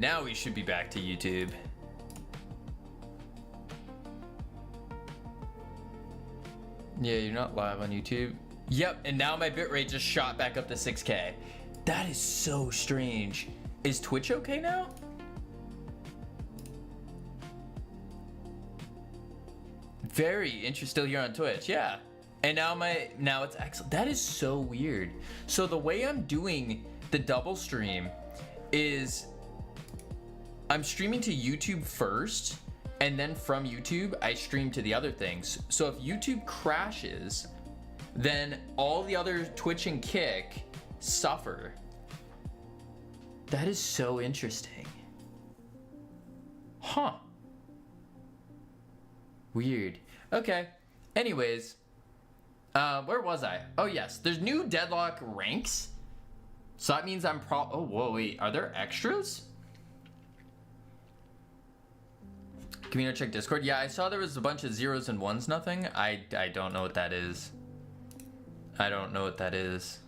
now we should be back to YouTube. Yeah, you're not live on YouTube. Yep, and now my bitrate just shot back up to 6K. That is so strange. Is Twitch okay now? Very interesting. Still here on Twitch, yeah. And now it's excellent. That is so weird. So the way I'm doing the double stream is I'm streaming to YouTube first, and then from YouTube I stream to the other things. So if YouTube crashes, then all the other Twitch and Kick suffer. That is so interesting. Huh. Weird. Okay. Anyways, where was I? Oh yes, there's new Deadlock ranks. So that means I'm oh, whoa, wait, are there extras? Can we check Discord? Yeah, I saw there was a bunch of zeros and ones, nothing. I don't know what that is. I don't know what that is.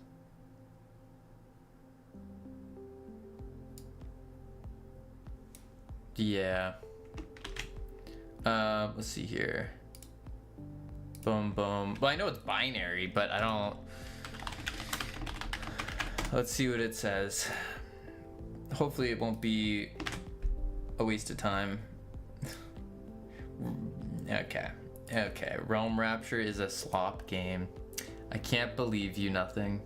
Yeah. Let's see here. Boom, boom. Well, I know it's binary, but I don't... Let's see what it says. Hopefully it won't be a waste of time. Okay. Okay. Realm Rapture is a slop game. I can't believe you, nothing.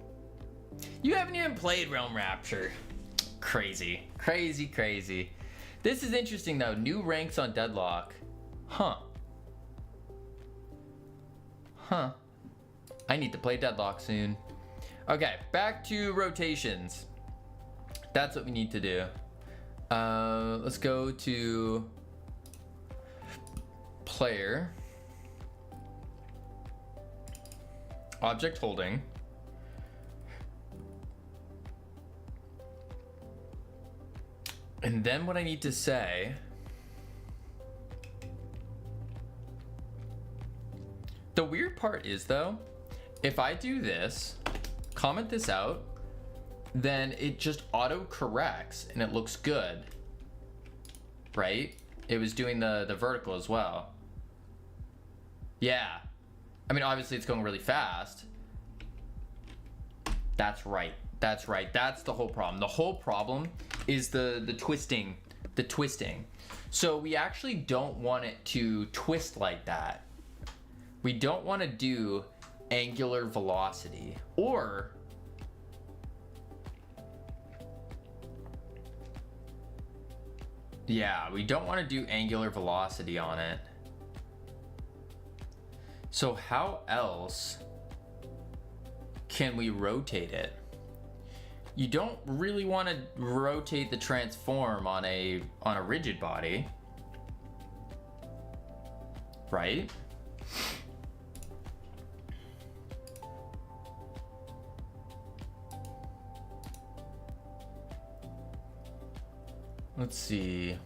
You haven't even played Realm Rapture. Crazy. Crazy, crazy. This is interesting though. New ranks on Deadlock. Huh. Huh. I need to play Deadlock soon. Okay, back to rotations. That's what we need to do. Let's go to player. Object holding. And then what I need to say, the weird part is though, if I do this, comment this out, then it just auto corrects and it looks good, right? It was doing the vertical as well. Yeah. I mean, obviously it's going really fast. That's right. That's right. That's the whole problem. The whole problem is the twisting. The twisting. So we actually don't want it to twist like that. We don't want to do angular velocity. Or yeah, we don't want to do angular velocity on it. So how else can we rotate it? You don't really want to rotate the transform on a rigid body, right? Let's see.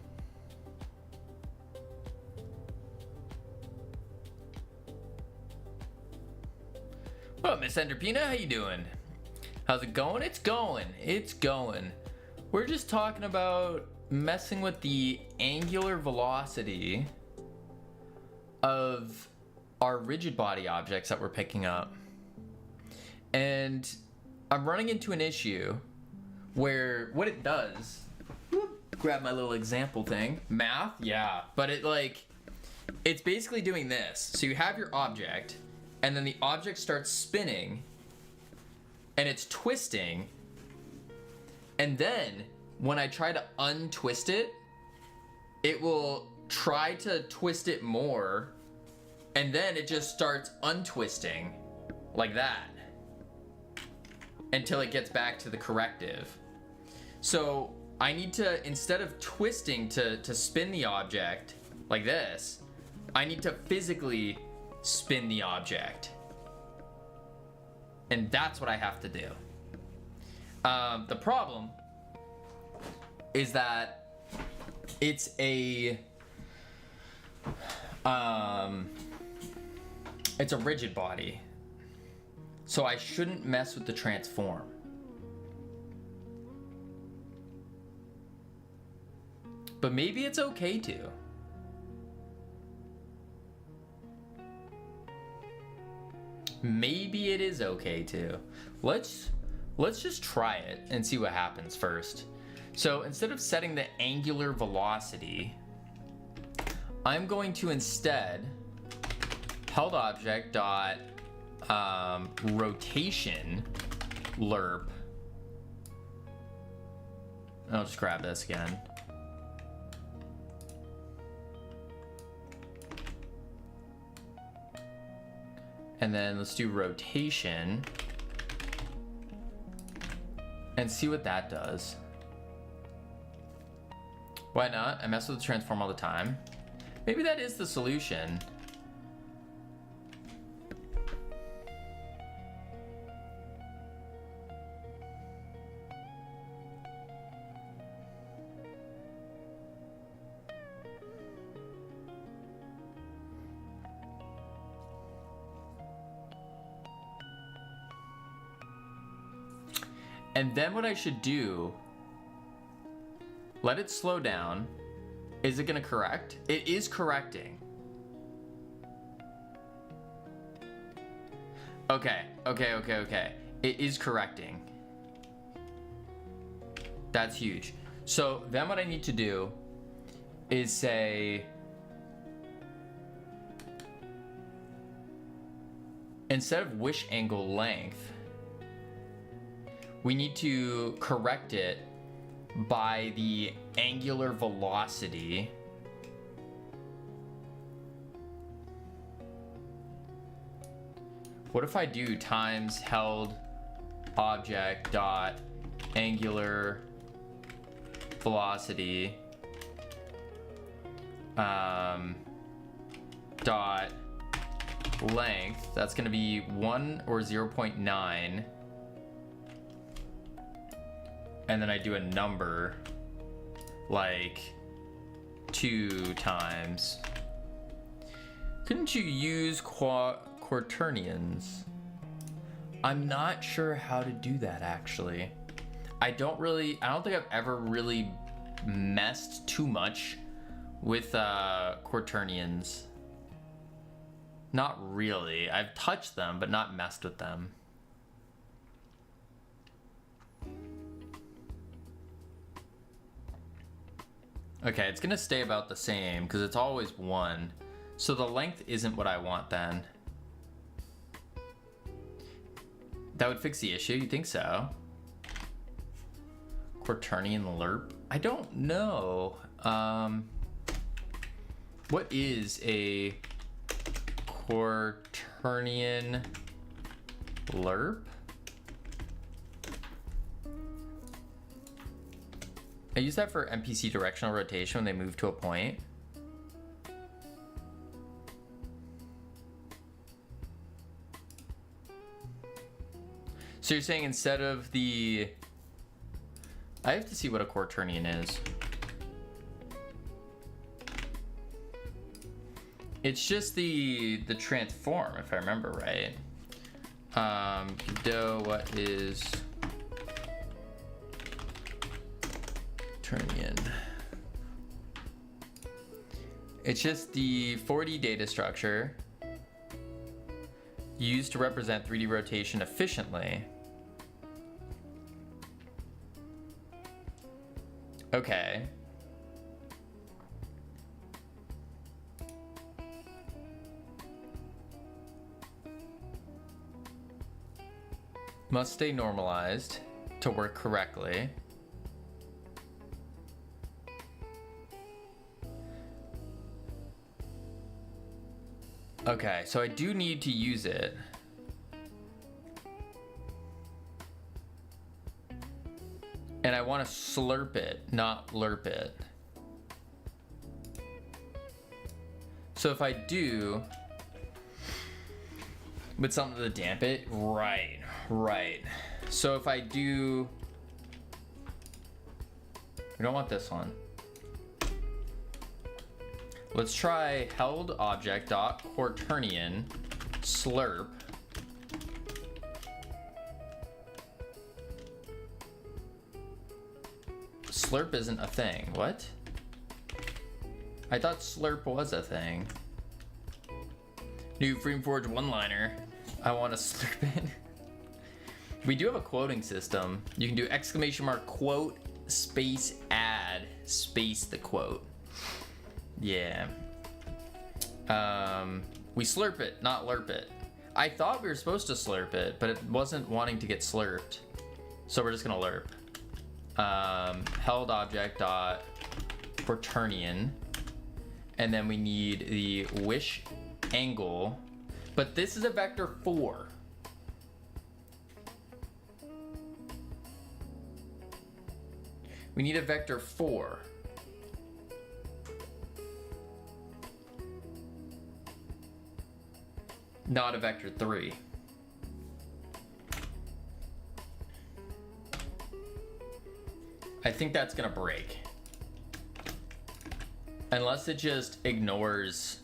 Well, Miss Enderpina, how you doing? How's it going? It's going. It's going. We're just talking about messing with the angular velocity of our rigid body objects that we're picking up. And I'm running into an issue where what it does, grab my little example thing, math, yeah, but it's basically doing this. So you have your object, and then the object starts spinning, and it's twisting, and then when I try to untwist it, it will try to twist it more, and then it just starts untwisting like that until it gets back to the corrective. So I need to, instead of twisting to spin the object like this, I need to physically spin the object. And that's what I have to do. The problem is that it's a rigid body. So I shouldn't mess with the transform. But maybe it's okay to. Maybe it is okay to. Let's just try it and see what happens first. So instead of setting the angular velocity, I'm going to instead held object dot rotation lerp. I'll just grab this again. And then let's do rotation and see what that does. Why not? I mess with the transform all the time. Maybe that is the solution. And then what I should do, let it slow down. Is it gonna correct? It is correcting. Okay. It is correcting. That's huge. So then what I need to do is say, instead of wish angle length, we need to correct it by the angular velocity what if I do times held object dot angular velocity dot length? That's going to be 1 or 0.9. And then I do a number like 2 times. Couldn't you use quaternions? I'm not sure how to do that actually. I don't think I've ever really messed too much with quaternions. Not really. I've touched them, but not messed with them. Okay, it's gonna stay about the same because it's always 1. So the length isn't what I want then. That would fix the issue, you think so? Quaternion lerp? I don't know. What is a quaternion lerp? I use that for NPC directional rotation when they move to a point. So you're saying instead of the... I have to see what a quaternion is. It's just the transform, if I remember right. Godot, what is... quaternion? It's just the 4D data structure used to represent 3D rotation efficiently. Okay. Must stay normalized to work correctly. Okay, so I do need to use it. And I want to slurp it, not lerp it. So if I do, with something to damp it, right. So if I do, we don't want this one. Let's try held object dot quaternion slurp. Slurp isn't a thing. What? I thought slurp was a thing. New Freeforge one-liner. I want to slurp it. We do have a quoting system. You can do exclamation mark quote space add space the quote. Yeah. We slurp it, not lerp it. I thought we were supposed to slurp it, but it wasn't wanting to get slurped. So we're just gonna lerp. Held object dot quaternion. And then we need the wish angle, but this is a vector 4. We need a vector 4. Not a vector 3. I think that's gonna break. Unless it just ignores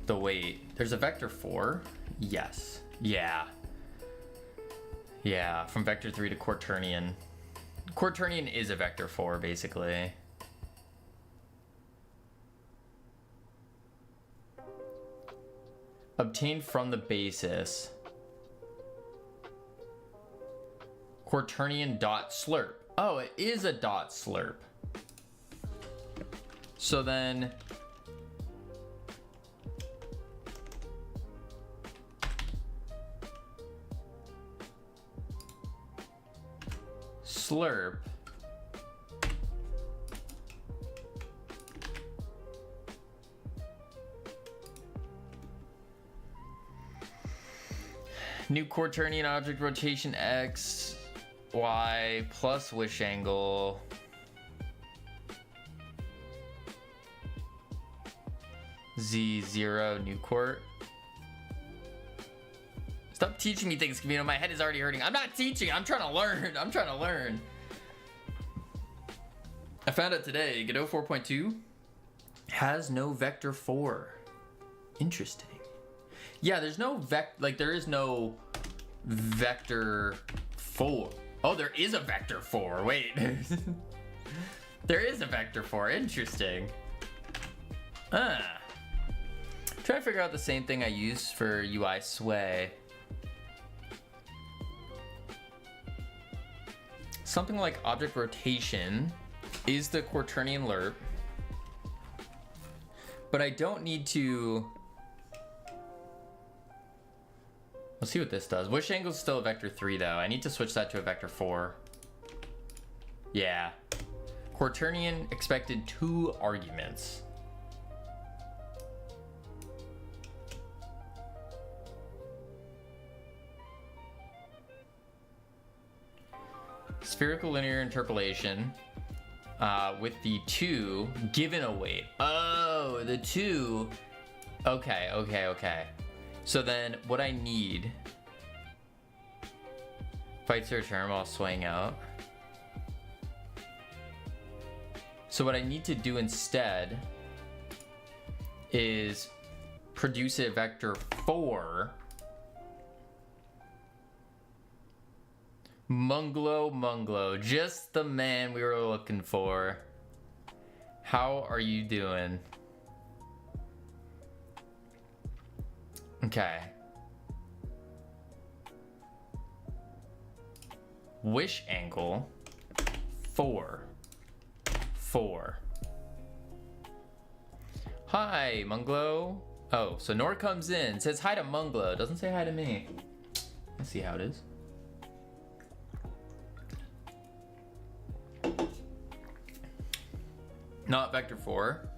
the weight. There's a vector 4? Yes. Yeah. Yeah, from vector 3 to quaternion. Quaternion is a vector 4, basically. Obtained from the basis. Quaternion dot slurp. Oh, it is a dot slurp. So then slurp new quaternion object rotation x y plus wish angle z0 new quart. Stop teaching me things, Camino. My head is already hurting. I'm not teaching. I'm trying to learn. I'm trying to learn. I found out today, Godot 4.2 has no vector 4. Interesting. Yeah, there's no there is no vector 4. Oh, there is a vector 4. Wait. There is a vector 4. Interesting. Trying to figure out the same thing I use for UI sway. Something like object rotation is the quaternion lerp, but I don't need to. Let's see what this does. Wish angle is still a vector 3 though. I need to switch that to a vector 4. Yeah. Quaternion expected 2 arguments. Spherical linear interpolation with the 2 given a weight. Oh, the 2. Okay. So then what I need, fights their turn while swaying out. So what I need to do instead is produce a vector 4. Munglo, just the man we were looking for. How are you doing? Okay. Wish angle 4. Hi, Munglo. Oh, so Nor comes in, says hi to Munglo, doesn't say hi to me. Let's see how it is. Not vector 4.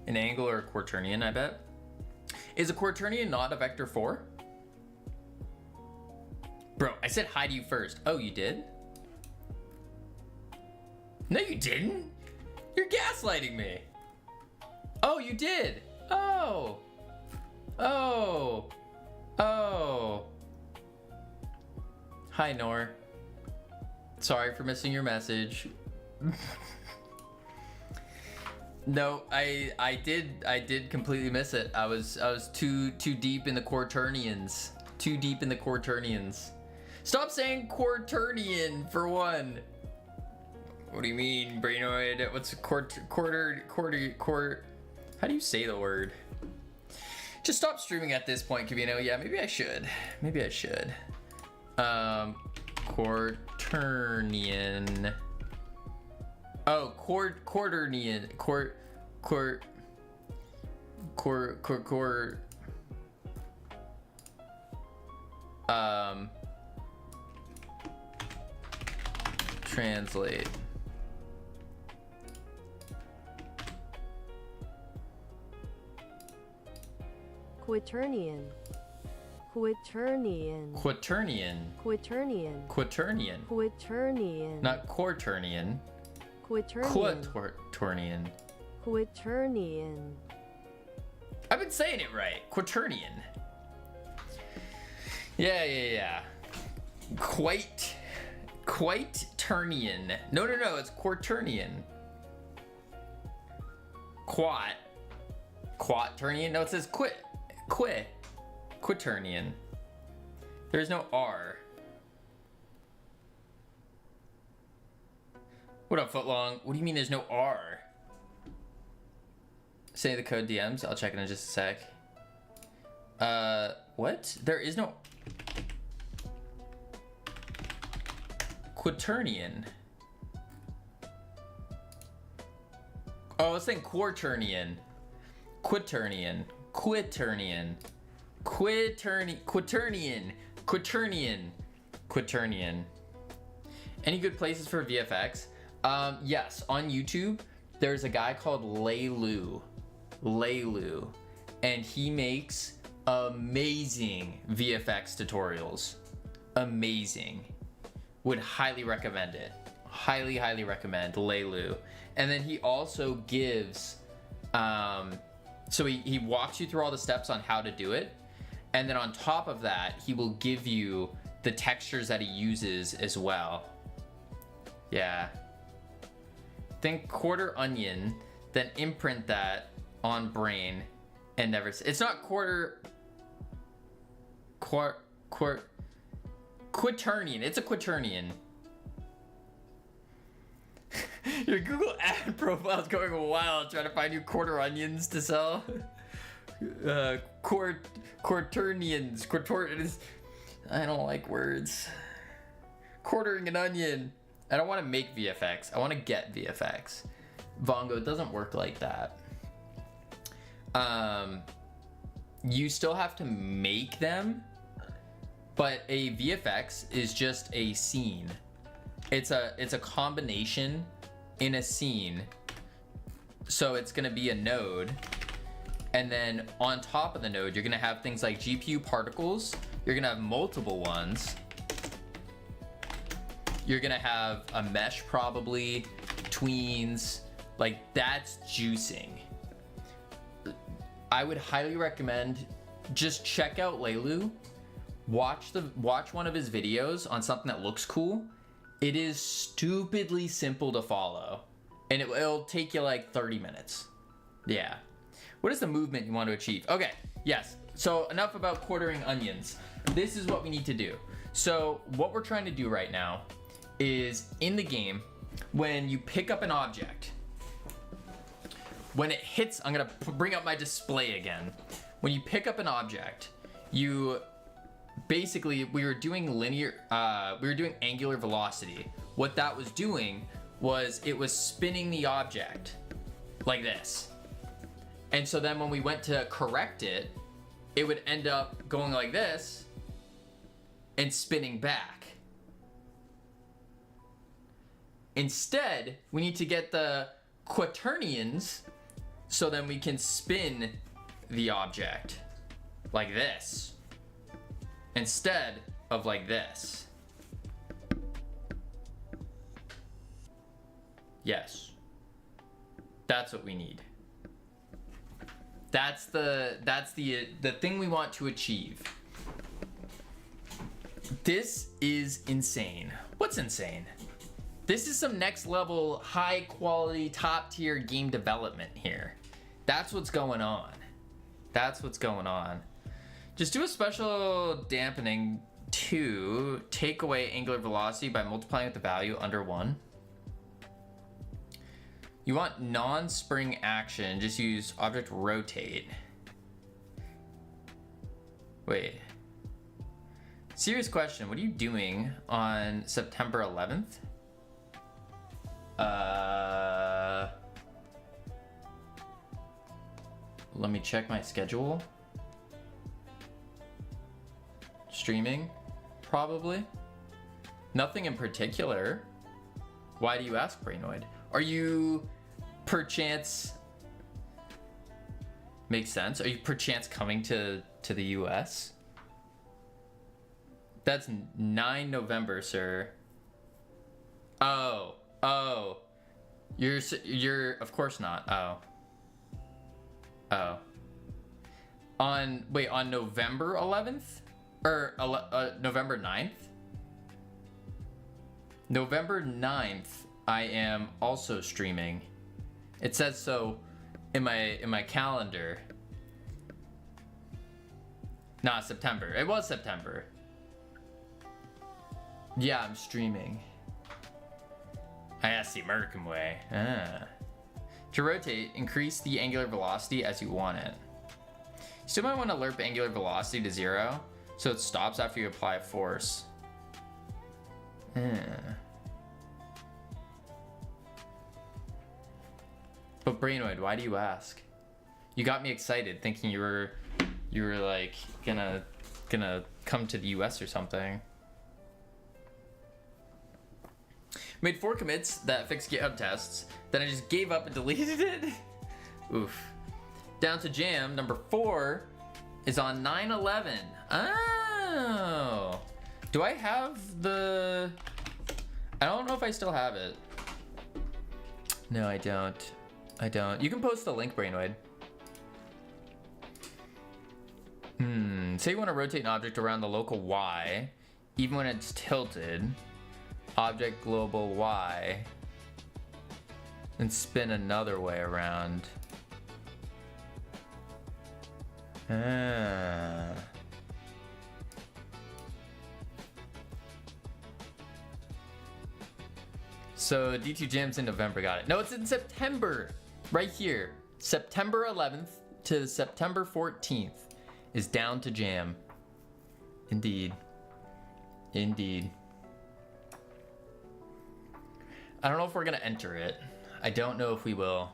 An angle or a quaternion, I bet. Is a quaternion not a vector 4? Bro, I said hi to you first. Oh, you did? No, you didn't. You're gaslighting me. Oh, you did. Oh. Hi, Nor. Sorry for missing your message. No, I did completely miss it. I was too deep in the quaternions. Too deep in the quaternions. Stop saying quaternion for one. What do you mean, brainoid? What's a quarter? How do you say the word? Just stop streaming at this point, Kavino. Yeah, maybe I should. Maybe I should. Quaternion. Oh, quaternion. Translate. Quaternion. Quaternion. Quaternion. Quaternion. Quaternion. Quaternion. Not quaternion. Quaternion. Quaternion. Quaternion. I've been saying it right. Quaternion. Yeah. Quaternion. No, it's quaternion. Quaternion. No, it says quaternion. There's no R. What up, Footlong? What do you mean there's no R? Say the code DMs. I'll check it in just a sec. What? There is no quaternion. Oh, I was saying quaternion. Quaternion. Any good places for VFX? Yes, on YouTube, there's a guy called Laylu, and he makes amazing VFX tutorials. Amazing. Would highly recommend it. Highly recommend Laylu. And then he also gives, so he walks you through all the steps on how to do it. And then on top of that, he will give you the textures that he uses as well. Yeah. Think quarter onion, then imprint that on brain and never, it's not quaternion, it's a quaternion. Your Google ad profile is going wild trying to find you quarter onions to sell. Quaternions. I don't like words. Quartering an onion. I don't want to make VFX. I want to get VFX. Vongo, it doesn't work like that. You still have to make them, but a VFX is just a scene. It's a combination in a scene. So it's gonna be a node, and then on top of the node, you're gonna have things like GPU particles. You're gonna have multiple ones. You're gonna have a mesh probably, tweens, like that's juicing. I would highly recommend just check out Laylu. Watch one of his videos on something that looks cool. It is stupidly simple to follow, and it'll take you like 30 minutes. Yeah. What is the movement you want to achieve? Okay, yes. So enough about quartering onions. This is what we need to do. So what we're trying to do right now is in the game, when you pick up an object, when it hits, I'm gonna bring up my display again. When you pick up an object, you basically, we were doing angular velocity. What that was doing was it was spinning the object like this. And so then when we went to correct it, it would end up going like this and spinning back. Instead, we need to get the quaternions so then we can spin the object like this instead of like this. Yes. That's what we need. That's the thing we want to achieve. This is insane. What's insane? This is some next level, high quality, top tier game development here. That's what's going on. That's what's going on. Just do a special dampening to take away angular velocity by multiplying with the value under 1. You want non-spring action, just use object rotate. Wait. Serious question, what are you doing on September 11th? Let me check my schedule. Streaming, probably. Nothing in particular. Why do you ask, Brainoid? Are you perchance... Makes sense. Are you perchance coming to the US? That's 9 November, sir. Oh. You're of course not. Oh. On November 11th? Or November 9th? November 9th, I am also streaming. It says so in my calendar. Not September. It was September. Yeah, I'm streaming. I asked the American way. To rotate, increase the angular velocity as you want it. You still might want to lerp angular velocity to 0, so it stops after you apply force. But Brainoid, why do you ask? You got me excited thinking you were like gonna come to the US or something. Made 4 commits that fixed GitHub tests, then I just gave up and deleted it. Oof. Down to jam, number 4 is on 9/11. Oh. Do I have the... I don't know if I still have it. No, I don't. You can post the link, Brainoid. Say you want to rotate an object around the local Y, even when it's tilted. Object global Y, and spin another way around. So D2 Jam's in November, got it. No, it's in September, right here. September 11th to September 14th is down to jam. Indeed. I don't know if we're gonna enter it. I don't know if we will.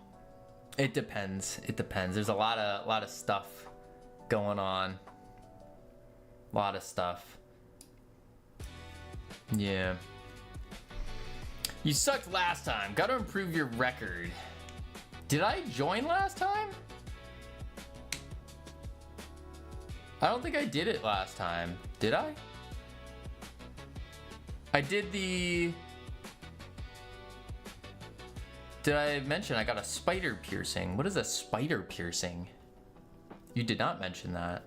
It depends. There's a lot of stuff going on. A lot of stuff. Yeah. You sucked last time. Gotta improve your record. Did I join last time? I don't think I did it last time. Did I? I did the... Did I mention I got a spider piercing? What is a spider piercing? You did not mention that.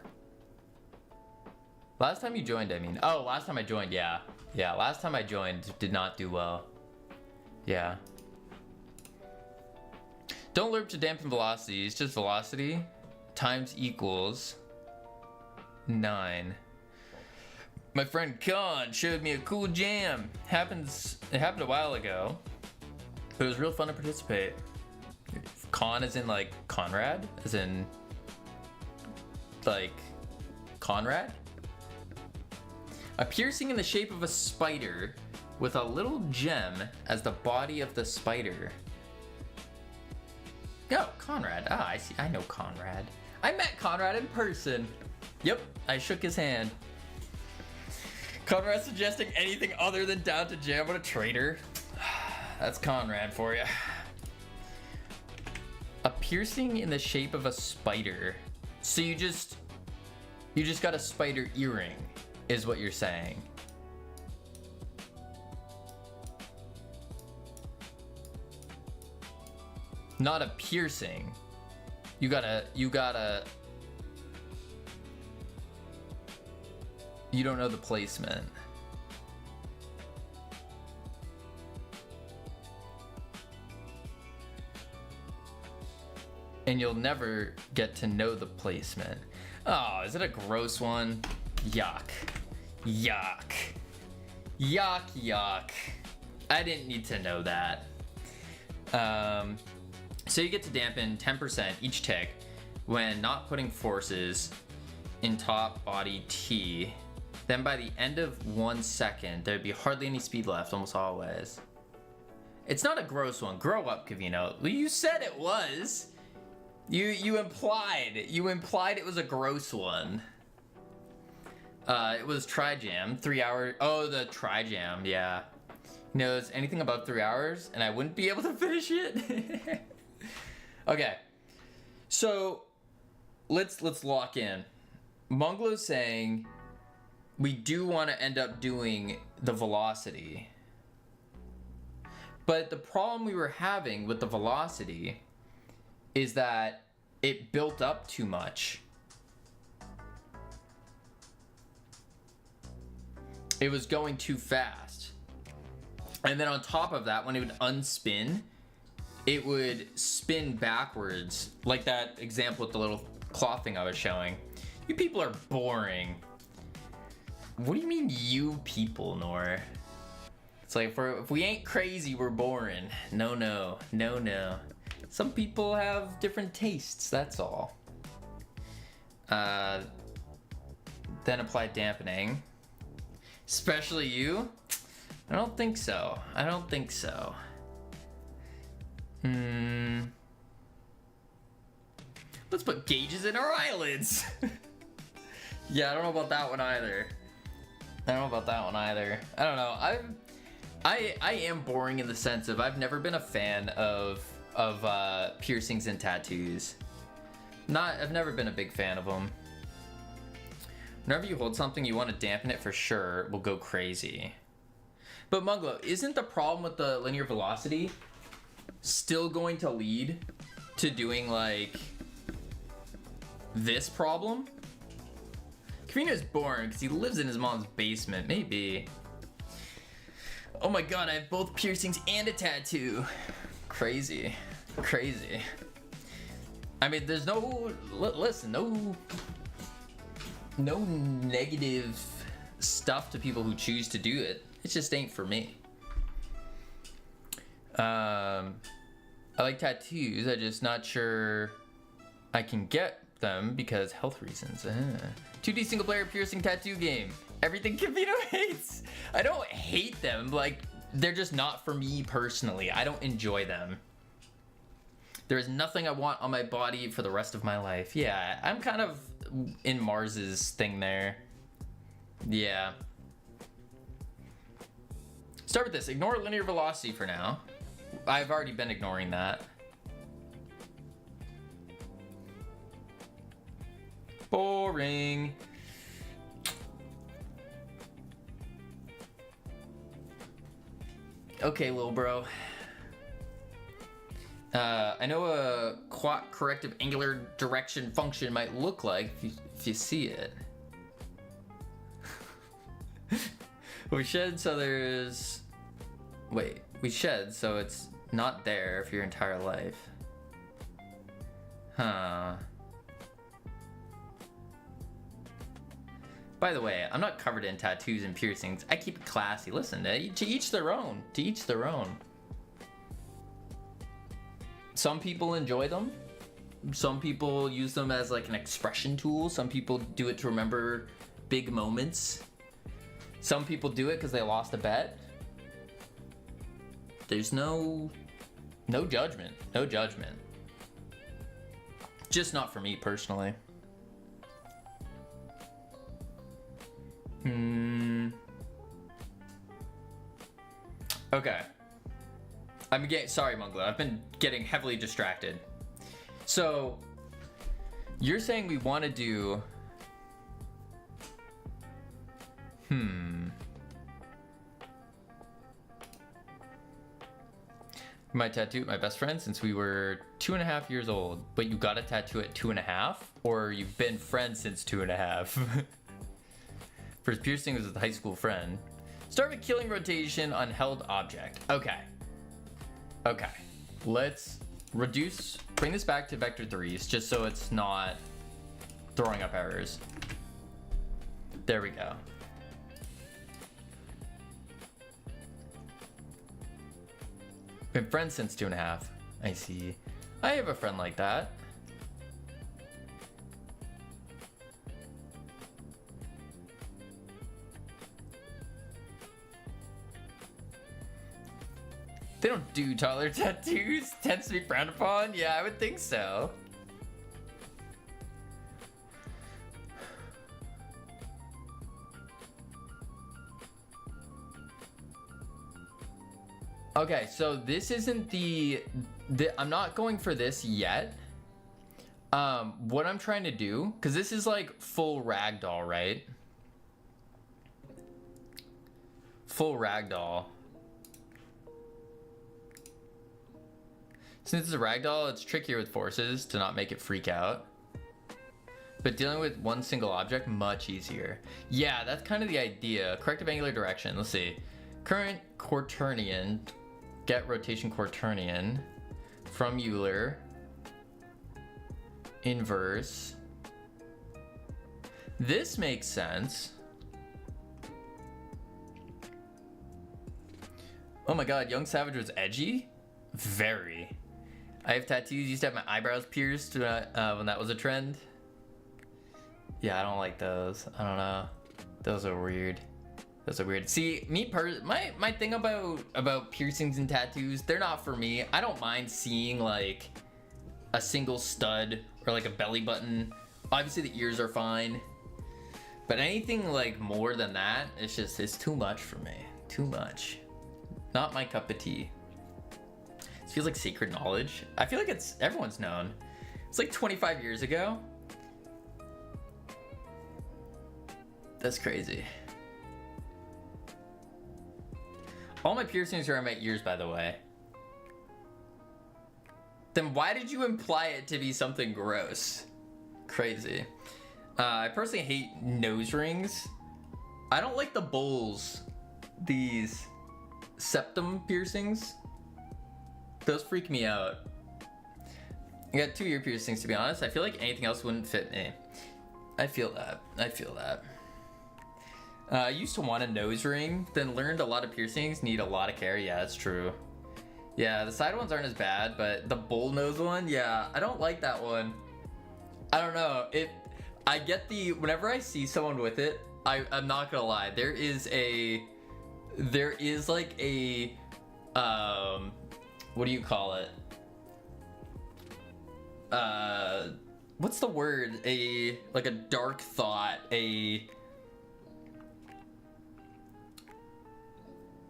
Last time you joined, I mean. Oh, last time I joined, yeah. Yeah, last time I joined, did not do well. Yeah. Don't lerp to dampen velocity. It's just velocity times equals 9. My friend Khan showed me a cool jam. It happened a while ago. But it was real fun to participate. Con as in like Conrad? As in like Conrad? A piercing in the shape of a spider with a little gem as the body of the spider. Oh, Conrad. Ah, I see. I know Conrad. I met Conrad in person. Yep, I shook his hand. Conrad suggesting anything other than down to jam. What a traitor. That's Conrad for you. A piercing in the shape of a spider. So you just got a spider earring, is what you're saying. Not a piercing. You don't know the placement. And you'll never get to know the placement. Oh, is it a gross one? Yuck. Yuck. Yuck, yuck. I didn't need to know that. So you get to dampen 10% each tick when not putting forces in top body T. Then by the end of 1 second, there'd be hardly any speed left, almost always. It's not a gross one. Grow up, Kavino. You said it was. You implied it was a gross one. It was Tri-Jam, 3 hours. Oh, the Tri-Jam, yeah. He knows anything above 3 hours, and I wouldn't be able to finish it. Okay, so let's lock in. Munglo's saying we do want to end up doing the velocity, but the problem we were having with the velocity is that it built up too much. It was going too fast. And then on top of that, when it would unspin, it would spin backwards, like that example with the little cloth thing I was showing. You people are boring. What do you mean, you people, Nor? It's like, if we ain't crazy, we're boring. No. Some people have different tastes, that's all. Then apply dampening. Especially you? I don't think so. Let's put gauges in our eyelids. Yeah, I don't know about that one either. I don't know. I am boring in the sense of I've never been a fan of piercings and tattoos. I've never been a big fan of them. Whenever you hold something, you want to dampen it for sure. It will go crazy. But Munglo, isn't the problem with the linear velocity still going to lead to doing like this problem? Karina's boring because he lives in his mom's basement. Maybe. Oh my god, I have both piercings and a tattoo. Crazy. I mean, there's no negative stuff to people who choose to do it. It just ain't for me. I like tattoos. I'm just not sure I can get them because health reasons. 2D single player piercing tattoo game. Everything Kavino hates. I don't hate them. Like, they're just not for me personally. I don't enjoy them. There is nothing I want on my body for the rest of my life. Yeah, I'm kind of in Mars's thing there. Yeah. Start with this. Ignore linear velocity for now. I've already been ignoring that. Boring. Okay, little bro. I know a corrective angular direction function might look like if you see it. We shed so there's... Wait, we shed so it's not there for your entire life. Huh. By the way, I'm not covered in tattoos and piercings. I keep it classy. Listen, to each their own. To each their own. Some people enjoy them. Some people use them as like an expression tool. Some people do it to remember big moments. Some people do it because they lost a bet. There's no judgment. No judgment. Just not for me personally. Okay. Sorry, Munglo. I've been getting heavily distracted. So, you're saying we want to do... My tattoo, my best friend since we were 2.5 years old. But you got a tattoo at 2.5? Or you've been friends since 2.5? First piercing was with a high school friend. Start with killing rotation on held object. Okay. Let's bring this back to vector 3s just so it's not throwing up errors. There we go. Been friends since 2.5. I see. I have a friend like that. They don't do toddler tattoos. Tends to be frowned upon. Yeah, I would think so. Okay, so this isn't the I'm not going for this yet. What I'm trying to do, because this is like full ragdoll, right? Full ragdoll. Since it's a ragdoll, it's trickier with forces to not make it freak out. But dealing with one single object, much easier. Yeah, that's kind of the idea. Corrective angular direction, let's see. Current quaternion, get rotation quaternion from Euler. Inverse. This makes sense. Oh my god, Young Savage was edgy? Very. I have tattoos, used to have my eyebrows pierced when that was a trend. Yeah, I don't like those. I don't know. Those are weird. Those are weird. See, my thing about piercings and tattoos, they're not for me. I don't mind seeing like a single stud or like a belly button. Obviously the ears are fine. But anything like more than that, it's too much for me. Too much. Not my cup of tea. It feels like sacred knowledge. I feel like everyone's known. It's like 25 years ago. That's crazy. All my piercings are in my ears, by the way. Then why did you imply it to be something gross? Crazy. I personally hate nose rings. I don't like the bowls. These septum piercings. Those freak me out. I got 2 ear piercings, to be honest. I feel like anything else wouldn't fit me. I feel that. I feel that. I used to want a nose ring, then learned a lot of piercings need a lot of care. Yeah, that's true. Yeah, the side ones aren't as bad, but the bull nose one, yeah, I don't like that one. I don't know. I get whenever I see someone with it, I'm not gonna lie. There is like a, what do you call it? What's the word? Like a dark thought,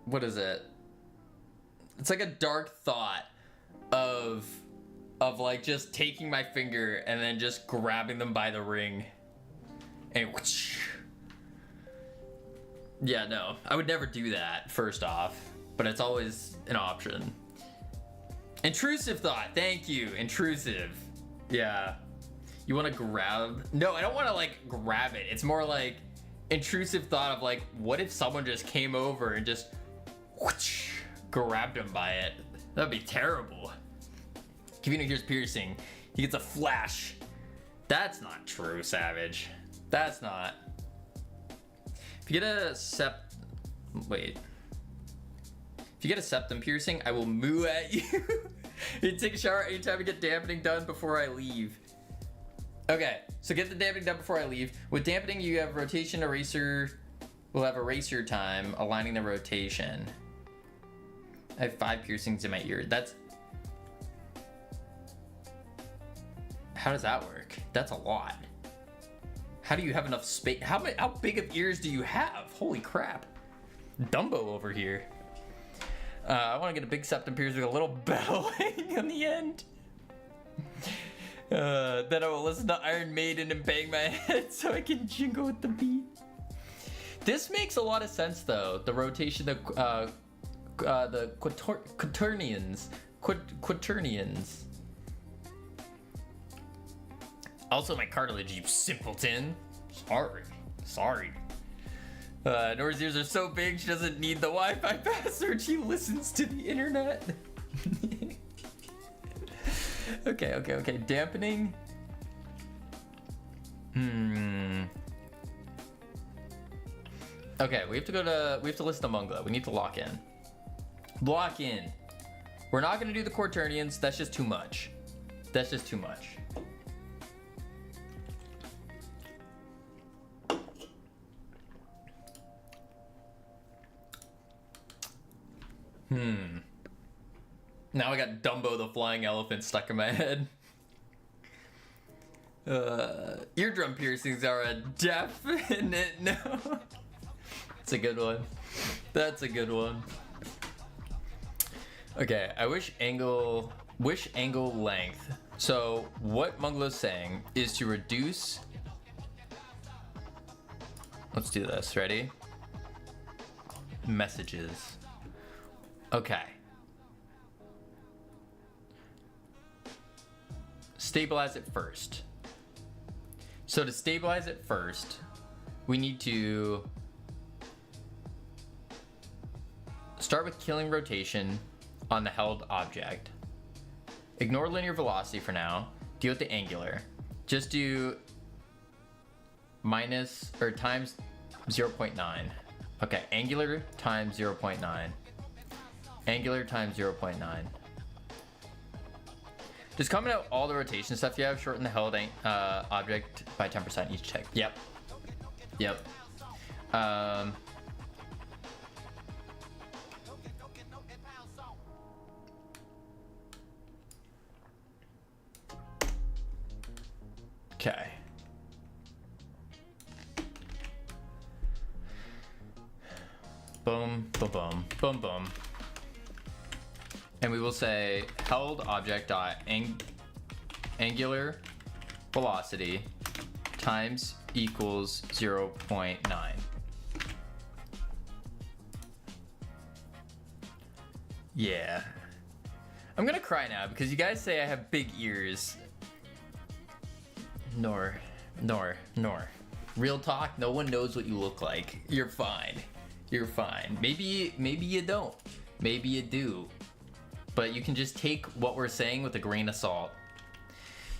what is it? It's like a dark thought of like just taking my finger and then just grabbing them by the ring. And whoosh. Yeah, no, I would never do that, first off, but it's always an option. Intrusive thought, thank you, intrusive. Yeah, you want to grab? No, I don't want to like grab it. It's more like intrusive thought of like, what if someone just came over and just whoosh, grabbed him by it? That'd be terrible. Kavino hears piercing. He gets a flash. That's not true, Savage. That's not. If you get a wait. If you get a septum piercing, I will moo at you. You take a shower anytime you get dampening done before I leave. Okay, so get the dampening done before I leave. With dampening, you have rotation eraser. We'll have eraser time, aligning the rotation. I have 5 piercings in my ear. How does that work? That's a lot. How do you have enough space? How big of ears do you have? Holy crap. Dumbo over here. I want to get a big septum piercing with a little bell hanging on the end. Then I will listen to Iron Maiden and bang my head so I can jingle with the beat. This makes a lot of sense though. The rotation, the quaternions. Quaternions. Also my cartilage, you simpleton. Sorry. Nora's ears are so big she doesn't need the Wi-Fi password. She listens to the internet. Okay. Dampening. Okay, we have to listen to Mungla. We need to lock in. We're not gonna do the quaternions. That's just too much. That's just too much. Now I got Dumbo the flying elephant stuck in my head. Eardrum piercings are a definite no. That's a good one. That's a good one. Okay, I wish angle length. So what Munglo's saying is to reduce. Let's do this. Ready? Messages. Okay. Stabilize it first. So to stabilize it first, we need to start with killing rotation on the held object. Ignore linear velocity for now. Deal with the angular. Just do minus or times 0.9. Okay, angular times 0.9. Angular times 0.9. Just comment out all the rotation stuff you have. Shorten the held object by 10% each tick. Yep. Yep. Okay. Boom, boom, boom, boom, boom. And we will say held object dot angular velocity times equals 0.9. Yeah. I'm gonna cry now because you guys say I have big ears. Nor. Real talk, no one knows what you look like. You're fine. You're fine. Maybe you don't. Maybe you do. But you can just take what we're saying with a grain of salt.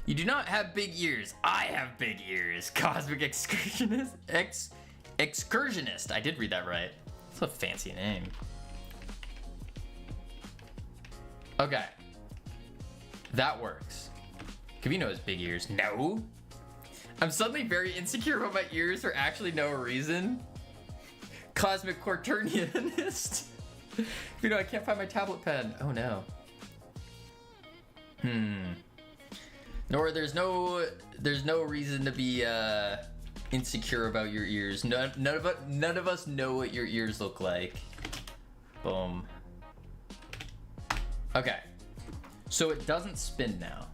You do not have big ears. I have big ears. Cosmic excursionist. Excursionist. I did read that right. That's a fancy name. Okay. That works. Kavino has big ears. No. I'm suddenly very insecure about my ears for actually no reason. Cosmic Quaternianist. You know, I can't find my tablet pen. Oh no. Nor there's no reason to be insecure about your ears. None of us know what your ears look like. Boom. Okay. So it doesn't spin now.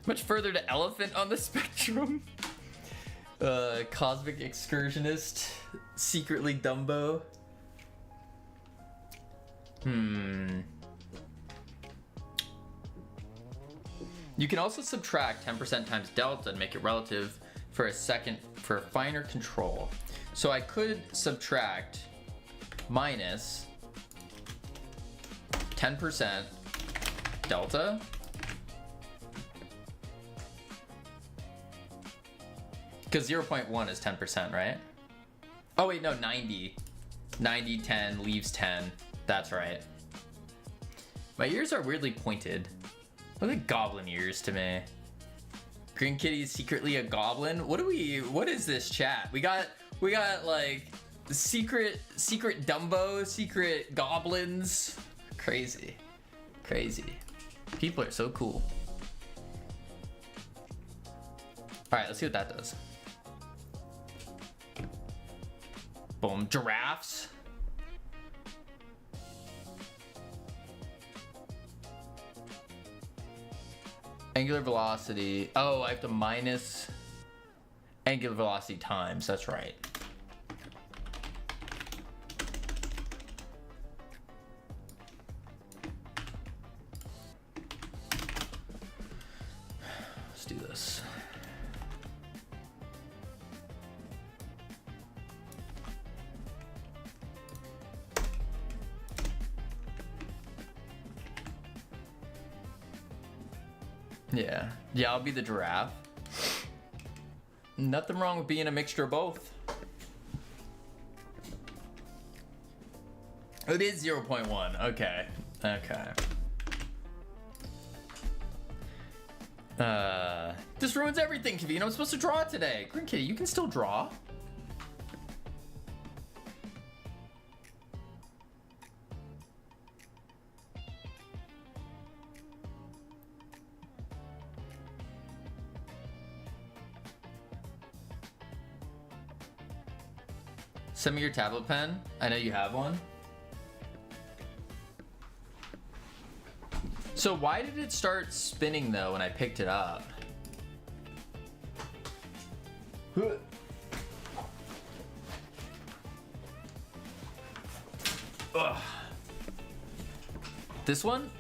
Much further to elephant on the spectrum. Cosmic excursionist. Secretly Dumbo. You can also subtract 10% times delta and make it relative for a finer control. So I could subtract minus 10% delta. Because 0.1 is 10%, right? Oh wait, no, 90. 90, 10, leaves 10. That's right. My ears are weirdly pointed. Look like goblin ears to me. Green Kitty is secretly a goblin? What is this chat? We got like secret Dumbo, secret goblins. Crazy. People are so cool. Alright, let's see what that does. Boom, giraffes. Angular velocity. Oh, I have to minus angular velocity times. That's right. Let's do this. Yeah, I'll be the giraffe. Nothing wrong with being a mixture of both. It is 0.1. Okay. This ruins everything, Kavino. I'm supposed to draw today. Green Kitty, you can still draw. Send me your tablet pen. I know you have one. So why did it start spinning though when I picked it up? Ugh. This one?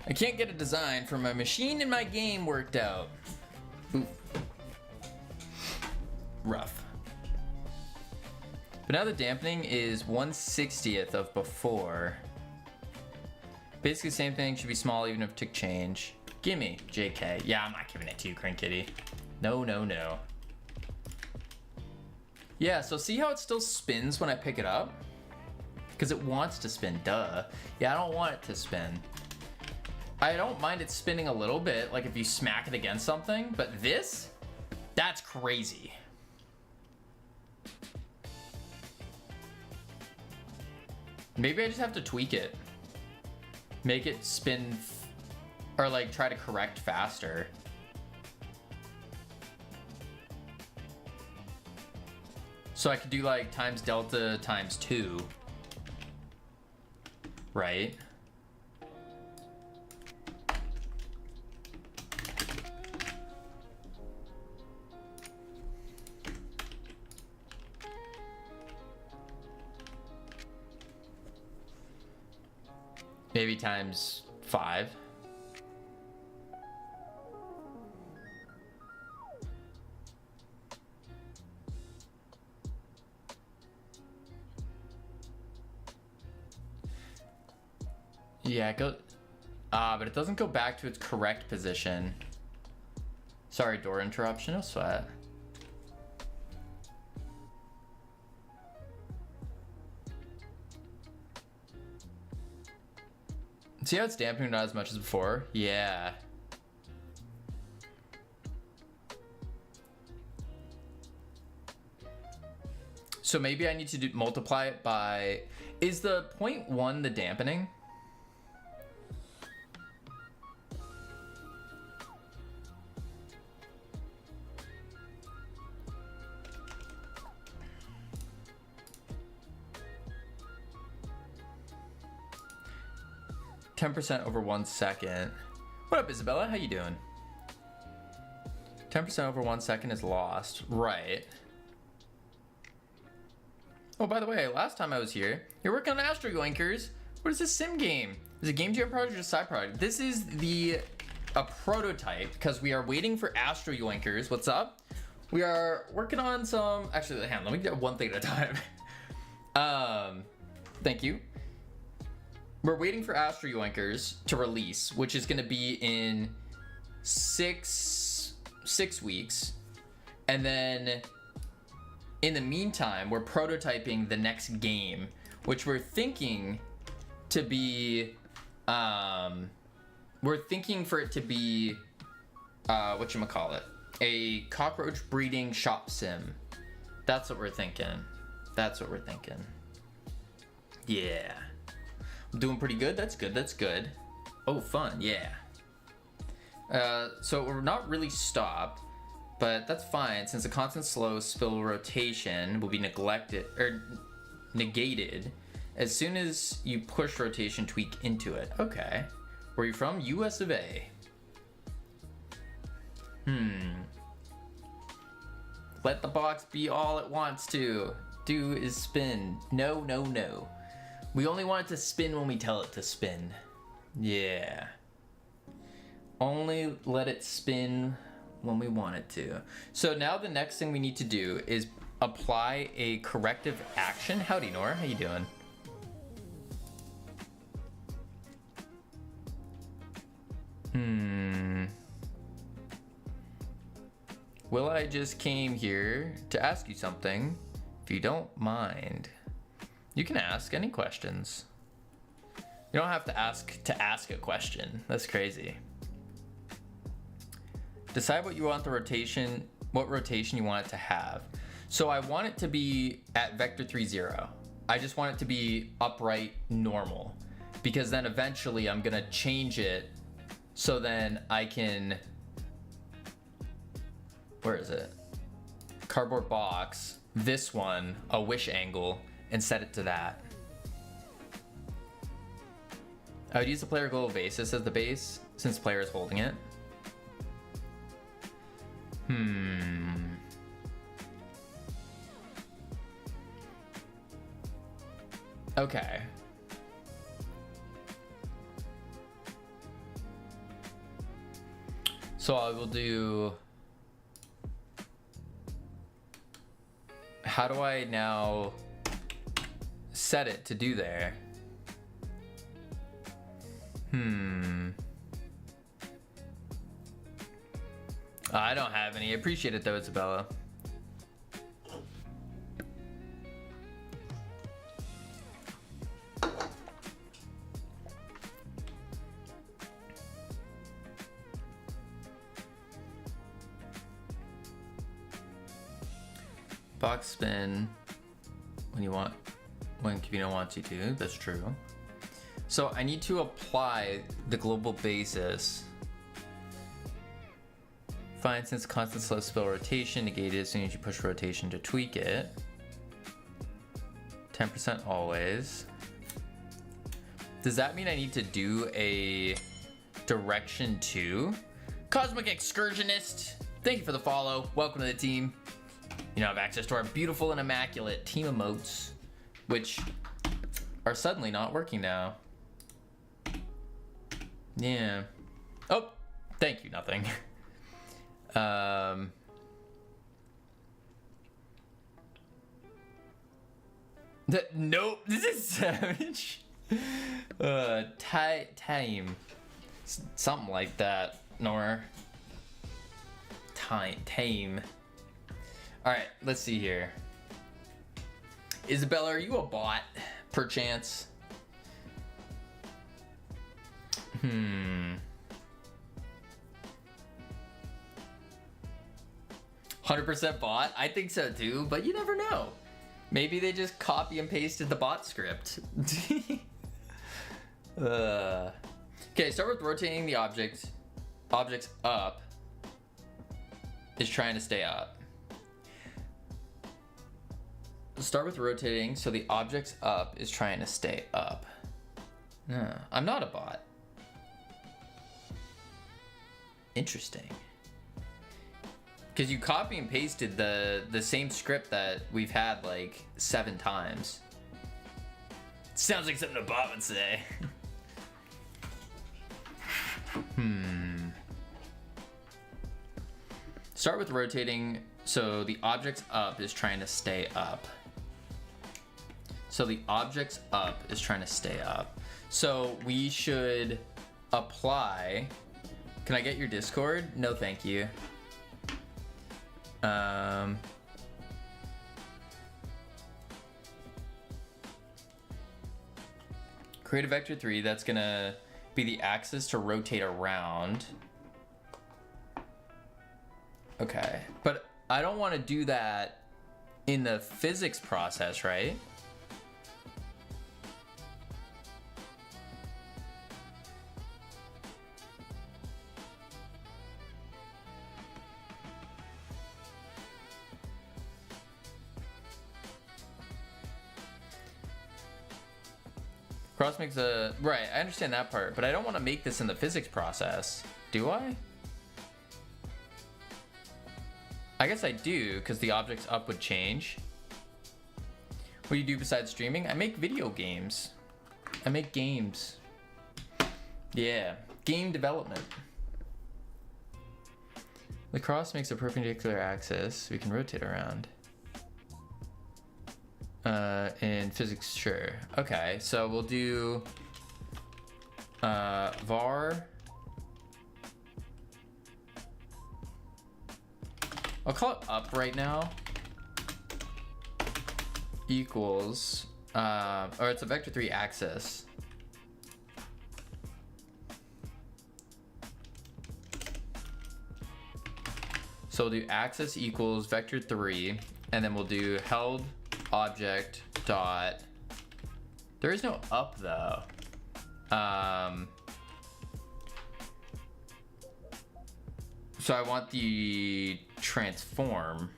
I can't get a design for my machine and my game worked out. Ooh. Rough. But now the dampening is 1/60th of before. Basically same thing, should be small even if it took change. Gimme, JK. Yeah, I'm not giving it to you, Crank Kitty. No, no, no. Yeah, so see how it still spins when I pick it up? Because it wants to spin, duh. Yeah, I don't want it to spin. I don't mind it spinning a little bit, like if you smack it against something, but this? That's crazy. Maybe I just have to tweak it. Make it spin, or like try to correct faster. So I could do like times delta times 2. Right? Maybe times 5. Yeah, but it doesn't go back to its correct position. Sorry, door interruption, no sweat. See how it's dampening not as much as before? Yeah. So maybe I need to multiply it by... Is the 0.1 the dampening? %, over 1 second. What up, Isabella? How you doing? 10% over 1 second is lost. Right. Oh, by the way, last time I was here, you're working on Astro Yoinkers. What is this sim game? Is it a game jam project or a side project? This is a prototype because we are waiting for Astro Yoinkers. What's up? We are working on some. Actually, hang on, let me get one thing at a time. Thank you. We're waiting for Astro Yoinkers to release, which is going to be in six weeks. And then in the meantime, we're prototyping the next game, which we're thinking to be, we're thinking for it to be, whatchamacallit, a cockroach breeding shop sim. That's what we're thinking. That's what we're thinking. Yeah. I'm doing pretty good. That's good. That's good. Oh, fun. Yeah. So we're not really stopped, but that's fine since the constant slow spill rotation will be negated as soon as you push rotation tweak into it. Okay. Where are you from? US of A. Let the box be all it wants to. Do is spin. No, no, no. We only want it to spin when we tell it to spin. Yeah. Only let it spin when we want it to. So now the next thing we need to do is apply a corrective action. Howdy, Nora. How you doing? Will, I just came here to ask you something, if you don't mind. You can ask any questions. You don't have to ask a question. That's crazy. Decide what you want the rotation, what rotation you want it to have. So I want it to be at vector 3, 0. I just want it to be upright normal, because then eventually I'm gonna change it so then I can, where is it? Cardboard box, this one, a wish angle, and set it to that. I would use the player global basis as the base since the player is holding it. Okay. So I will do, how do I now set it to do there? I don't have any. I appreciate it though, Isabella. Box spin when you want, when Kibino wants you to. That's true. So I need to apply the global basis. Fine, since constant slow spell rotation negated as soon as you push rotation to tweak it. 10% always. Does that mean I need to do a direction 2? Cosmic Excursionist, thank you for the follow. Welcome to the team. You now have access to our beautiful and immaculate team emotes, which are suddenly not working now. Yeah. Oh, thank you, nothing. Nope, this is savage. Time. Something like that, Nor. Tame. Alright, let's see here. Isabella, are you a bot, perchance? 100% bot? I think so too, but you never know. Maybe they just copy and pasted the bot script. Okay, start with rotating the objects up is trying to stay up. Start with rotating so the objects up is trying to stay up. No, I'm not a bot. Interesting. Because you copy and pasted the same script that we've had like 7 times. Sounds like something a bot would say. Start with rotating so the objects up is trying to stay up. So the objects up is trying to stay up. So we should apply. Can I get your Discord? No, thank you. Create a vector 3 that's gonna be the axis to rotate around. Okay, but I don't want to do that in the physics process, right? Cross makes a, right, I understand that part, but I don't want to make this in the physics process, do I? I guess I do, because the objects up would change. What do you do besides streaming? I make video games. I make games. Yeah, game development. The cross makes a perpendicular axis we can rotate around. In physics, sure. Okay, so we'll do var. I'll call it up right now. Equals Or it's a vector 3 axis. So we'll do axis equals vector 3, and then we'll do held object dot. There is no up though. So I want the transform.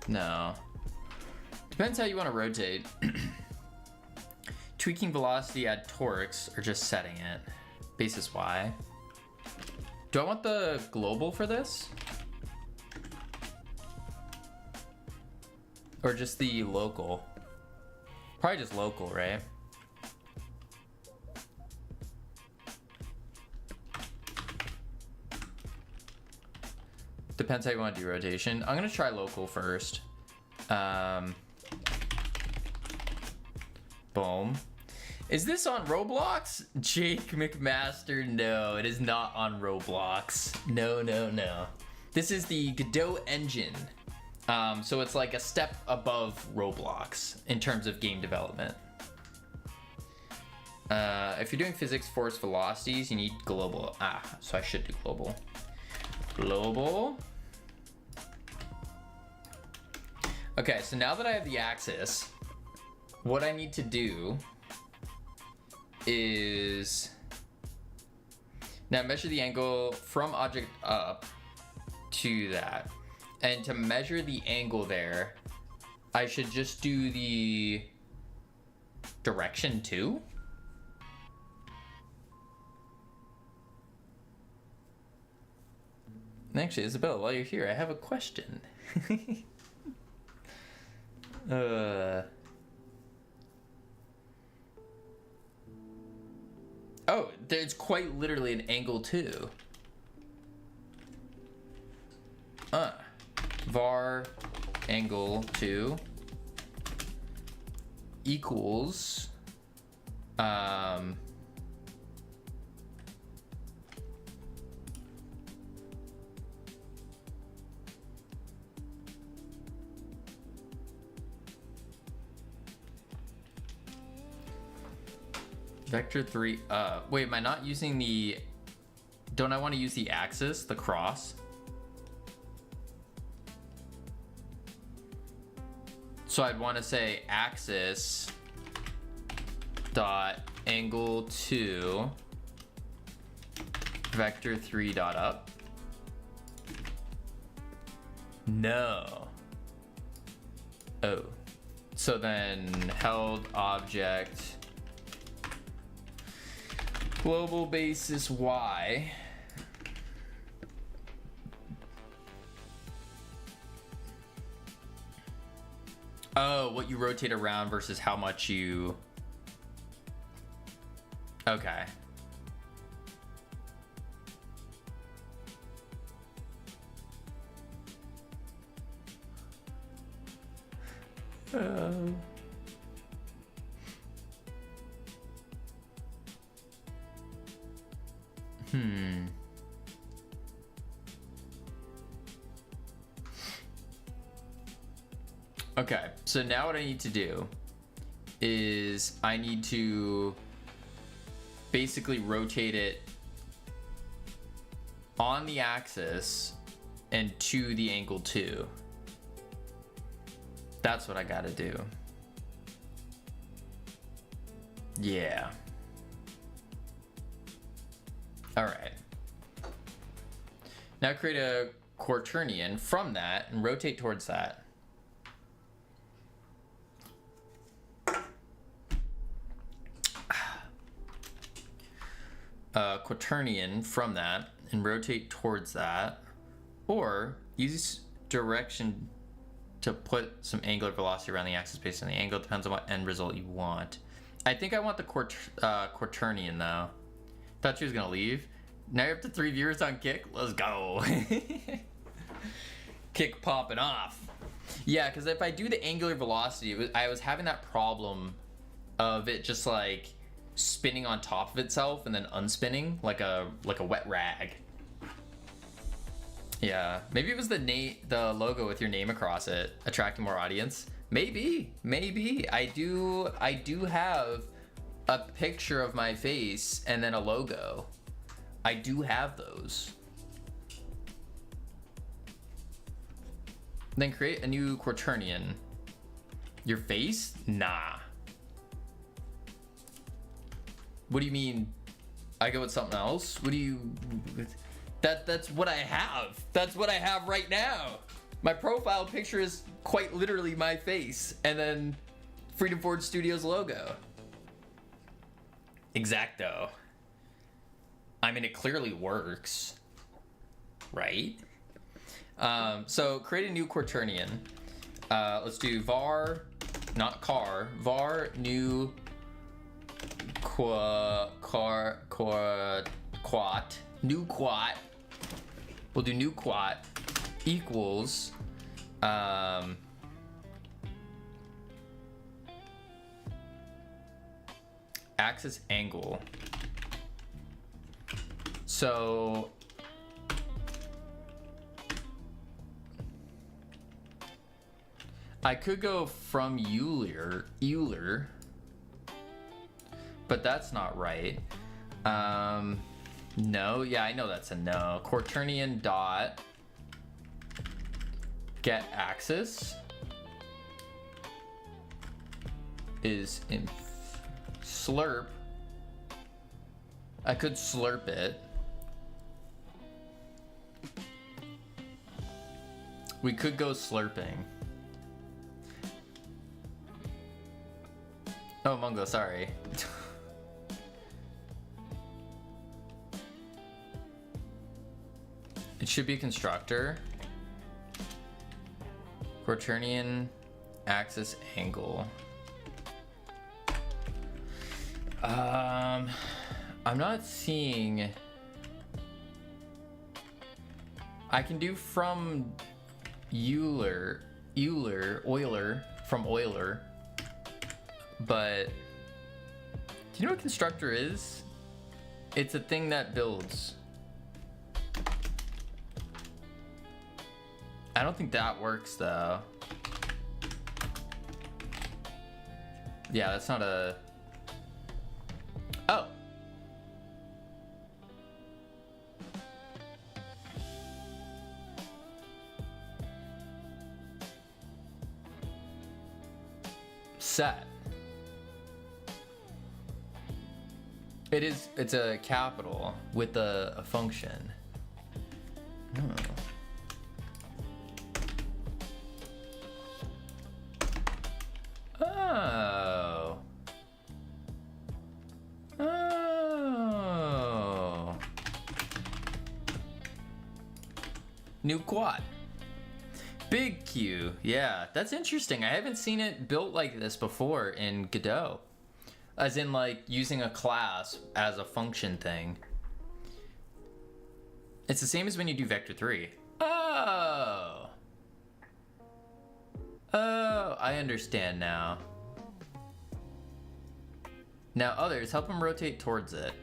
No. Depends how you want to rotate. Tweaking velocity, add torques, or just setting it. Basis Y. Do I want the global for this? Or just the local? Probably just local, right? Depends how you want to do rotation. I'm gonna try local first. Boom. Is this on Roblox? Jake McMaster, no, it is not on Roblox. No, no, no. This is the Godot engine. So it's like a step above Roblox in terms of game development. If you're doing physics, force, velocities, you need global. So I should do global. Global. Okay, so now that I have the axis, what I need to do is now measure the angle from object up to that. And to measure the angle there, I should just do the direction too. Actually, Isabella, while you're here, I have a question. Oh, there's quite literally an angle too. Var angle 2 equals vector 3 up. Wait, am I not using the... Don't I want to use the axis, the cross? So I'd want to say axis dot angle 2 vector 3 dot up. No. Oh. So then held object global basis Y. Oh, what you rotate around versus how much you... Okay. Okay, so now what I need to do is I need to basically rotate it on the axis and to the angle 2. That's what I gotta do. Yeah. All right. Now create a quaternion from that and rotate towards that. Quaternion from that and rotate towards that, or use direction to put some angular velocity around the axis based on the angle. Depends on what end result you want. I think I want the quaternion though. Thought she was gonna leave. Now you're up to 3 viewers on Kick. Let's go. Kick popping off. Yeah, because if I do the angular velocity, I was having that problem of it just like spinning on top of itself and then unspinning like a wet rag. Yeah, maybe it was the logo with your name across it, attracting more audience. Maybe. I do have a picture of my face and then a logo. I do have those. Then create a new Quaternion. Your face? Nah. What do you mean? I go with something else? What do you... That's what I have. That's what I have right now. My profile picture is quite literally my face, and then Freedom Forge Studios logo. Exacto. I mean, it clearly works, right? So create a new Quaternion. Let's do var, not car, var new quat, new quat. We'll do new quat equals axis angle. So I could go from Euler, but that's not right. No, yeah, I know that's a no. Quaternion dot get axis is in slurp. I could slurp it. We could go slurping. Oh, Mungo, sorry. It should be a constructor. Quaternion axis angle. I'm not seeing. I can do from Euler, from Euler. But do you know what constructor is? It's a thing that builds. I don't think that works though. Yeah, that's not a... Oh! Set. It's a capital with a function. Oh. Oh. New quad. Big Q. Yeah, that's interesting. I haven't seen it built like this before in Godot. As in, like, using a class as a function thing. It's the same as when you do vector 3. Oh! Oh, I understand now. Now others, help them rotate towards it.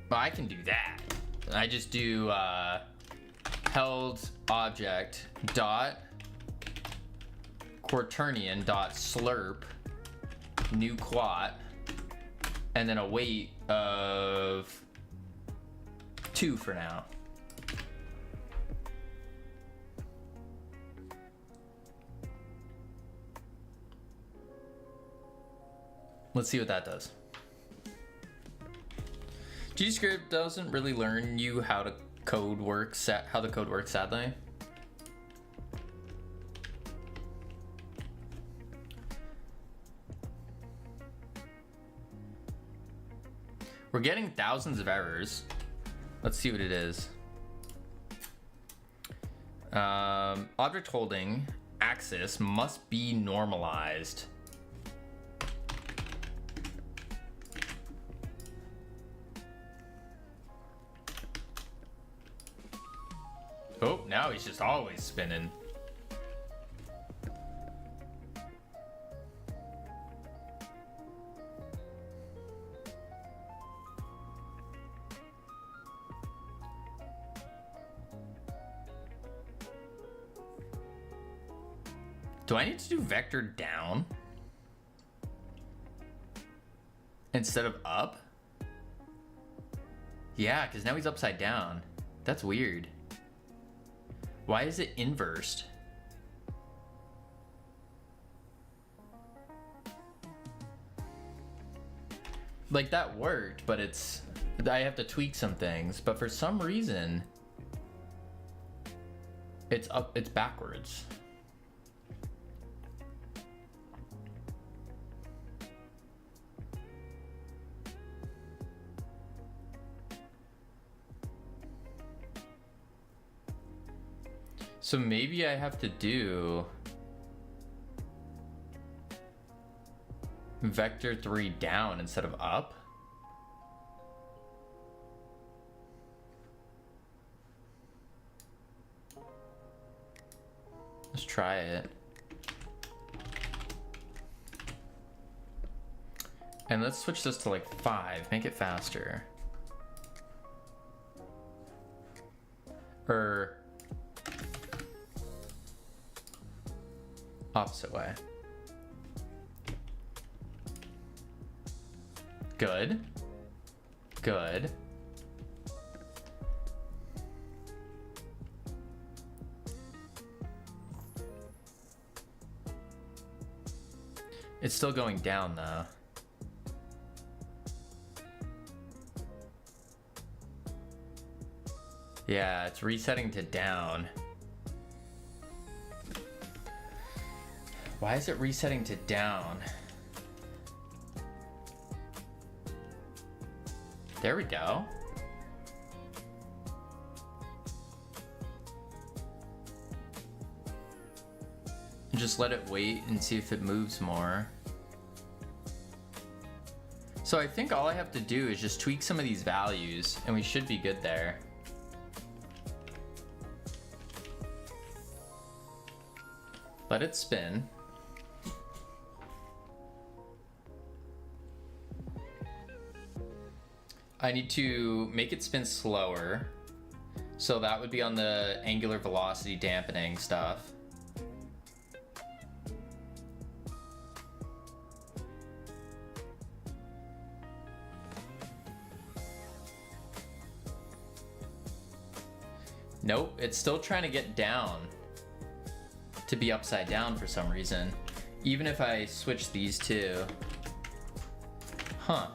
Well, I can do that. I just do held object dot Quaternion dot slurp new quat and then a weight of 2 for now. Let's see what that does. GScript doesn't really learn you how to code works, how the code works, sadly. We're getting thousands of errors. Let's see what it is. Object holding axis must be normalized. Oh, now he's just always spinning. Do I need to do vector down instead of up? Yeah, because now he's upside down. That's weird. Why is it inversed? Like, that worked, but I have to tweak some things, but for some reason it's backwards. So maybe I have to do vector 3 down instead of up. Let's try it. And let's switch this to like 5, make it faster. Or opposite way. Good. Good. It's still going down though. Yeah, it's resetting to down. Why is it resetting to down? There we go. Just let it wait and see if it moves more. So I think all I have to do is just tweak some of these values and we should be good there. Let it spin. I need to make it spin slower. So that would be on the angular velocity dampening stuff. Nope, it's still trying to get down to be upside down for some reason. Even if I switch these two. Huh.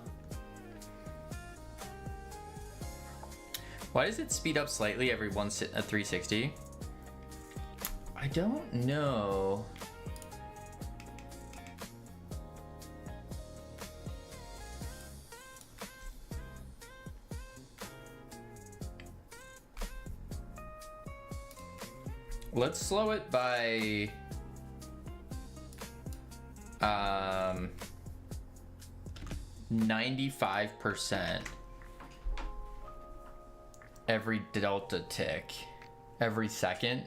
Why does it speed up slightly every 360? I don't know. Let's slow it by 95% every delta tick, every second.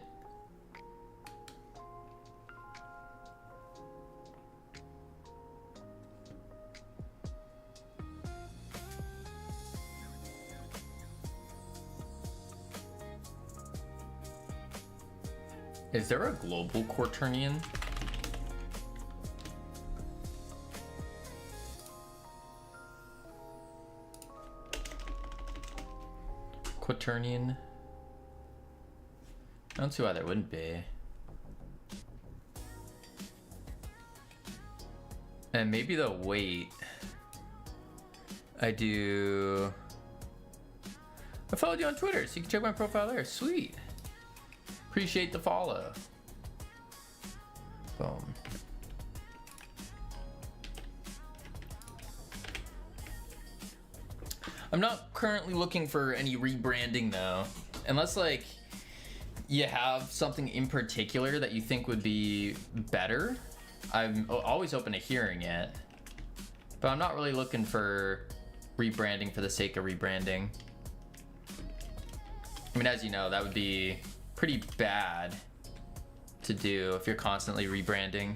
Is there a global quaternion? Quaternion? I don't see why there wouldn't be. And maybe the weight. I followed you on Twitter, so you can check my profile there. Sweet. Appreciate the follow. Boom. I'm not currently looking for any rebranding though. Unless like you have something in particular that you think would be better. I'm always open to hearing it. But I'm not really looking for rebranding for the sake of rebranding. I mean, as you know, that would be pretty bad to do if you're constantly rebranding.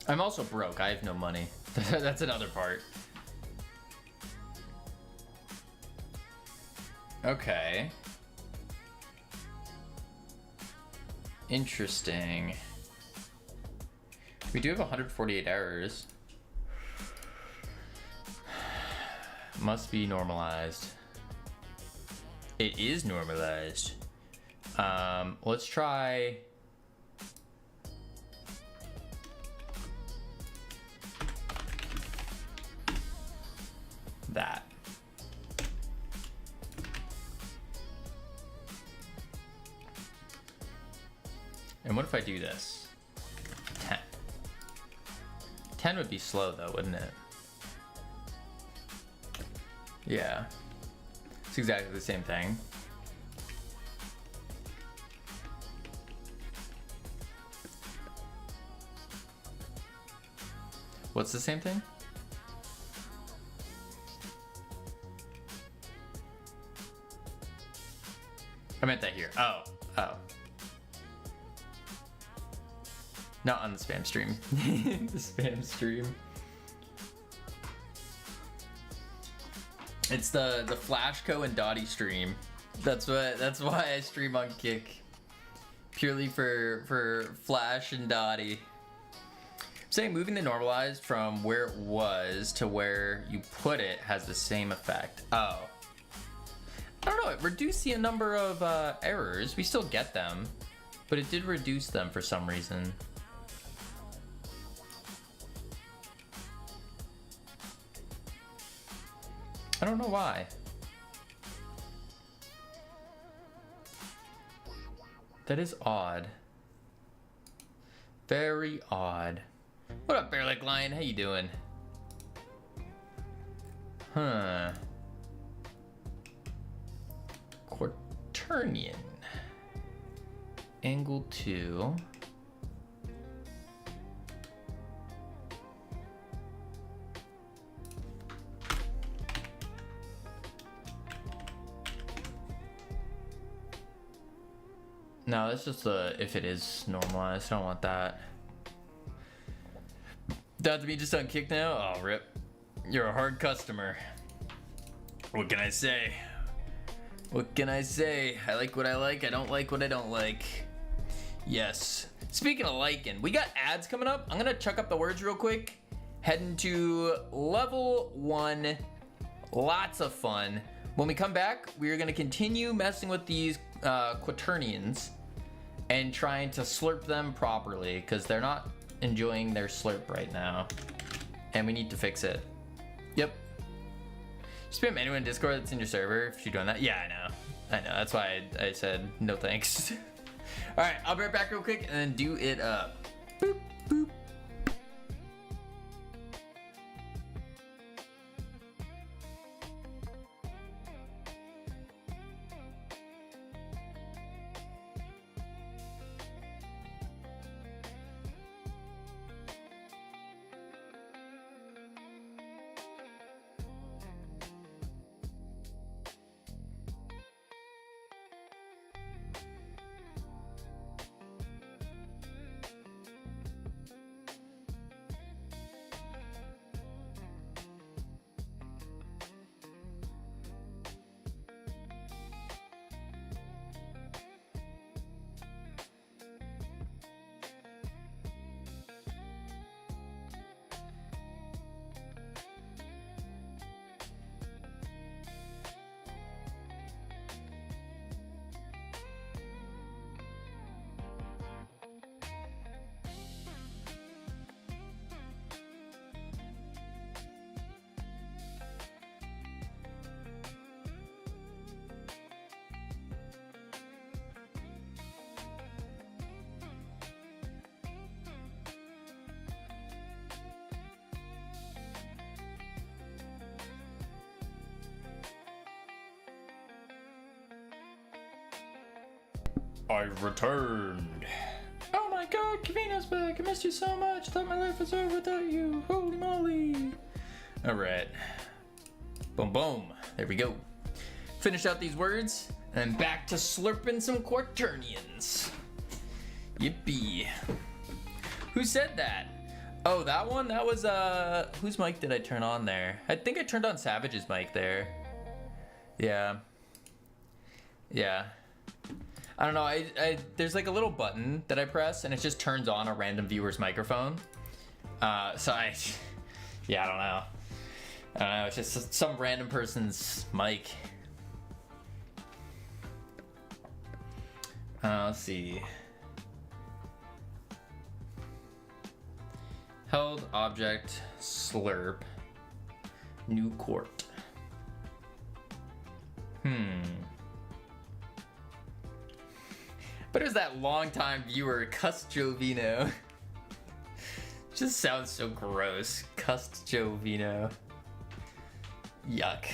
I'm also broke. I have no money. That's another part. Okay. Interesting. We do have 148 errors. Must be normalized. It is normalized. Let's try. That. And what if I do this? 10. 10 would be slow though, wouldn't it? Yeah. It's exactly the same thing. What's the same thing? I meant that here. Oh. Not on the spam stream. The spam stream. It's the Flashco and Dottie stream. That's why I stream on Kick. Purely for Flash and Dottie. I'm saying moving the normalized from where it was to where you put it has the same effect. Oh. I don't know, it reduced the number of errors. We still get them, but it did reduce them for some reason. I don't know why. That is odd. Very odd. What up, Bear Like Lion? How you doing? Huh. Quaternion. Angle 2. No, that's just if it is normalized. I don't want that. That to be just on Kick now? Oh, rip. You're a hard customer. What can I say? What can I say? I like what I like. I don't like what I don't like. Yes. Speaking of liking, we got ads coming up. I'm going to chuck up the words real quick. Heading to level 1. Lots of fun. When we come back, we are going to continue messing with these quaternions and trying to slurp them properly because they're not enjoying their slurp right now. And we need to fix it. Yep. Spam anyone in Discord that's in your server if you're doing that. Yeah, I know. That's why I said no thanks. All right, I'll be right back real quick and then do it up. Boop, boop. I've returned. Oh my god, Kavina's back. I missed you so much. Thought my life was over without you. Holy moly. Alright. Boom, boom. There we go. Finish out these words and back to slurping some quaternions. Yippee. Who said that? Oh, that one? That was, whose mic did I turn on there? I think I turned on Savage's mic there. Yeah. Yeah. I don't know, there's like a little button that I press and it just turns on a random viewer's microphone. Yeah, I don't know. I don't know, it's just some random person's mic. Let's see. Held object slurp. New court. But it was that longtime viewer, Cust Jovino. Just sounds so gross. Cust Jovino. Yuck.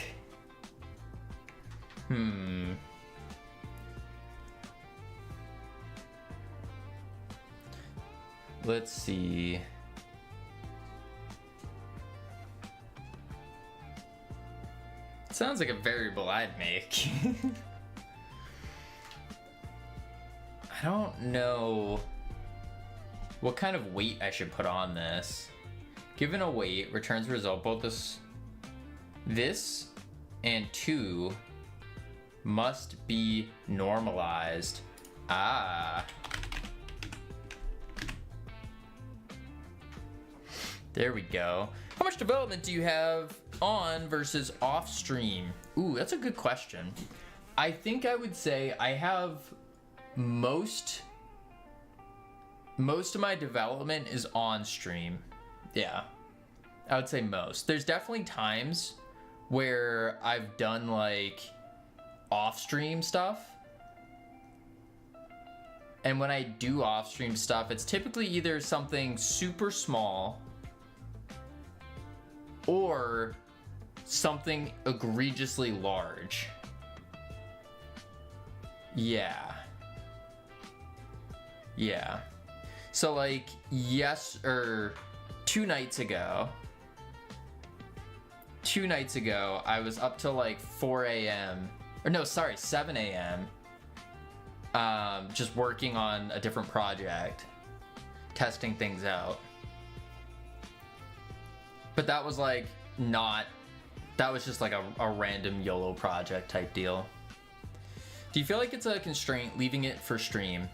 Let's see. Sounds like a variable I'd make. I don't know what kind of weight I should put on this. Given a weight, returns a result. Both this and 2 must be normalized. There we go. How much development do you have on versus off stream? Ooh, that's a good question. I think I would say I have most of my development is on stream. Yeah, I would say most. There's definitely times where I've done like off stream stuff. And when I do off stream stuff, it's typically either something super small or something egregiously large. Yeah. So like, two nights ago, I was up till like 4 a.m. Or no, sorry, 7 a.m. Just working on a different project, testing things out. But that was like that was just like a random YOLO project type deal. Do you feel like it's a constraint leaving it for stream?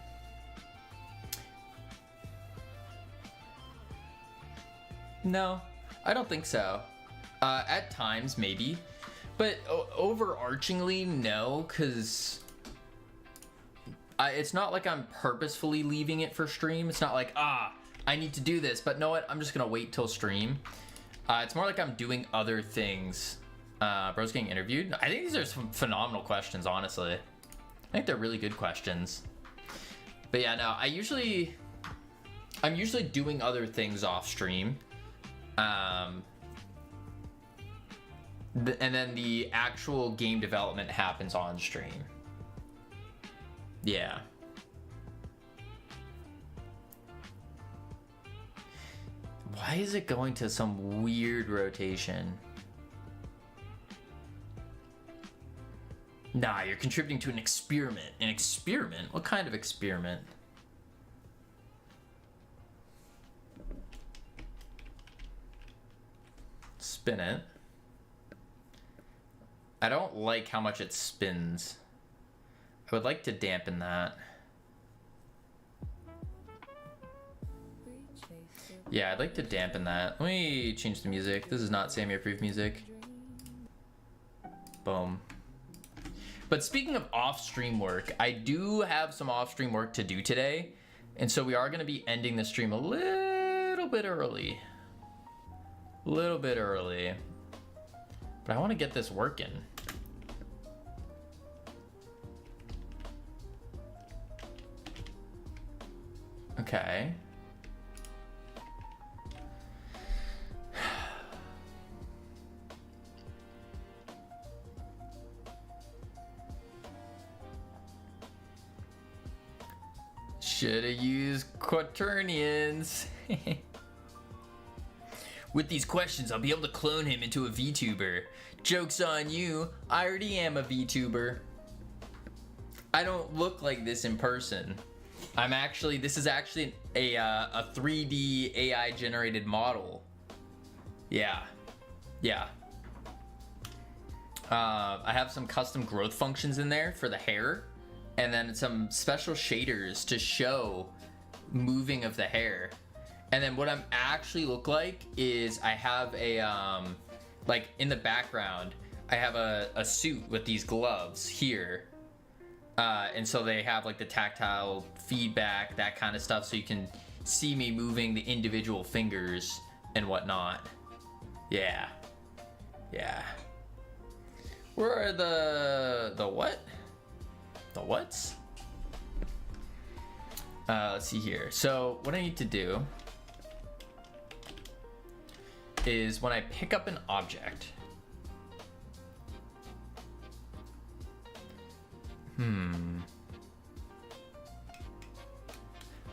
No, I don't think so. At times, maybe. But overarchingly, no, because it's not like I'm purposefully leaving it for stream. It's not like, I need to do this, but know what? I'm just going to wait till stream. It's more like I'm doing other things. Bro's getting interviewed. I think these are some phenomenal questions, honestly. I think they're really good questions. But yeah, no, I'm usually doing other things off stream. And then the actual game development happens on stream. Yeah. Why is it going to some weird rotation? Nah, you're contributing to an experiment. An experiment? What kind of experiment? Spin it. I don't like how much it spins. I would like to dampen that. Yeah, I'd like to dampen that. Let me change the music. This is not Sammy approved music. Boom. But speaking of off-stream work, I do have some off-stream work to do today. And so we are going to be ending the stream a little bit early. But I want to get this working. Okay. Should have used quaternions. With these questions, I'll be able to clone him into a VTuber. Joke's on you, I already am a VTuber. I don't look like this in person. This is actually a 3D AI generated model. Yeah. I have some custom growth functions in there for the hair, and then some special shaders to show moving of the hair. And then what I'm actually look like is I have a like in the background I have a suit with these gloves here, and so they have like the tactile feedback, that kind of stuff, so you can see me moving the individual fingers and whatnot. Yeah. Where are the what? The whats? Let's see here. So what I need to do is when I pick up an object,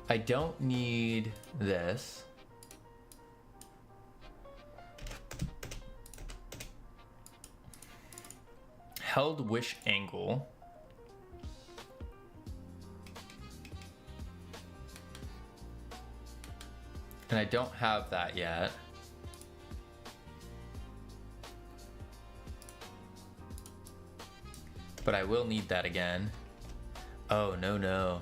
I don't need this. Held wish angle. And I don't have that yet. But I will need that again. Oh, no. No.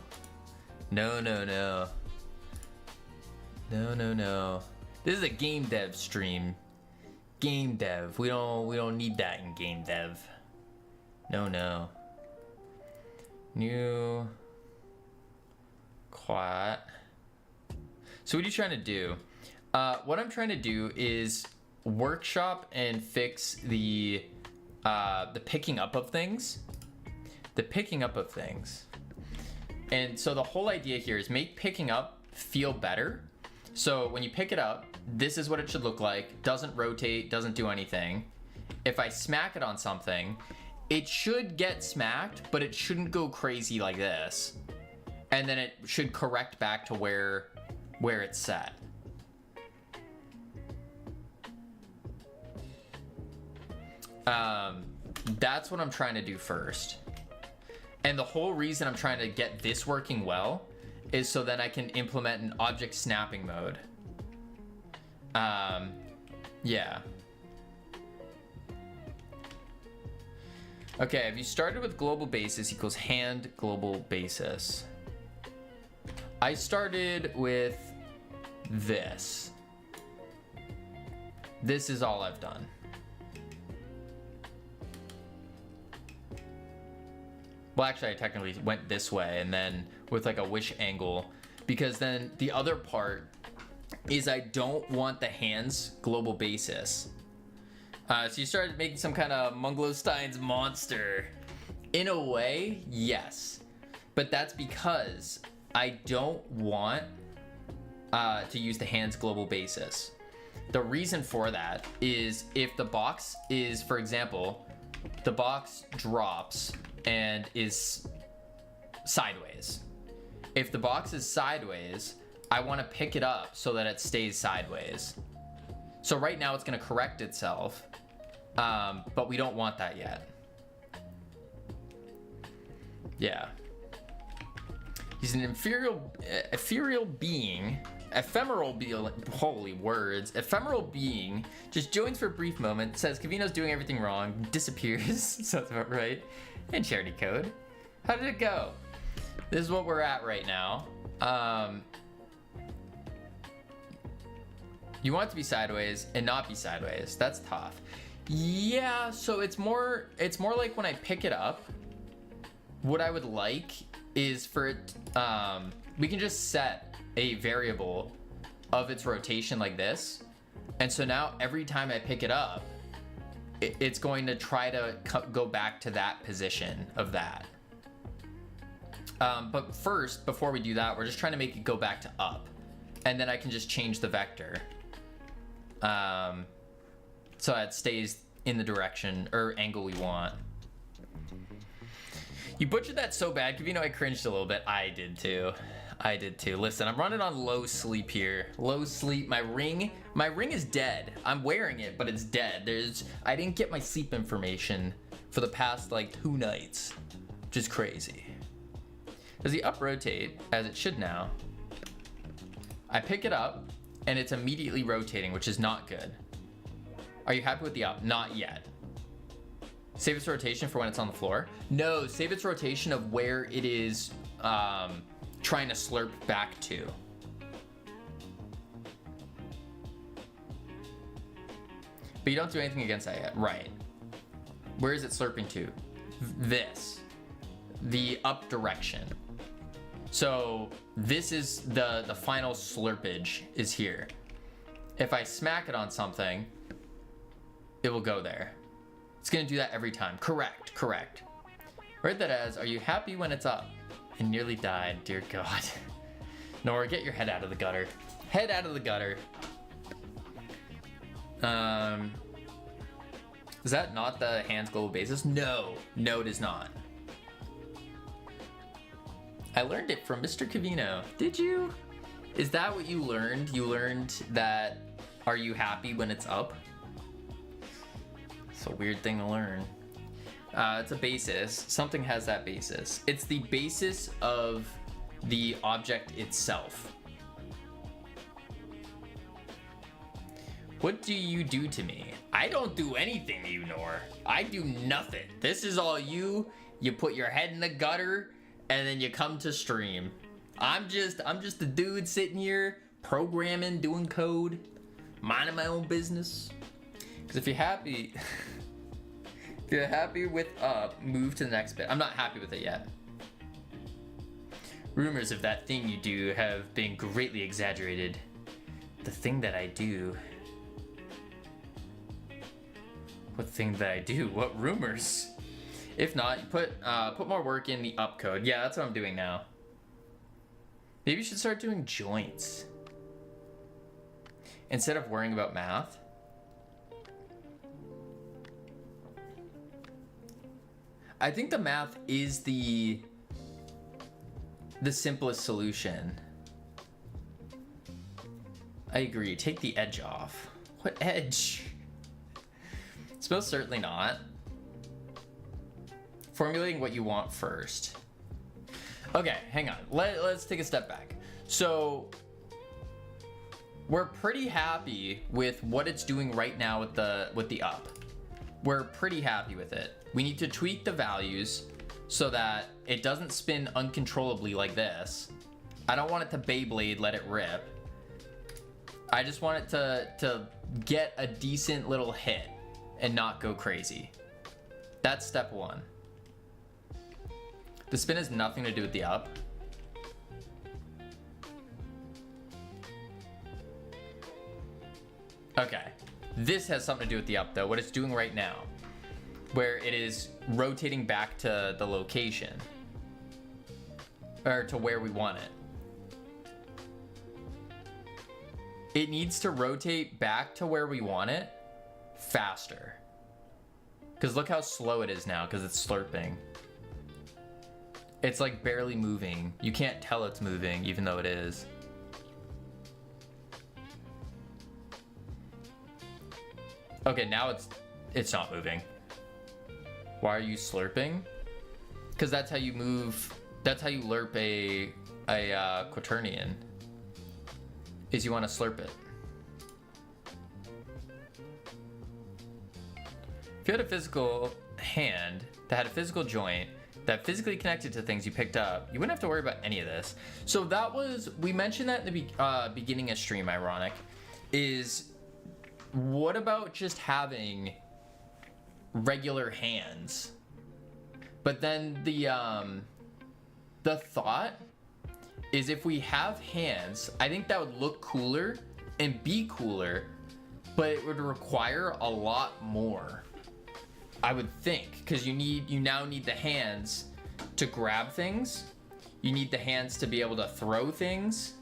This is a game dev stream. Game dev. We don't need that in game dev. No. New quat. So what are you trying to do? What I'm trying to do is workshop and fix the picking up of things. And so the whole idea here is make picking up feel better. So when you pick it up, this is what it should look like. Doesn't rotate, doesn't do anything. If I smack it on something, it should get smacked, but it shouldn't go crazy like this. And then it should correct back to where it's set. That's what I'm trying to do first. And the whole reason I'm trying to get this working well is so then I can implement an object snapping mode. Yeah. Okay, have you started with global basis equals hand global basis? I started with this. This is all I've done. Well, actually, I technically went this way and then with like a wish angle, because then the other part is I don't want the hands global basis. So you started making some kind of Munglostein's monster. In a way, yes. But that's because I don't want to use the hands global basis. The reason for that is if the box is, for example, the box drops and is sideways. If the box is sideways, I want to pick it up so that it stays sideways. So right now it's going to correct itself, but we don't want that yet. Yeah. He's an ephemeral being, holy words, ephemeral being, just joins for a brief moment, says Cavino's doing everything wrong, disappears, sounds about right, and charity code. How did it go? This is what we're at right now. You want it to be sideways and not be sideways. That's tough. Yeah, so it's more like when I pick it up, what I would like is for it, we can just set a variable of its rotation like this. And so now every time I pick it up, it's going to try to go back to that position of that. But first, before we do that, we're just trying to make it go back to up. And then I can just change the vector. So it stays in the direction or angle we want. You butchered that so bad, Cavino, I cringed a little bit. I did too. Listen, I'm running on low sleep here. Low sleep. My ring is dead. I'm wearing it, but it's dead. I didn't get my sleep information for the past like 2 nights, which is crazy. Does the up rotate, as it should now? I pick it up, and it's immediately rotating, which is not good. Are you happy with the up? Not yet. Save its rotation for when it's on the floor? No, save its rotation of where it is trying to slurp back to. But you don't do anything against that yet. Right. Where is it slurping to? This. The up direction. So this is the final slurpage is here. If I smack it on something, it will go there. It's gonna do that every time. Correct, correct. Read that as, are you happy when it's up? I nearly died, dear God. Nora, get your head out of the gutter. Head out of the gutter. Is that not the hands global basis? No, no it is not. I learned it from Mr. Cavino. Did you? Is that what you learned? You learned that, are you happy when it's up? It's a weird thing to learn. It's a basis. Something has that basis. It's the basis of the object itself. What do you do to me? I don't do anything to you, Nor. I do nothing. This is all you. You put your head in the gutter and then you come to stream. I'm just a dude sitting here programming, doing code, minding my own business. Because if you're happy, if you're happy with move to the next bit. I'm not happy with it yet. Rumors of that thing you do have been greatly exaggerated. The thing that I do. What thing that I do? What rumors? If not, you put more work in the up code. Yeah, that's what I'm doing now. Maybe you should start doing joints instead of worrying about math. I think the math is the simplest solution. I agree. Take the edge off. What edge? It's most certainly not. Formulating what you want first. Okay, hang on. Let's take a step back. So we're pretty happy with what it's doing right now with the up. We're pretty happy with it. We need to tweak the values so that it doesn't spin uncontrollably like this. I don't want it to Beyblade, let it rip. I just want it to get a decent little hit and not go crazy. That's step one. The spin has nothing to do with the up. Okay, this has something to do with the up though, what it's doing right now, where it is rotating back to the location, or to where we want it. It needs to rotate back to where we want it faster. Because look how slow it is now, because it's slurping. It's like barely moving. You can't tell it's moving, even though it is. Okay, now it's not moving. Why are you slurping? Because that's how you move. That's how you lerp a quaternion. Is you want to slurp it. If you had a physical hand that had a physical joint that physically connected to things you picked up, you wouldn't have to worry about any of this. So that was, we mentioned that in the beginning of stream, ironic, is what about just having regular hands? But then the thought is if we have hands, I think that would look cooler and be cooler, but it would require a lot more, I would think, because you now need the hands to grab things. You need the hands to be able to throw things.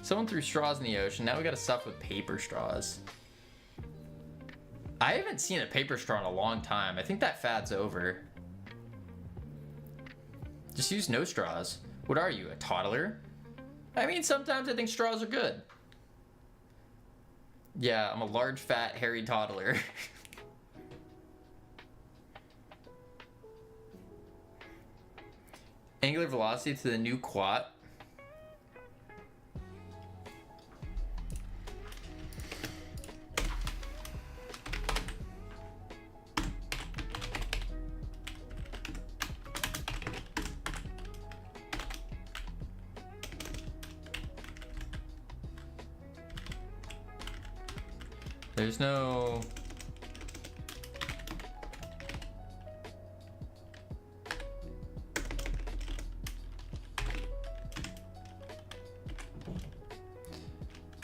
Someone threw straws in the ocean. Now we gotta stuff with paper straws. I haven't seen a paper straw in a long time. I think that fad's over. Just use no straws. What are you, a toddler? I mean, sometimes I think straws are good. Yeah, I'm a large, fat, hairy toddler. Angular velocity to the new quat. There's no...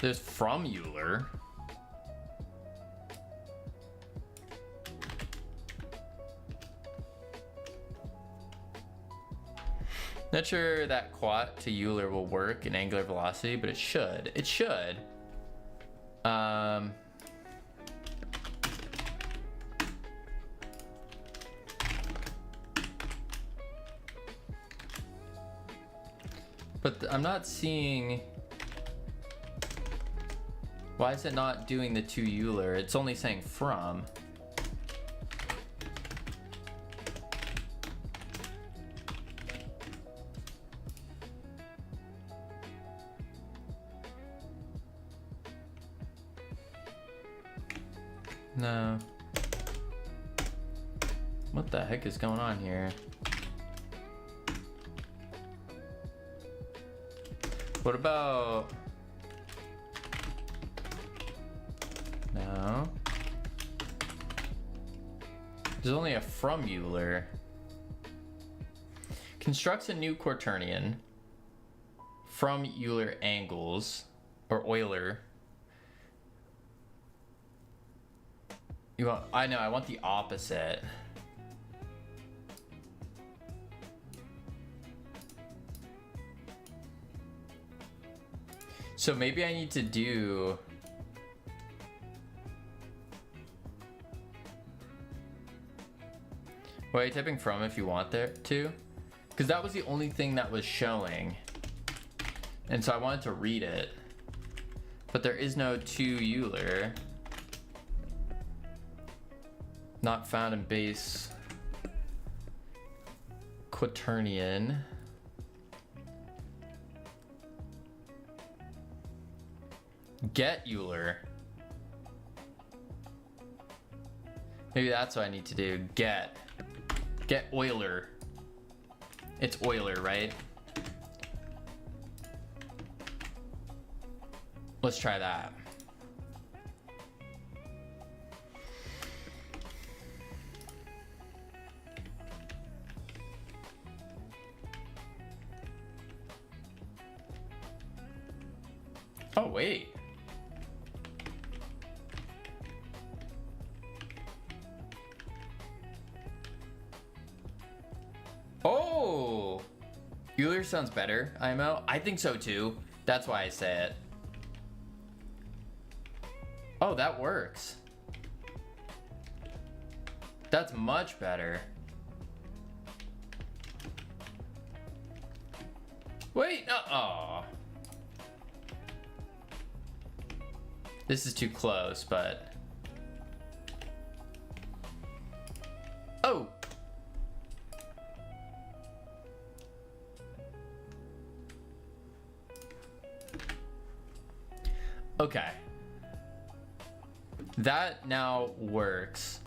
There's from Euler. Not sure that quat to Euler will work in angular velocity, but it should. It should. But I'm not seeing... Why is it not doing the to Euler? It's only saying from. No. What the heck is going on here? What about... No. There's only a from Euler. Constructs a new quaternion from Euler angles, or Euler. You want, I know, I want the opposite. So maybe I need to do... Why are you typing from if you want there to? Because that was the only thing that was showing. And so I wanted to read it. But there is no to Euler. Not found in base quaternion. Get Euler. Maybe that's what I need to do. Get Euler. It's Euler, right? Let's try that. Oh, wait. Oh! Euler sounds better, IMO. I think so too. That's why I say it. Oh, that works. That's much better. Wait, no. Oh. This is too close, but... Oh! Okay. That now works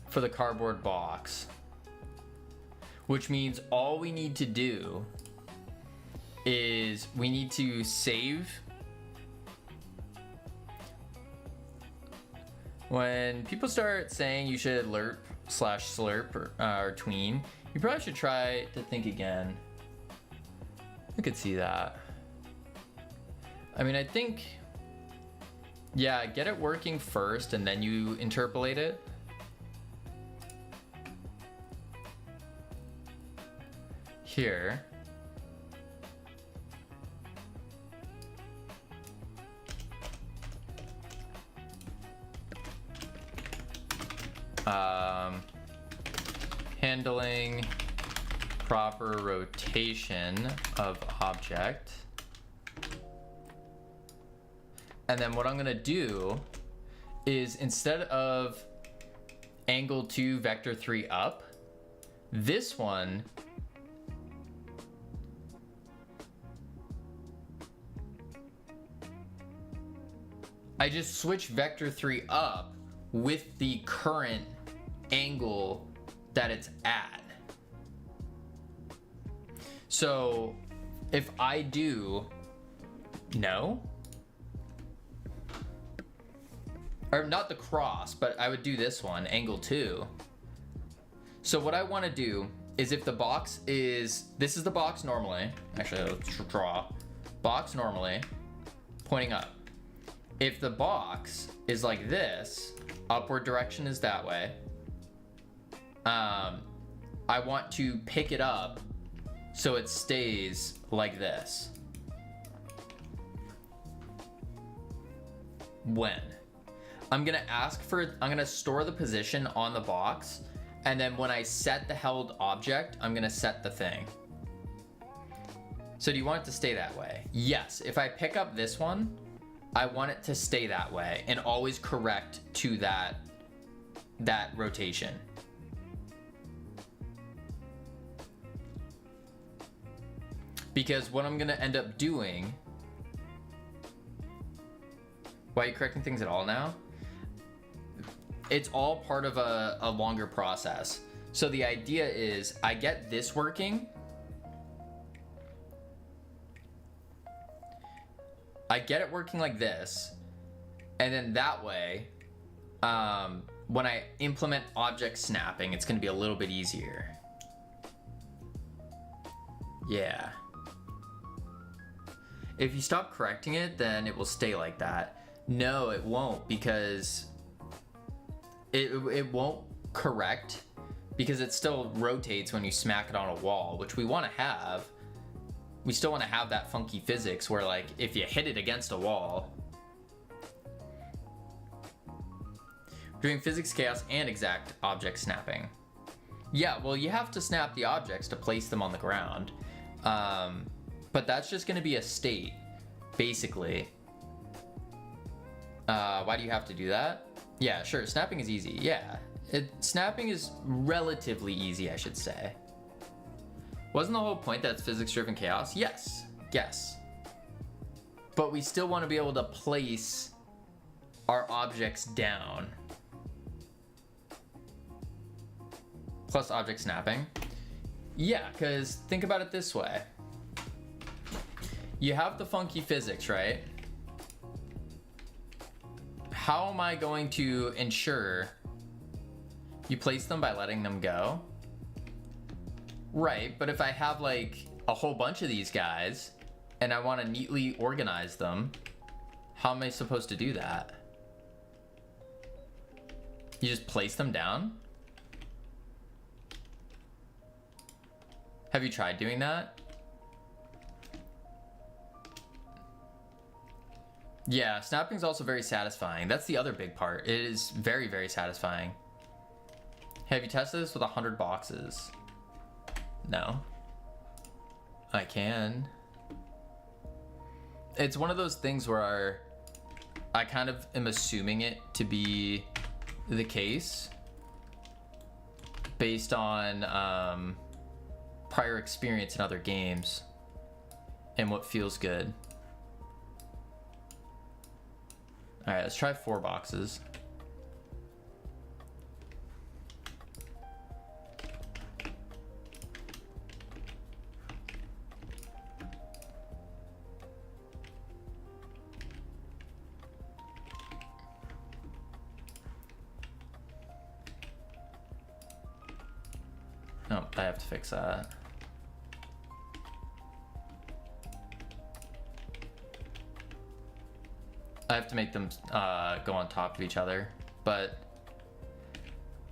for the cardboard box. Which means all we need to do is we need to save... When people start saying you should lerp/slurp or tween, you probably should try to think again. I could see that. I mean, I think, yeah, get it working first and then you interpolate it. Here. Handling proper rotation of object. And then what I'm gonna do is instead of angle 2 vector 3 up, this one I just switch vector 3 up with the current angle that it's at. So if I do, no, or not the cross, but I would do this one, angle 2. So what I want to do is, if the box is, this is the box normally, actually let's draw box normally pointing up. If the box is like this, upward direction is that way, I want to pick it up so it stays like this. When? I'm gonna store the position on the box, and then when I set the held object, I'm gonna set the thing. So do you want it to stay that way? Yes. If I pick up this one, I want it to stay that way and always correct to that rotation. Because what I'm gonna end up doing, why are you correcting things at all now? It's all part of a longer process. So the idea is I get this working. I get it working like this. And then that way, when I implement object snapping, it's gonna be a little bit easier. Yeah. If you stop correcting it, then it will stay like that. No, it won't, because it won't correct, because it still rotates when you smack it on a wall, which we want to have. We still want to have that funky physics where, like, if you hit it against a wall. We're doing physics, chaos, and exact object snapping. Yeah, well, you have to snap the objects to place them on the ground. But that's just going to be a state, basically. Why do you have to do that? Yeah, sure, snapping is easy. Yeah, snapping is relatively easy, I should say. Wasn't the whole point that it's physics-driven chaos? Yes, yes. But we still want to be able to place our objects down. Plus object snapping. Yeah, because think about it this way. You have the funky physics, right? How am I going to ensure you place them? By letting them go? Right, but if I have like a whole bunch of these guys and I want to neatly organize them, how am I supposed to do that? You just place them down? Have you tried doing that? Yeah, snapping is also very satisfying. That's the other big part. It is very, very satisfying. Have you tested this with 100 boxes? No. I can. It's one of those things where I kind of am assuming it to be the case based on prior experience in other games and what feels good. All right, let's try 4 boxes. Oh, I have to fix that. I have to make them go on top of each other, but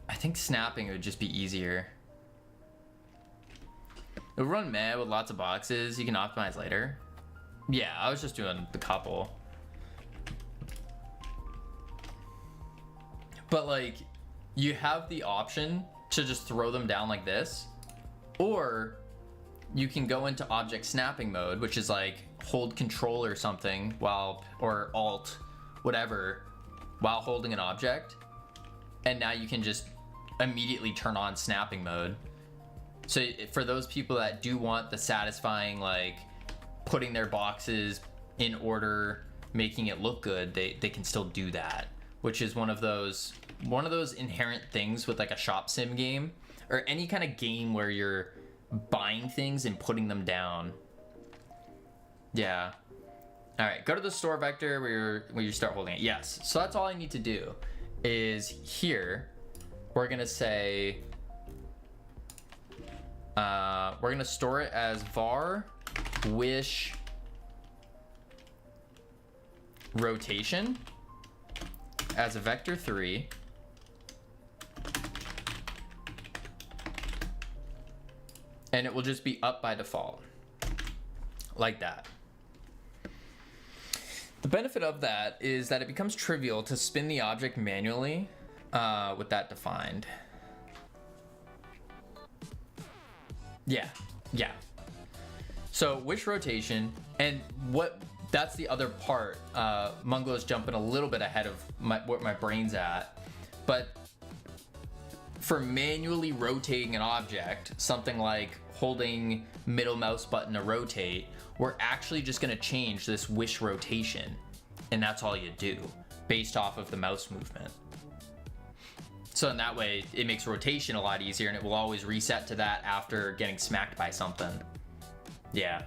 I think snapping would just be easier. It would run mad with lots of boxes. You can optimize later. Yeah, I was just doing the couple. But like, you have the option to just throw them down like this, or you can go into object snapping mode, which is like hold control or something or alt, whatever, while holding an object. And now you can just immediately turn on snapping mode. So for those people that do want the satisfying, like putting their boxes in order making it look good, they can still do that, which is one of those inherent things with like a shop sim game or any kind of game where you're buying things and putting them down. Yeah. All right, go to the store vector where you start holding it. Yes. So that's all I need to do is here we're going to say we're going to store it as var wish rotation as a vector 3. And it will just be up by default, like that. The benefit of that is that it becomes trivial to spin the object manually with that defined. Yeah. So wish rotation, and that's the other part. Munglo's jumping a little bit ahead of what my brain's at, but for manually rotating an object, something like holding middle mouse button to rotate, we're actually just going to change this wish rotation, and that's all you do based off of the mouse movement. So in that way, it makes rotation a lot easier, and it will always reset to that after getting smacked by something. Yeah.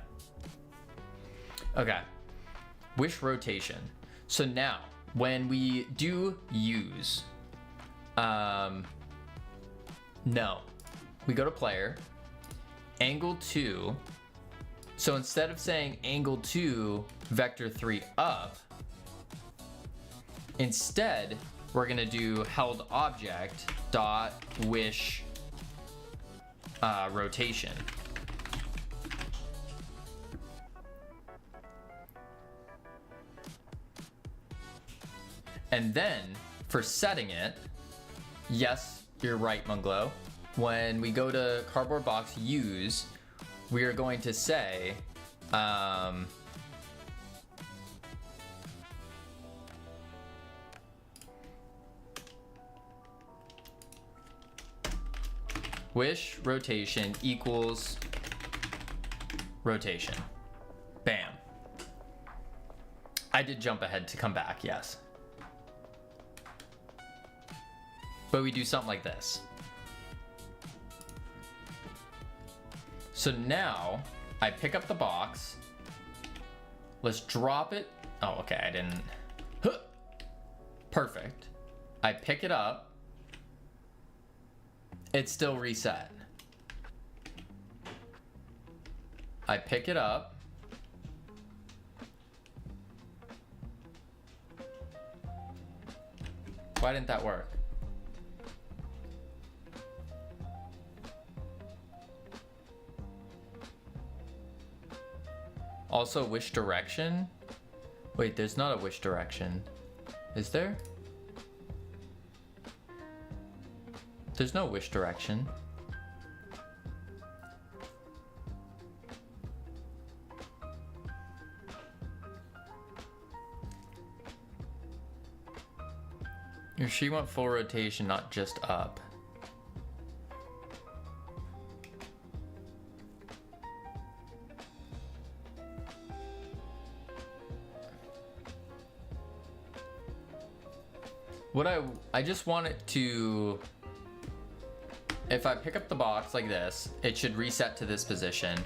Okay. Wish rotation. So now, when we do use, no, we go to player, angle 2. So instead of saying angle 2 vector 3 up, instead we're gonna do held object dot wish rotation. And then for setting it, yes, you're right, Munglo. When we go to cardboard box use, we are going to say wish rotation equals rotation. Bam. I did jump ahead to come back, yes. But we do something like this. So now I pick up the box. Let's drop it. Oh, okay, I didn't. Huh. Perfect. I pick it up. It's still reset. I pick it up. Why didn't that work? Also, wish direction? Wait, there's not a wish direction. Is there? There's no wish direction. Or she went full rotation, not just up. What I just want it to, if I pick up the box like this, it should reset to this position.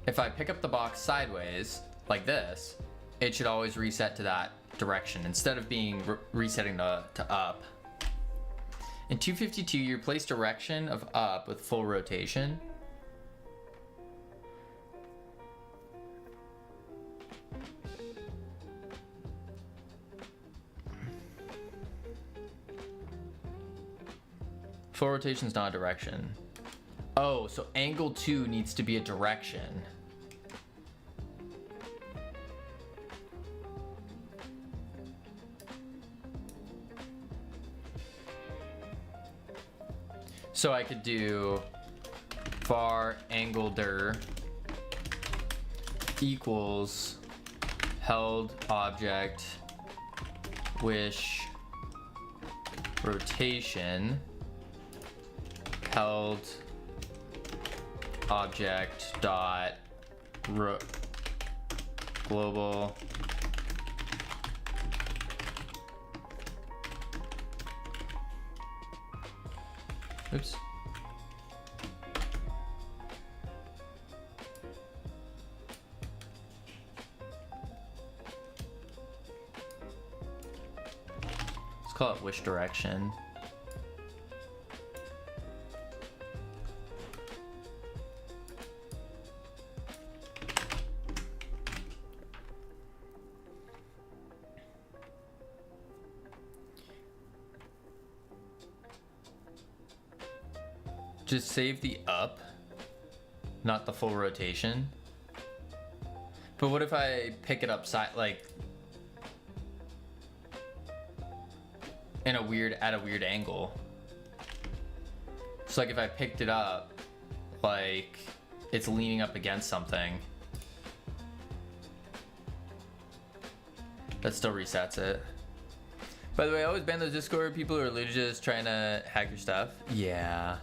If I pick up the box sideways, like this, it should always reset to that direction instead of being resetting to up. In 252, you replace direction of up with full rotation. Full rotation is not a direction. Oh, so angle 2 needs to be a direction. So I could do var angledir equals held object wish rotation held object dot global Oops. Let's call it which direction. Just save the up, not the full rotation. But what if I pick it up like at a weird angle? So like if I picked it up, like it's leaning up against something, that still resets it. By the way, I always ban those Discord people who are literally just trying to hack your stuff. Yeah.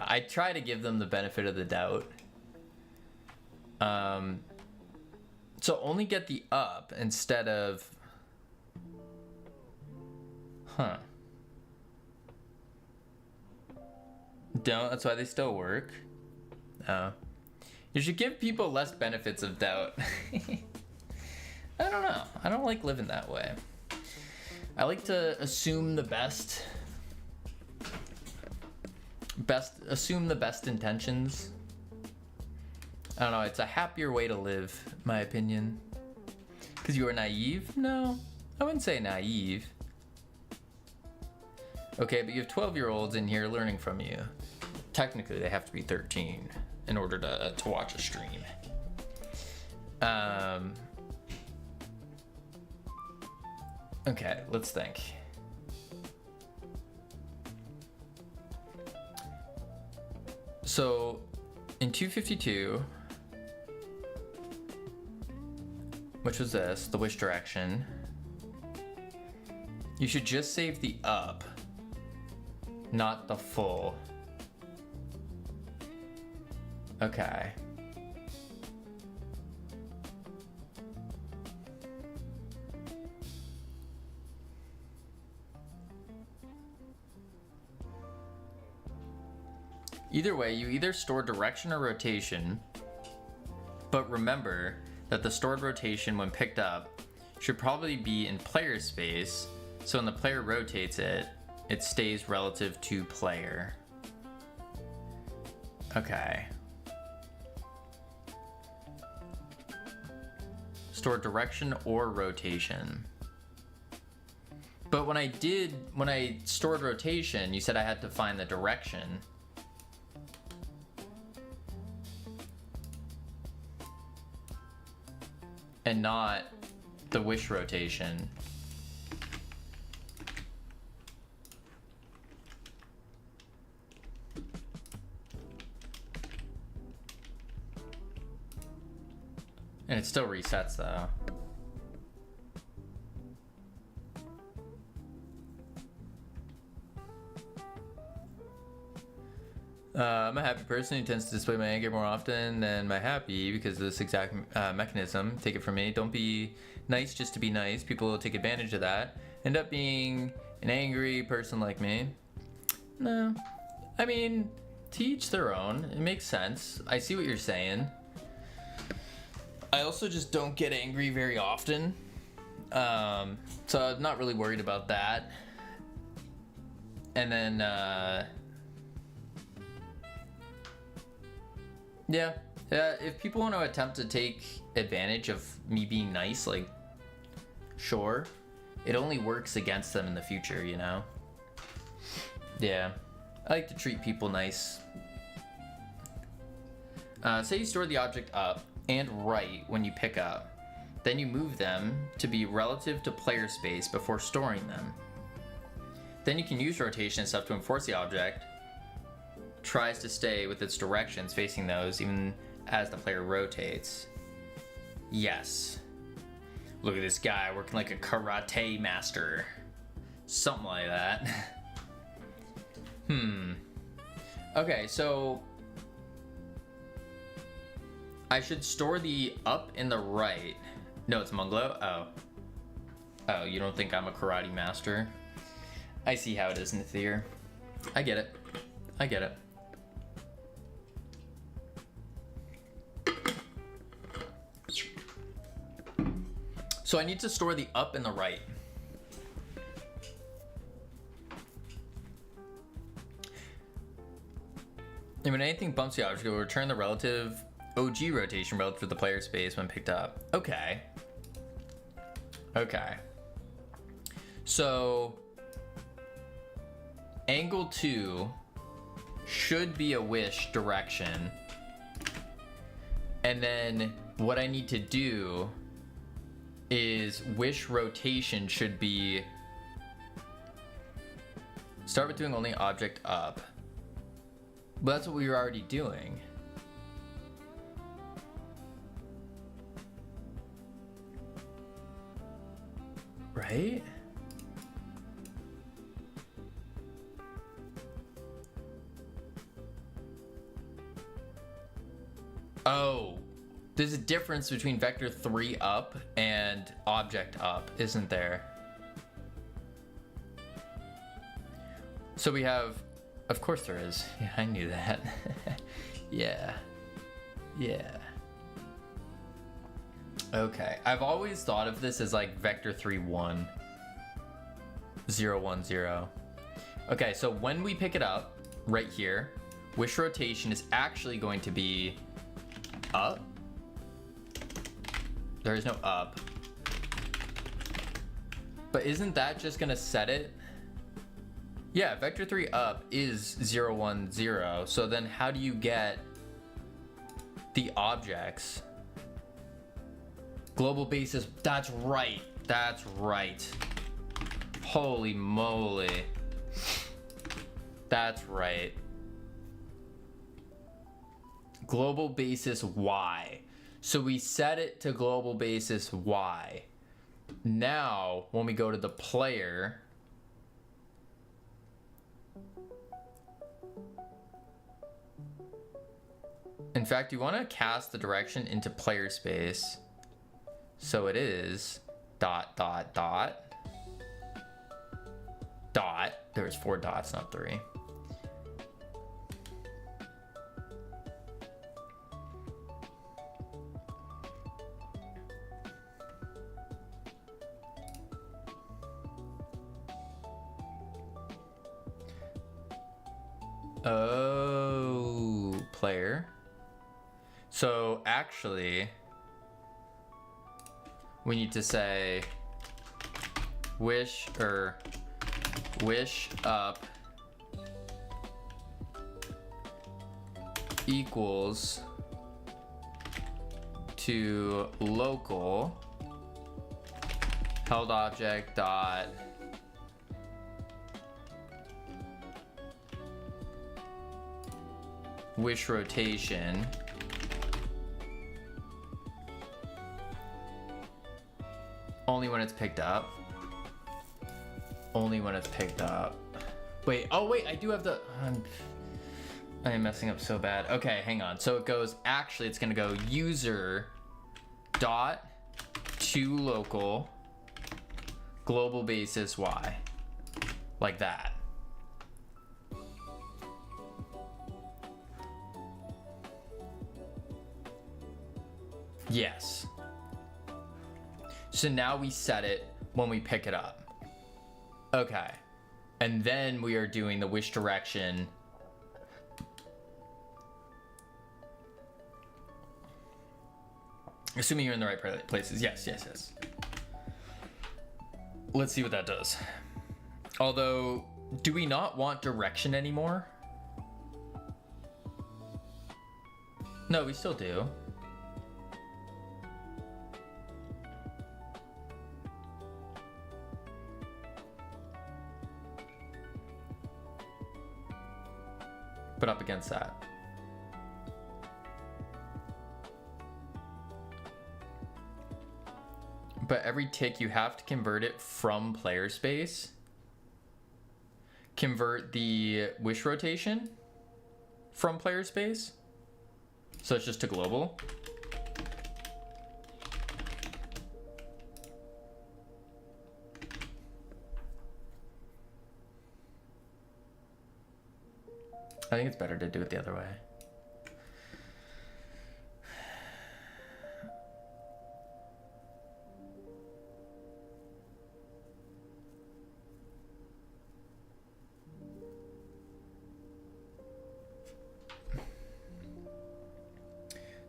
I try to give them the benefit of the doubt. So only get the up instead of... Don't, that's why they still work. You should give people less benefits of doubt. I don't know. I don't like living that way. I like to assume the best. Assume the best intentions. I don't know, it's a happier way to live, my opinion. Because you are naive? No, I wouldn't say naive. Okay, but you have 12-year-olds in here learning from you. Technically, they have to be 13 in order to watch a stream. Okay, let's think. So, in 252, which was this, the which direction, you should just save the up, not the full. Okay. Either way, you either store direction or rotation, but remember that the stored rotation when picked up should probably be in player space, so when the player rotates it, it stays relative to player. Okay. Store direction or rotation. But when I stored rotation, you said I had to find the direction. And not the wish rotation. And it still resets though. I'm a happy person who tends to display my anger more often than my happy because of this exact mechanism. Take it from me. Don't be nice just to be nice. People will take advantage of that. End up being an angry person like me. No. I mean, to each their own. It makes sense. I see what you're saying. I also just don't get angry very often. So I'm not really worried about that. And then, yeah, if people want to attempt to take advantage of me being nice, like, sure, it only works against them in the future, you know? Yeah, I like to treat people nice. Say you store the object up and right when you pick up, then you move them to be relative to player space before storing them. Then you can use rotation and stuff to enforce the object tries to stay with its directions facing those even as the player rotates. Yes. Look at this guy working like a karate master. Something like that. Okay, so I should store the up and the right. No, it's Munglo? Oh, you don't think I'm a karate master? I see how it is, Nathir. I get it. I get it. So I need to store the up and the right. And when anything bumps the object, it will return the relative OG rotation relative to the player space when picked up. Okay. Okay. So angle 2 should be a wish direction. And then what I need to do is wish rotation should be start with doing only object up. But that's what we were already doing. Right? Oh, there's a difference between vector 3 up and object up, isn't there? So we have, of course there is. Yeah, I knew that. Yeah. Yeah. Okay, I've always thought of this as like vector 3 1 0 1 0. Okay, so when we pick it up right here, wish rotation is actually going to be up. There is no up. But isn't that just gonna set it? Yeah, vector 3 up is 0 1 0. So then how do you get the objects? Global basis, that's right. That's right. Holy moly. That's right. Global basis Y. So we set it to global basis Y. Now, when we go to the player, in fact, you want to cast the direction into player space. So it is dot, dot, dot, dot. There's 4 dots, not 3. Oh, player. So actually, we need to say wish up equals to local held object dot wish rotation only when it's picked up. Only when it's picked up. Wait, oh wait, I do have the... I am messing up so bad. Okay, hang on. So it goes, actually it's gonna go user dot to local global basis Y. Like that. Yes. So now we set it when we pick it up. Okay. And then we are doing the wish direction. Assuming you're in the right places. Yes, yes, yes. Let's see what that does. Although, do we not want direction anymore? No, we still do. Put up against that. But every tick you have to convert it from player space. Convert the wish rotation from player space. So it's just to global. I think it's better to do it the other way.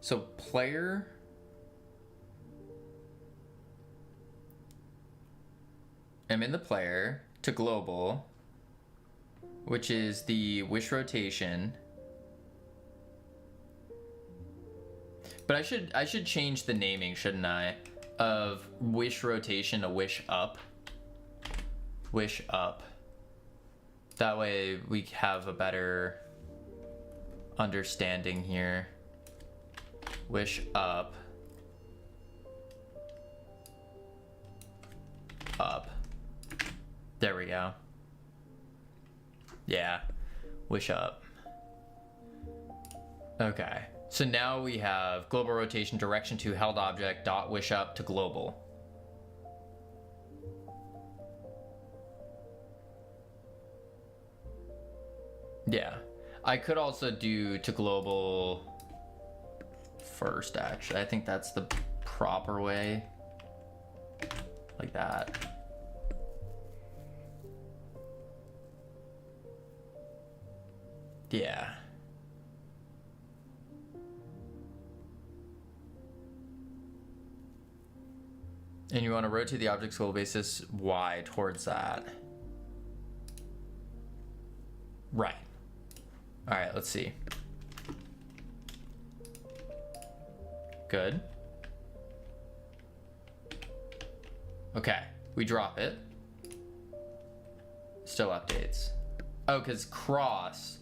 So player, I'm in the player to global, which is the wish rotation. But I should change the naming, shouldn't I? Of wish rotation to wish up. Wish up. That way we have a better understanding here. Wish up. Up. There we go. Yeah. Wish up. Okay. So now we have global rotation direction to held object dot wish up to global. Yeah. I could also do to global first, actually. I think that's the proper way. Like that. Yeah. And you want to rotate the object's global basis Y towards that. Right. All right, let's see. Good. Okay, we drop it. Still updates. Oh, because cross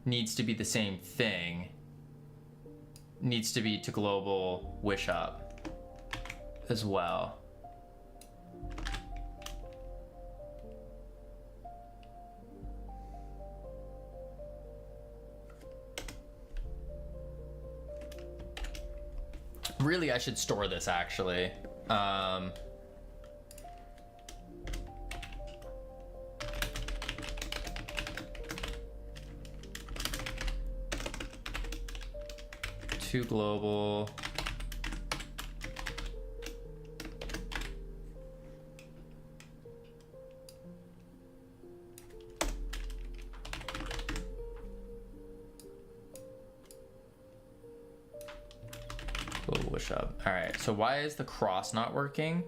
needs to be the same thing. Needs to be to global wish up as well. Really, I should store this actually. To global. Global wish up. All right, so why is the cross not working?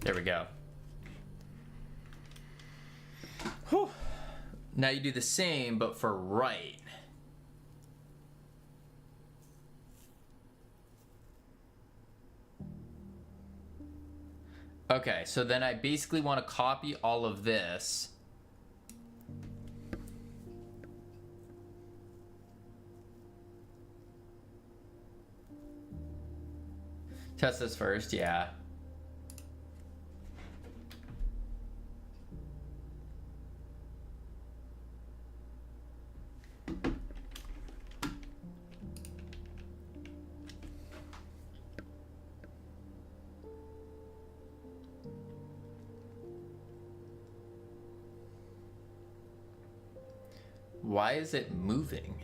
There we go. Whew. Now you do the same, but for right. Okay, so then I basically want to copy all of this. Test this first, yeah. Why is it moving?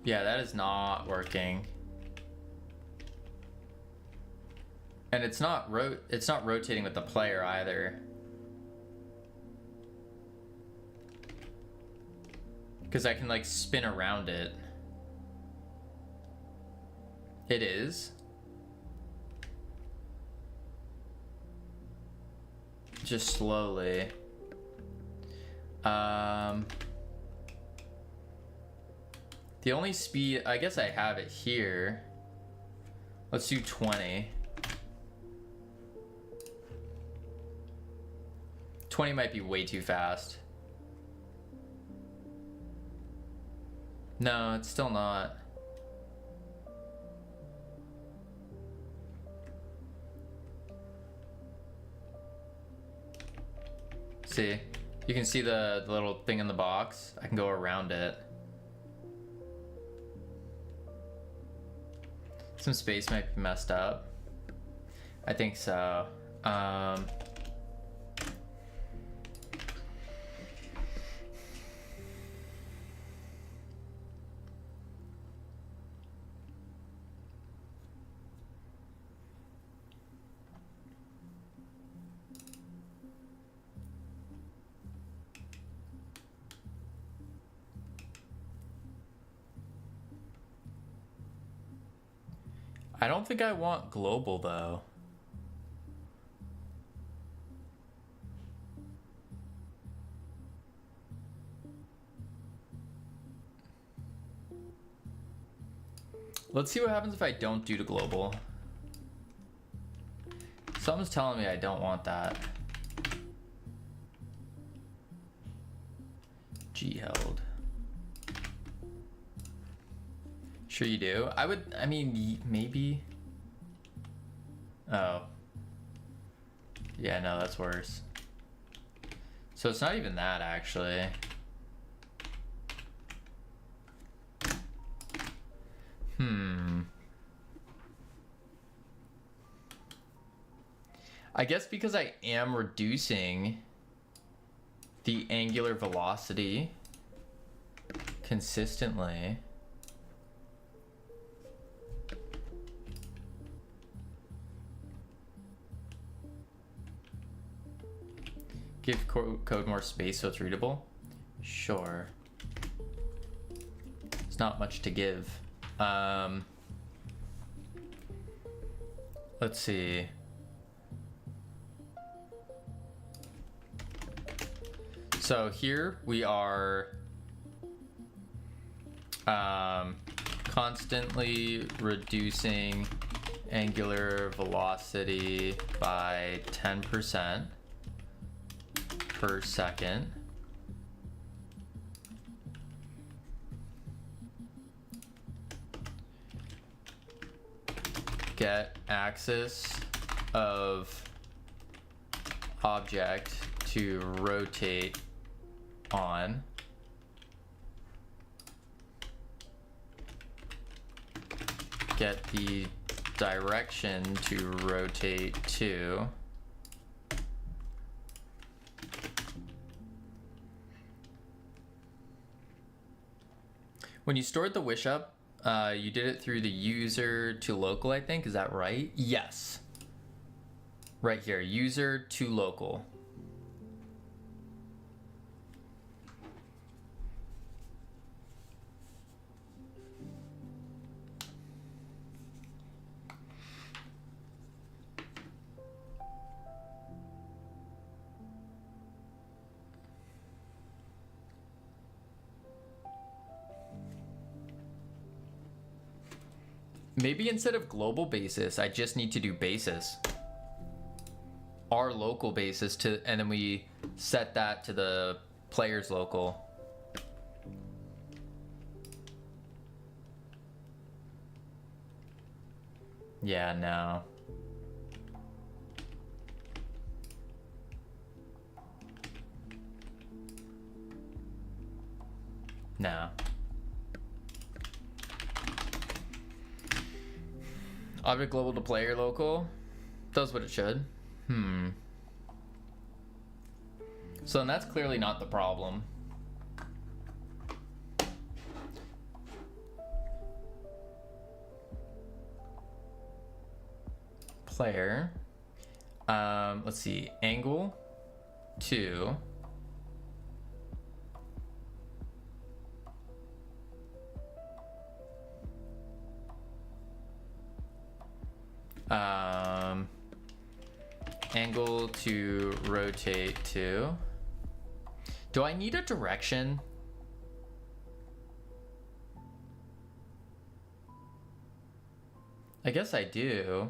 Yeah, that is not working. And it's not rotating with the player either. Because I can like spin around it. It is. Just slowly. The only speed, I guess I have it here. Let's do 20. 20 might be way too fast. No, it's still not. See, You can see the little thing in the box. I can go around it. Some space might be messed up. I think so. I don't think I want global though. Let's see what happens if I don't do to global. Something's telling me I don't want that. G held. Sure you do. I mean, maybe. Oh. Yeah, no, that's worse. So it's not even that, actually. I guess because I am reducing the angular velocity consistently. Give code more space so it's readable? Sure. It's not much to give. Let's see. So here we are constantly reducing angular velocity by 10% per second. Get axis of object to rotate on. Get the direction to rotate to. When you stored the wish up, you did it through the user to local, I think. Is that right? Yes. Right here, user to local. Maybe instead of global basis, I just need to do basis. Our local basis to, and then we set that to the player's local. Yeah, no. No. Object global to player local does what it should. So then that's clearly not the problem. Player. Let's see. Angle to angle to rotate to. Do I need a direction? I guess I do.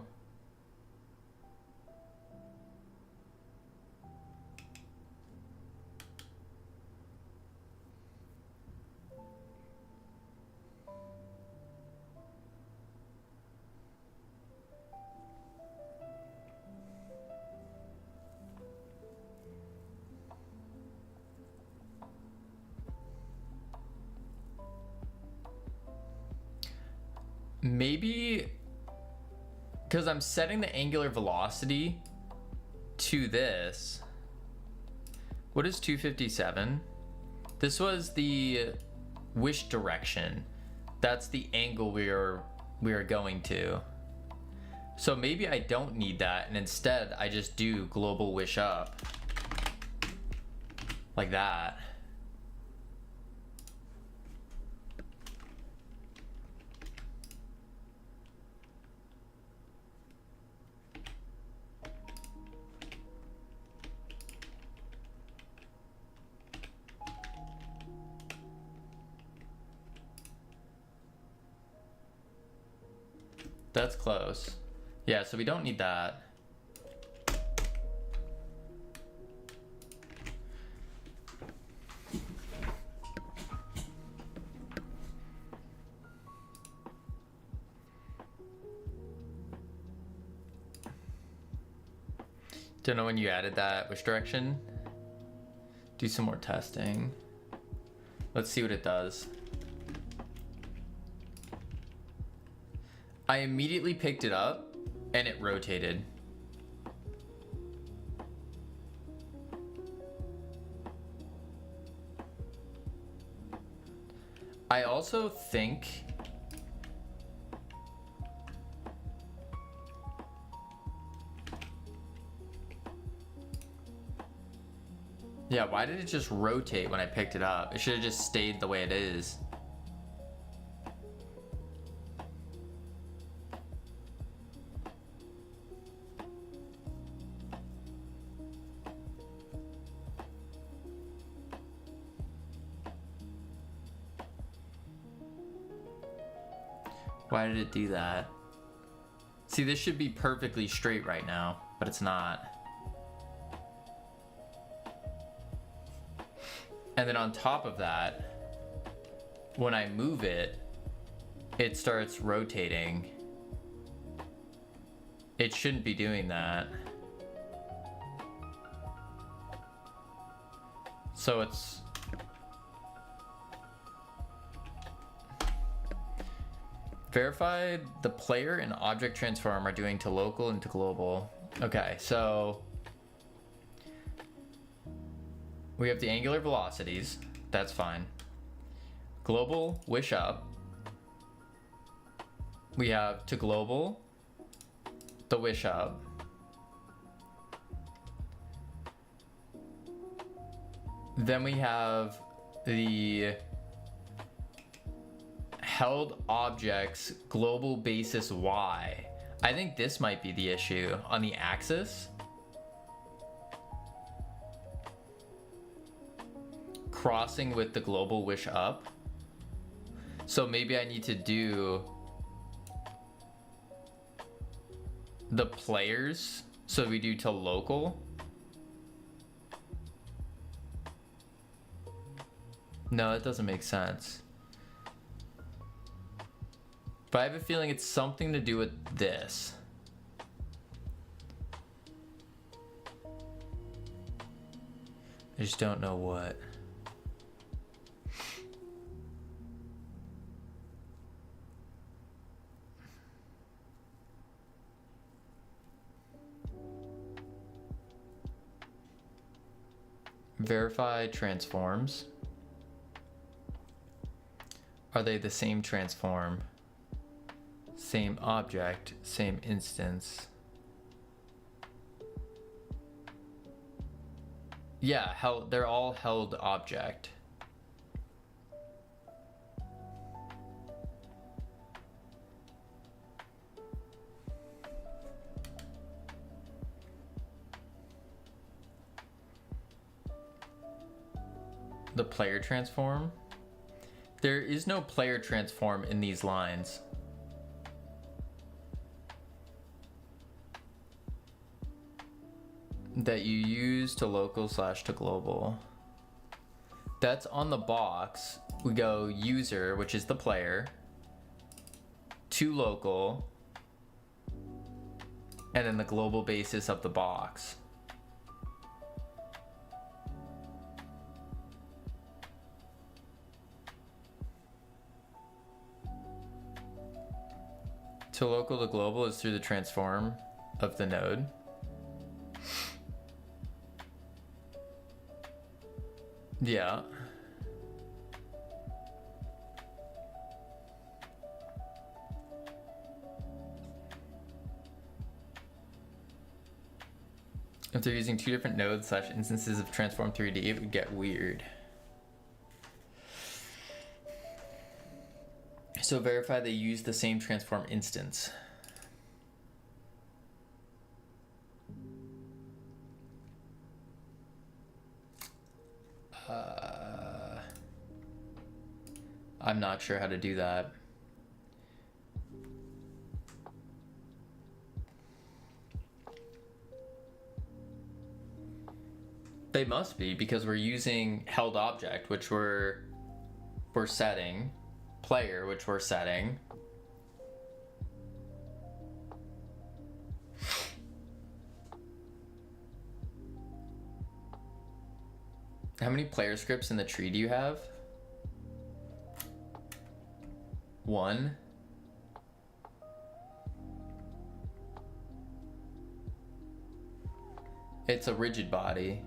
maybe because I'm setting the angular velocity to this. What is 257? This was the wish direction. That's the angle we are going to. So maybe I don't need that, and instead I just do global wish up. Like that. That's close. Yeah, so we don't need that. Don't know when you added that, which direction? Do some more testing. Let's see what it does. I immediately picked it up and it rotated. I also think yeah, why did it just rotate when I picked it up? It should have just stayed the way it is. Why did it do that? See, this should be perfectly straight right now, but it's not. And then on top of that, when I move it, it starts rotating. It shouldn't be doing that. So it's... Verify the player and object transform are doing to local and to global. Okay, so we have the angular velocities. That's fine. Global wish up. We have to global, the wish up. Then we have the held objects global basis Y. I think this might be the issue on the axis. Crossing with the global wish up. So maybe I need to do the players. So we do to local. No, that doesn't make sense. But I have a feeling it's something to do with this. I just don't know what. Verify transforms. Are they the same transform? Same object, same instance. Yeah, they're all held object. The player transform? There is no player transform in these lines. That you use to local / to global. That's on the box. We go user, which is the player, to local, and then the global basis of the box. To local to global is through the transform of the node. Yeah. If they're using two different nodes slash instances of transform 3D, it would get weird. So verify they use the same transform instance. I'm not sure how to do that. They must be, because we're using held object, which we're setting, player, which we're setting. How many player scripts in the tree do you have? 1. It's a rigid body.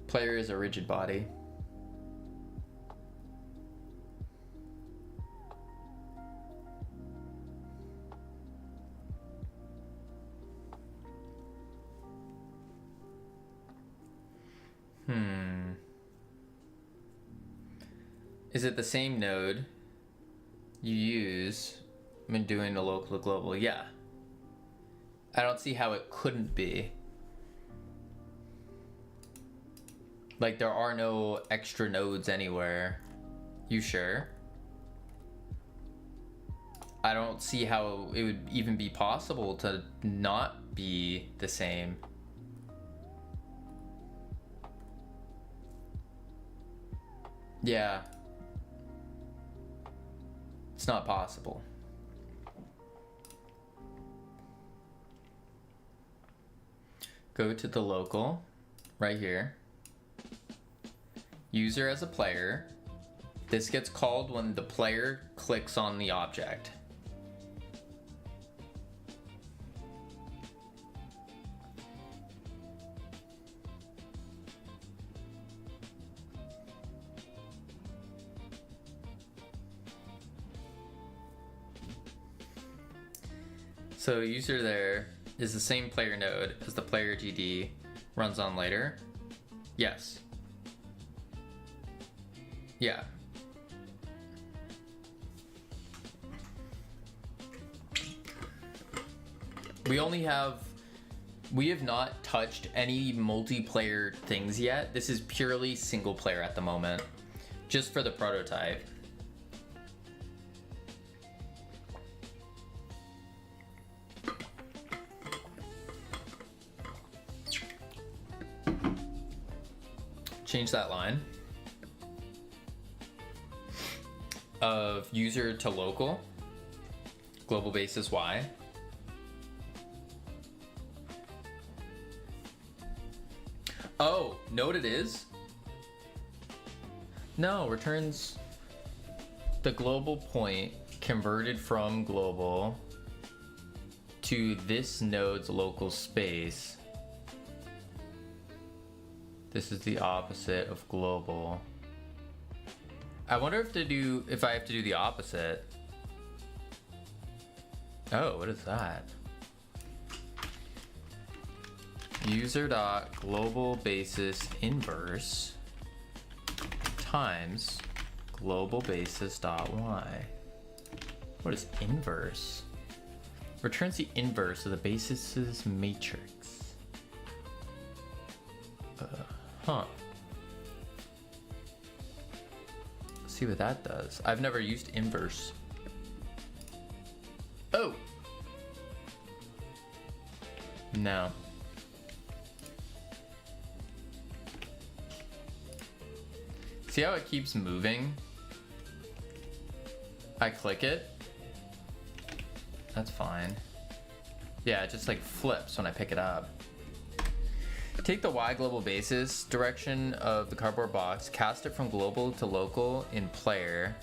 Player is a rigid body. Is it the same node you use when doing the local to global? Yeah. I don't see how it couldn't be. Like, there are no extra nodes anywhere. You sure? I don't see how it would even be possible to not be the same. Yeah. It's not possible. Go to the local, right here. User as a player. This gets called when the player clicks on the object. So user there is the same player node as the player GD runs on later. Yes. Yeah. We have not touched any multiplayer things yet. This is purely single player at the moment, just for the prototype. Change that line of user to local, global basis Y. Oh, node it is? No, returns the global point converted from global to this node's local space. This is the opposite of global. I wonder if I have to do the opposite. Oh, what is that? User dot global basis inverse times global basis dot y. What is inverse? Returns the inverse of the basis's matrix. Huh. Let's see what that does. I've never used inverse. Oh! No. See how it keeps moving? I click it. That's fine. Yeah, it just like flips when I pick it up. Take the Y global basis direction of the cardboard box, cast it from global to local in player,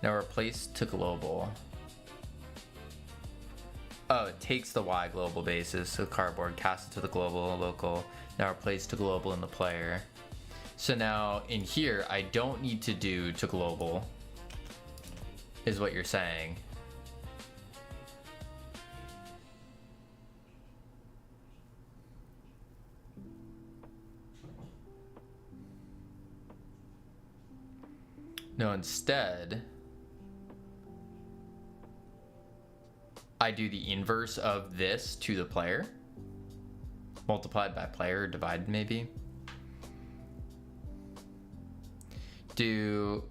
Now replace to global. Oh, it takes the Y global basis, so cardboard, cast it to the global, local. Now replace to global in the player. So now in here, I don't need to do to global, is what you're saying. No, instead, I do the inverse of this to the player, multiplied by player, divided maybe. Do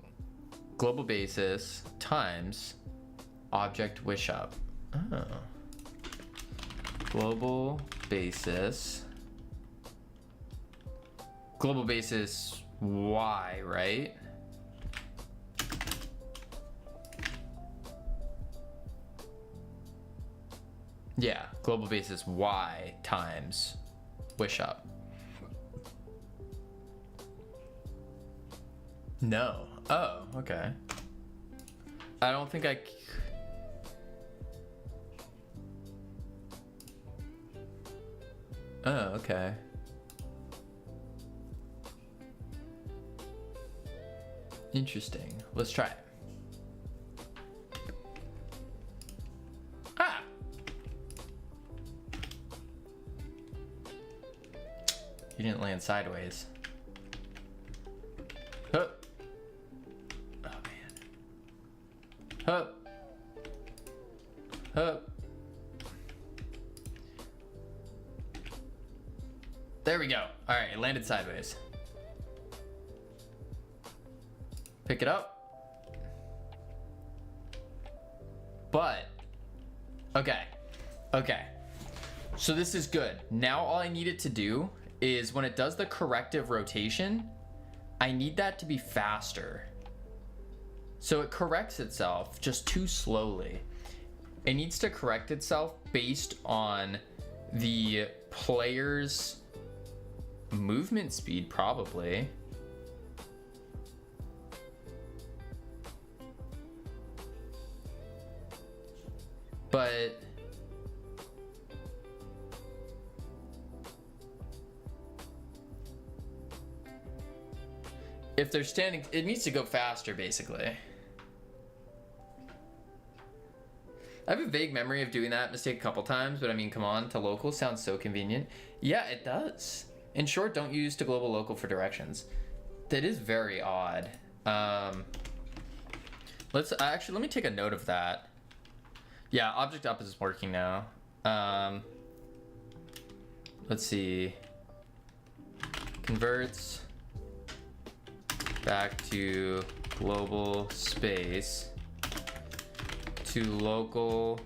global basis times object wish up. Oh. Global basis Y, right? Yeah, global basis Y times wish up. No. Oh, okay. I don't think I... Oh, okay. Interesting. Let's try it. Ah! You didn't land sideways. Huh. Oh, man. Huh. Huh. There we go. All right, it landed sideways. Pick it up. But, okay. So this is good. Now all I need it to do is when it does the corrective rotation, I need that to be faster. So it corrects itself just too slowly. It needs to correct itself based on the player's movement speed, probably. But if they're standing, it needs to go faster, basically. I have a vague memory of doing that mistake a couple times, but I mean, come on, to local sounds so convenient. Yeah, it does. In short, don't use to global local for directions. That is very odd. Let me take a note of that. Yeah, object up is working now. Let's see. Converts back to global space to local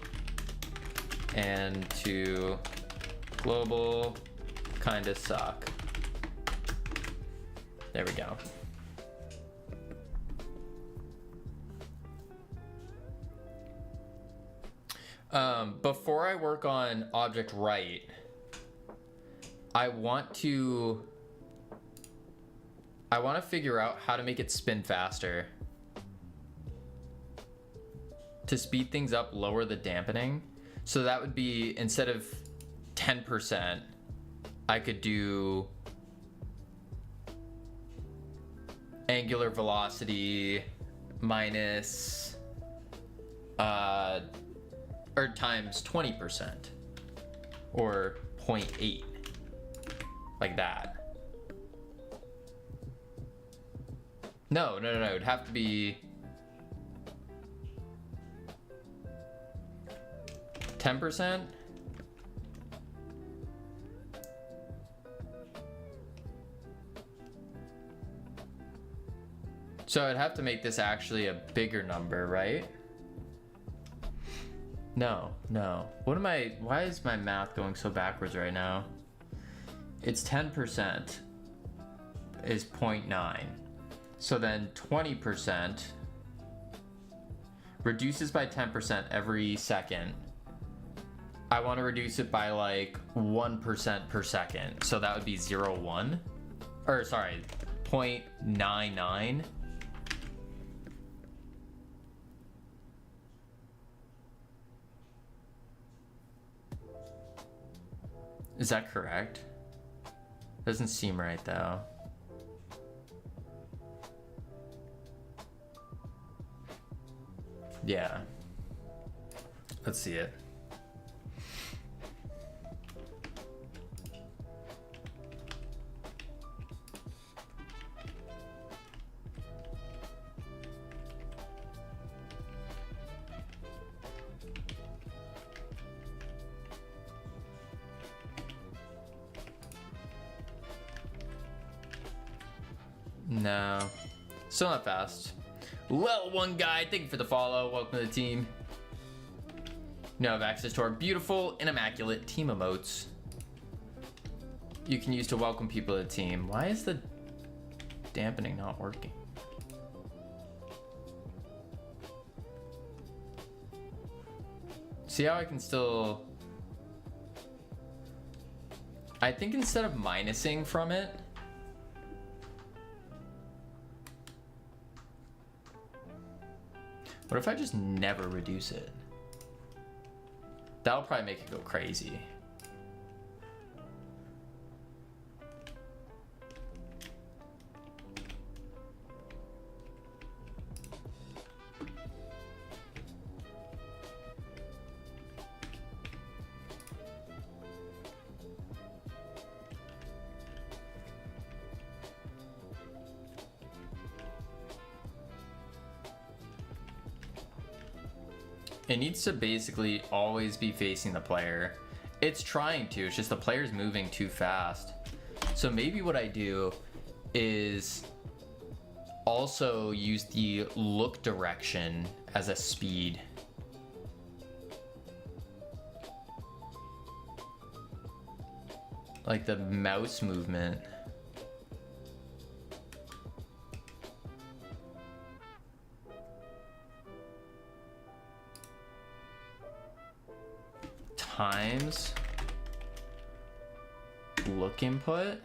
and to global kinda suck. There we go. Before I work on object right, I want to figure out how to make it spin faster. To speed things up, lower the dampening. So that would be, instead of 10%, I could do angular velocity minus or times 20% or 0.8, like that. No, it'd have to be 10%. So I'd have to make this actually a bigger number, right? No. Why is my math going so backwards right now? It's 10% is 0.9. So then 20% reduces by 10% every second. I want to reduce it by like 1% per second. So that would be 0.1, or sorry, 0.99. Is that correct? Doesn't seem right though. Yeah. Let's see it. No. Still not fast. Level 1 guy, thank you for the follow. Welcome to the team. Now have access to our beautiful and immaculate team emotes you can use to welcome people to the team. Why is the dampening not working? See how I can still... I think instead of minusing from it, what if I just never reduce it? That'll probably make it go crazy. It needs to basically always be facing the player. It's trying to, it's just the player's moving too fast. So maybe what I do is also use the look direction as a speed. Like the mouse movement. Times look input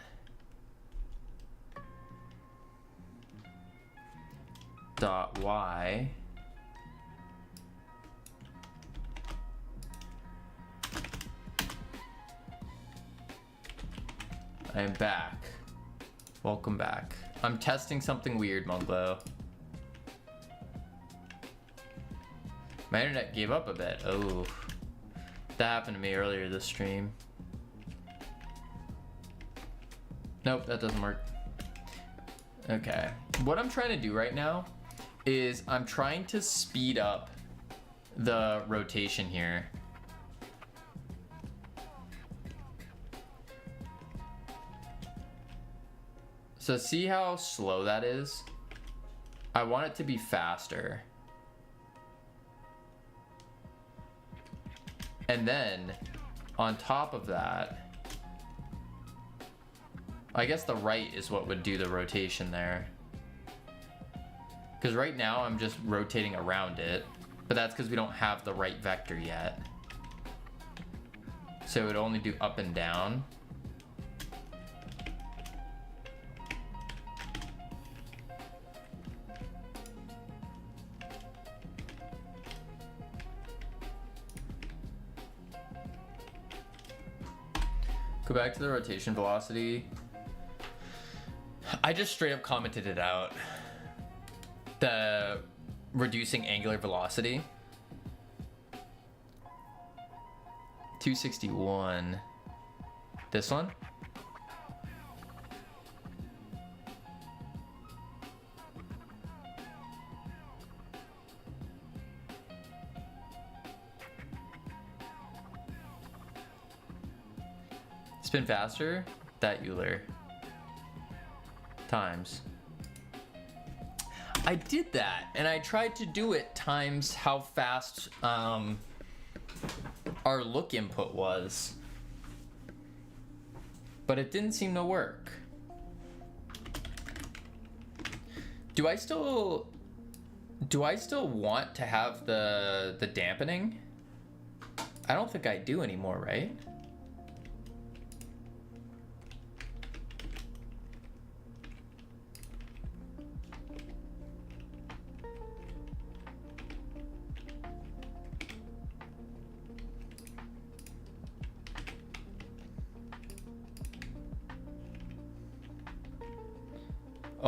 dot y I am back. Welcome back. I'm testing something weird, Munglo. My internet gave up a bit. Oh. That happened to me earlier this stream. Nope, that doesn't work. Okay. What I'm trying to do right now is I'm trying to speed up the rotation here. So see how slow that is? I want it to be faster. And then, on top of that, I guess the right is what would do the rotation there. Because right now I'm just rotating around it, but that's because we don't have the right vector yet. So it would only do up and down. Go back to the rotation velocity. I just straight up commented it out. The reducing angular velocity. 261. This one? Spin faster, that Euler. Times. I did that, and I tried to do it times how fast our look input was. But it didn't seem to work. Do I still want to have the dampening? I don't think I do anymore, right?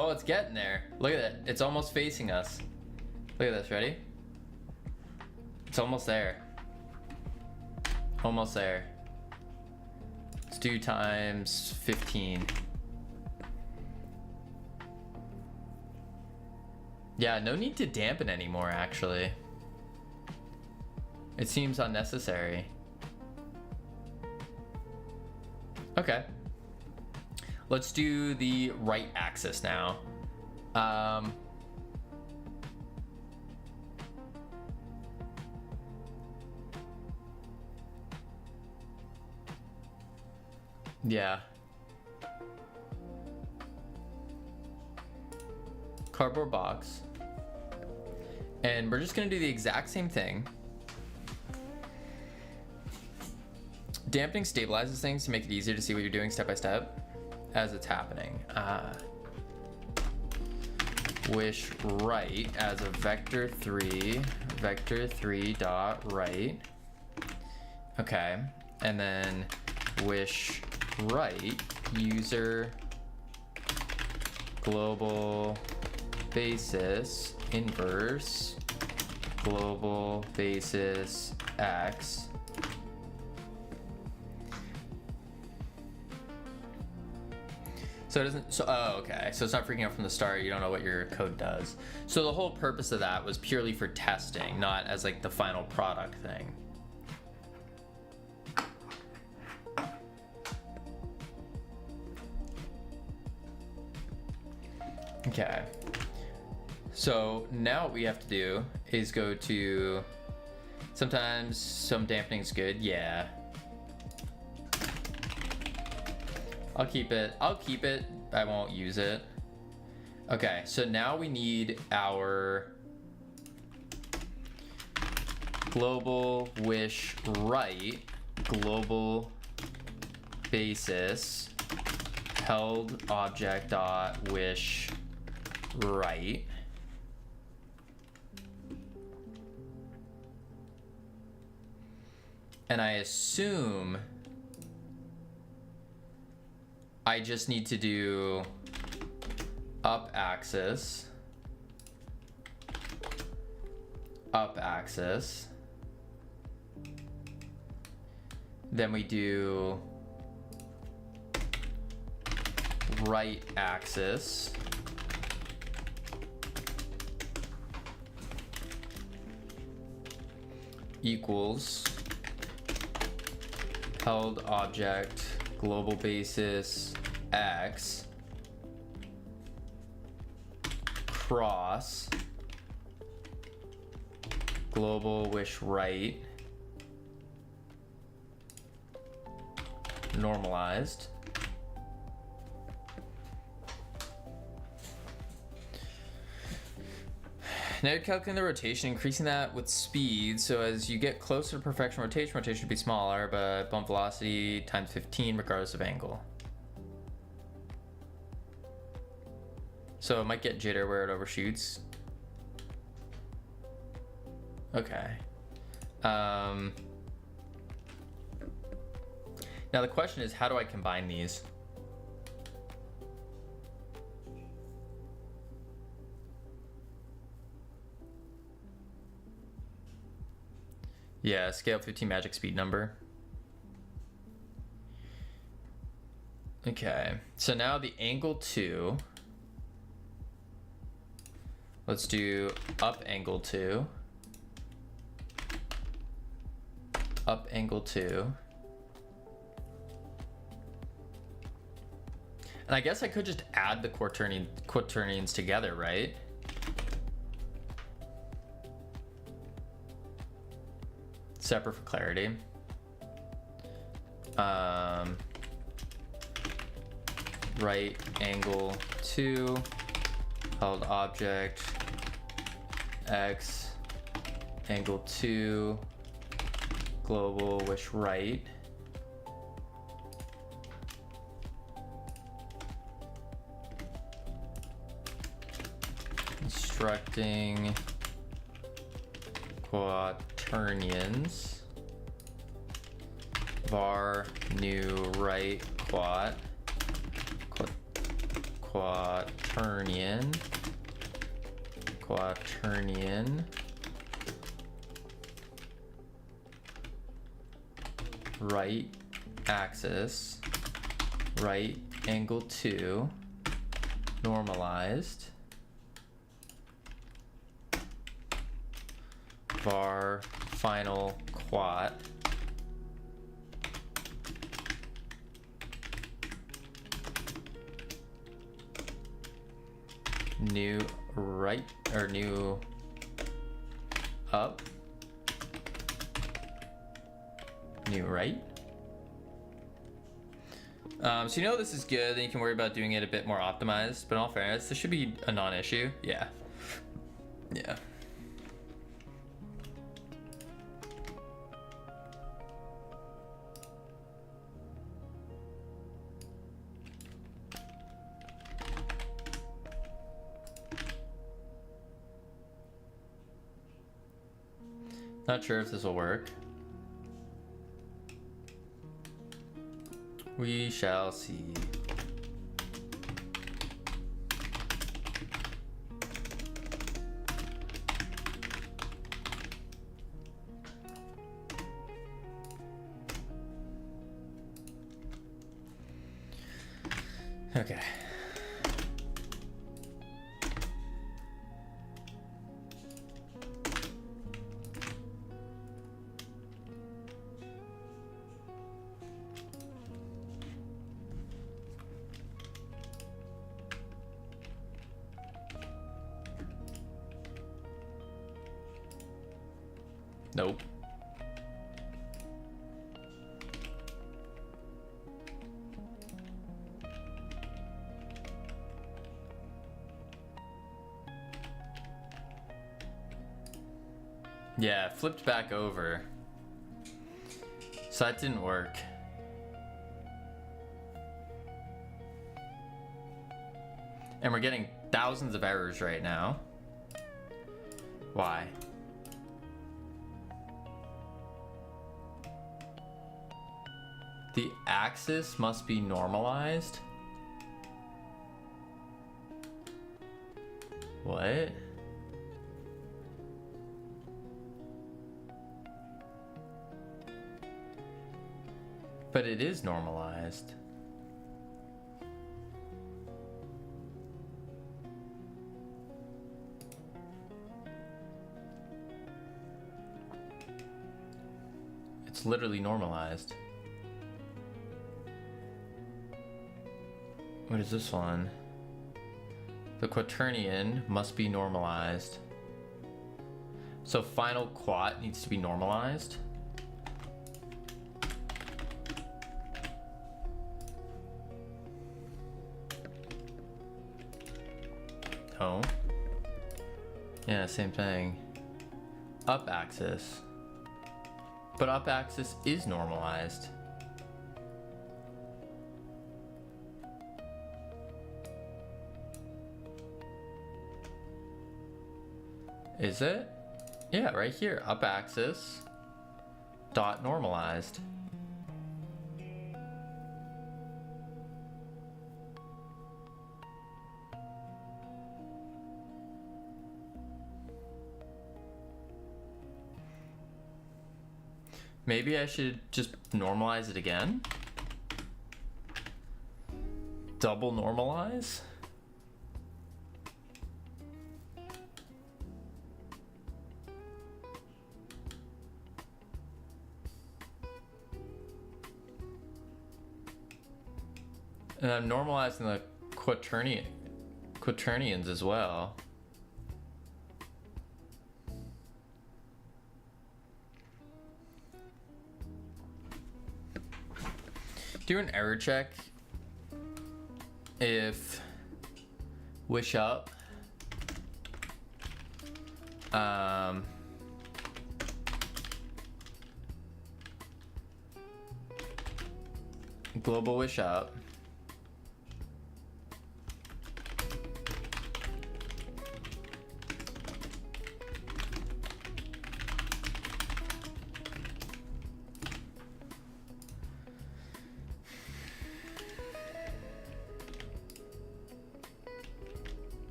Oh, it's getting there. Look at it. It's almost facing us. Look at this. Ready? It's almost there. Almost there. Let's do times 15. Yeah, no need to dampen anymore, actually. It seems unnecessary. Okay. Let's do the right axis now. Yeah. Cardboard box. And we're just gonna do the exact same thing. Dampening stabilizes things to make it easier to see what you're doing step by step as it's happening. Wish right as a vector 3 dot right. Okay, and then wish right user global basis inverse global basis x. So it doesn't, so, oh, okay. So it's not freaking out from the start. You don't know what your code does. So the whole purpose of that was purely for testing, not as like the final product thing. Okay. So now what we have to do is go to, sometimes some dampening is good. Yeah. I'll keep it. I won't use it. Okay, so now we need our global wish right, global basis held object dot wish right. And I assume I just need to do up axis, then we do right axis, equals held object global basis x cross global wish right normalized. Now you're calculating the rotation, increasing that with speed. So as you get closer to perfection rotation should be smaller, but bump velocity times 15 regardless of angle. So it might get jitter where it overshoots. Okay. Now the question is, how do I combine these? Yeah, scale 15 magic speed number. Okay, so now the angle 2. Let's do up angle 2. Up angle 2. And I guess I could just add the quaternions together, right? Separate for clarity. Right angle 2, held object x, angle 2, global wish right. Constructing quaternions var new right quat quaternion, right axis, right angle 2, normalized, var final quat, new right, or new up, new right. So you know this is good, then you can worry about doing it a bit more optimized, but in all fairness, this should be a non-issue. Yeah. Yeah. Not sure if this will work. We shall see. Okay. Nope. Yeah, it flipped back over. So that didn't work. And we're getting thousands of errors right now. Why? The axis must be normalized? What? But it is normalized. It's literally normalized. What is this one? The quaternion must be normalized. So final quat needs to be normalized. Oh. Yeah, same thing. Up axis. But up axis is normalized. Is it? Yeah, right here. Up axis. Dot normalized. Maybe I should just normalize it again? Double normalize? And I'm normalizing the quaternions as well. Do an error check if wish up global wish up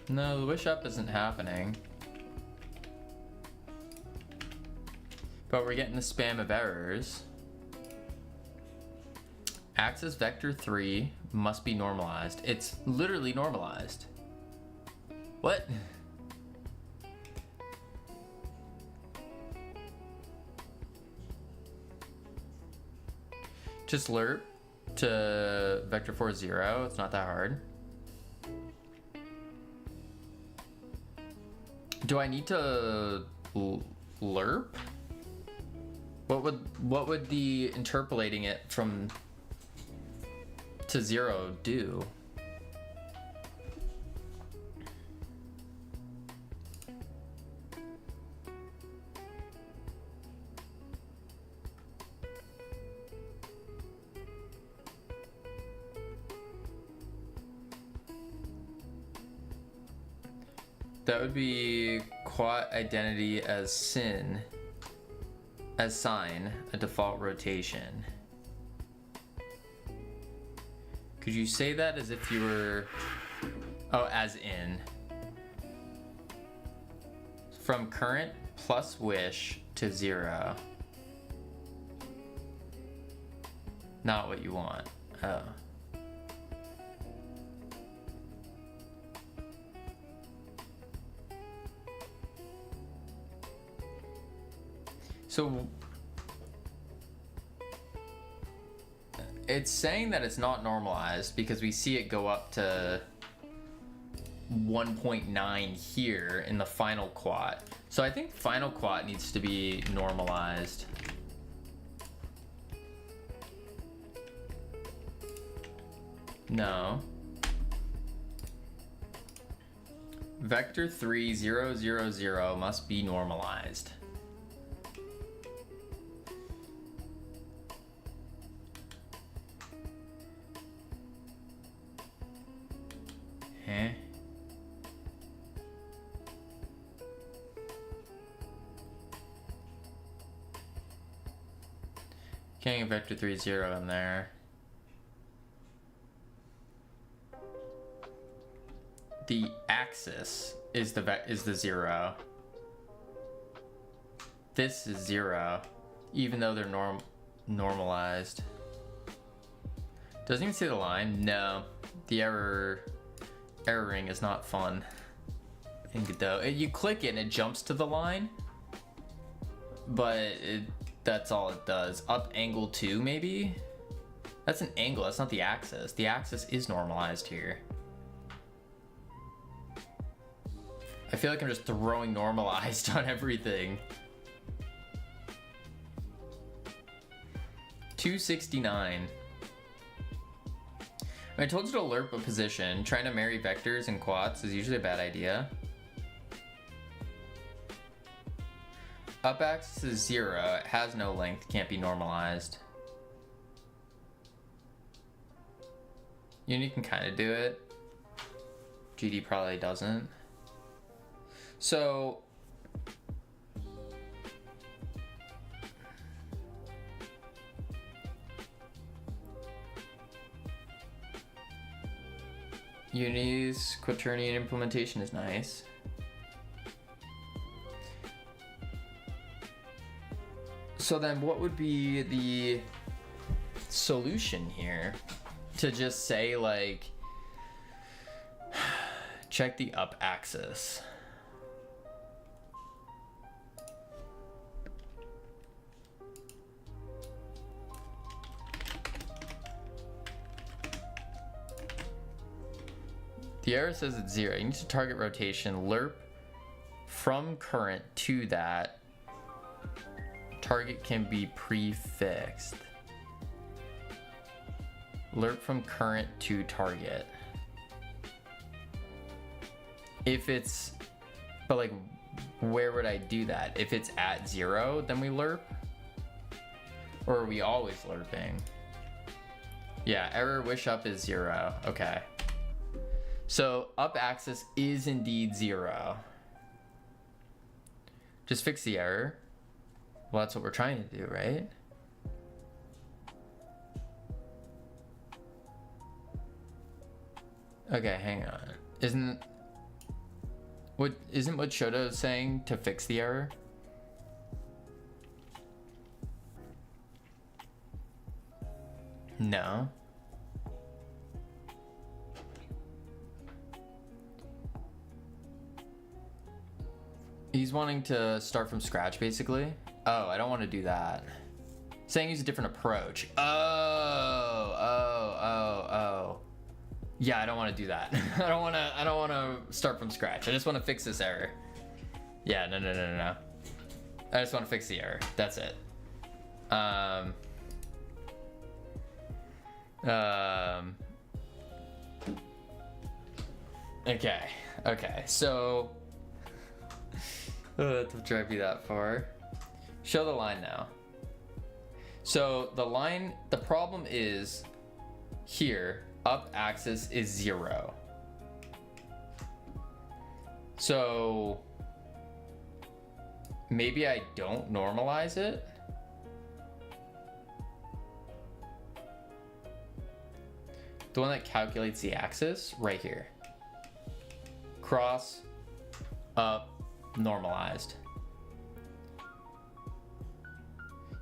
No, the wish up isn't happening. But we're getting the spam of errors. Axis vector 3 must be normalized. It's literally normalized. What? Just lerp to vector 4 0. It's not that hard. Do I need to lerp? What would the interpolating it from to 0 do? That would be quat identity as sin, as sign, a default rotation. Could you say that as if you were, oh, as in. From current plus wish to 0. Not what you want. Oh. So it's saying that it's not normalized because we see it go up to 1.9 here in the final quat. So I think final quat needs to be normalized. No. Vector 3 0 0 0 must be normalized. Can't get vector 3 0 in there. The axis is the 0. This is 0, even though they're normalized. Doesn't even say the line. No, the erroring is not fun. In Godot, you click it and it jumps to the line, but that's all it does. Up angle 2 maybe? That's an angle, that's not the axis. The axis is normalized here. I feel like I'm just throwing normalized on everything. 269. I told you to lerp a position. Trying to marry vectors and quads is usually a bad idea. Up axis is 0. It has no length. Can't be normalized. Uni can kind of do it. GD probably doesn't. So Uni's quaternion implementation is nice. So then what would be the solution here? To just say like, check the up axis. The error says it's 0. You need to target rotation, lerp from current to that. Target can be prefixed. Lerp from current to target. If it's, but like, where would I do that? If it's at 0, then we lerp? Or are we always lerping? Yeah, error wish up is 0. Okay. So up axis is indeed 0. Just fix the error. Well, that's what we're trying to do, right? Okay, hang on. What isn't what Shoto is saying to fix the error? No. He's wanting to start from scratch, basically. Oh, I don't want to do that. Saying use a different approach. Oh. Yeah, I don't want to do that. I don't want to start from scratch. I just want to fix this error. Yeah, no. I just want to fix the error. That's it. Okay. So, to drive you that far. Show the line now. So the problem is here, up axis is 0. So maybe I don't normalize it. The one that calculates the axis right here. Cross, up, normalized.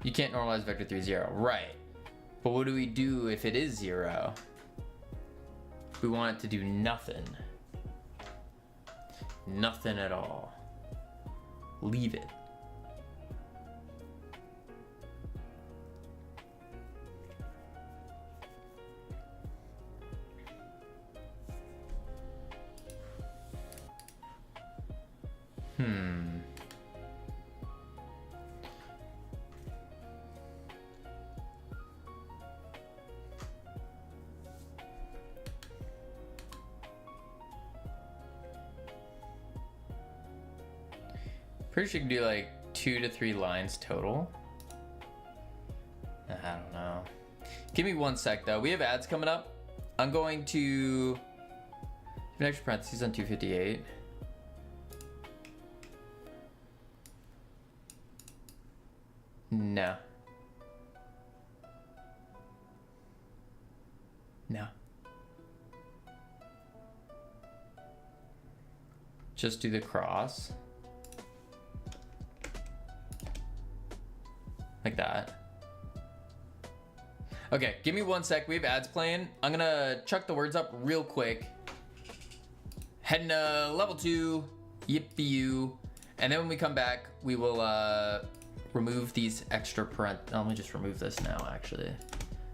You can't normalize vector 3, 0. Right. But what do we do if it is 0? We want it to do nothing. Nothing at all. Leave it. Pretty sure you can do like 2 to 3 lines total. I don't know. Give me 1 sec though. We have ads coming up. I'm going to an extra parentheses on 258. No. Just do the cross. Like that. Okay, give me 1 sec. We have ads playing. I'm gonna chuck the words up real quick. Heading to level 2. Yippee you. And then when we come back, we will remove these extra let me just remove this now, actually.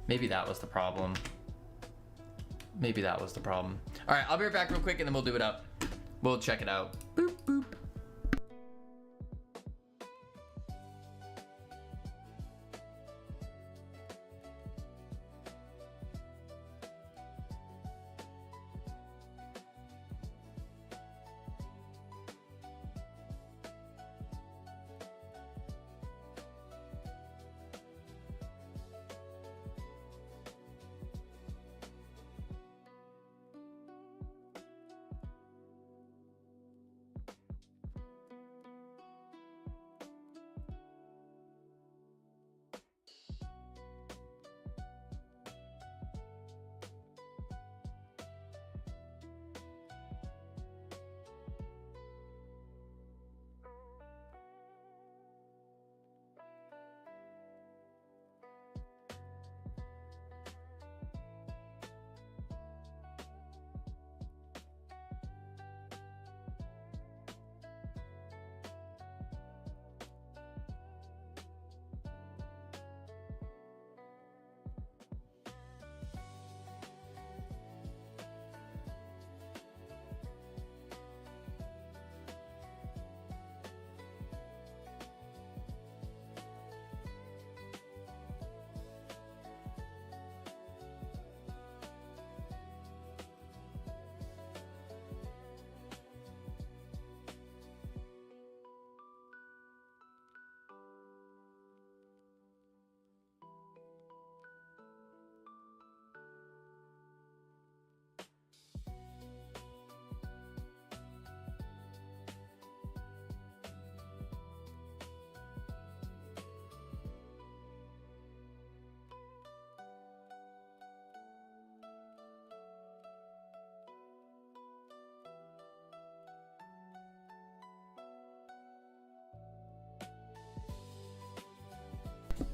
Maybe that was the problem. All right, I'll be right back real quick and then we'll do it up. We'll check it out. Boop, boop.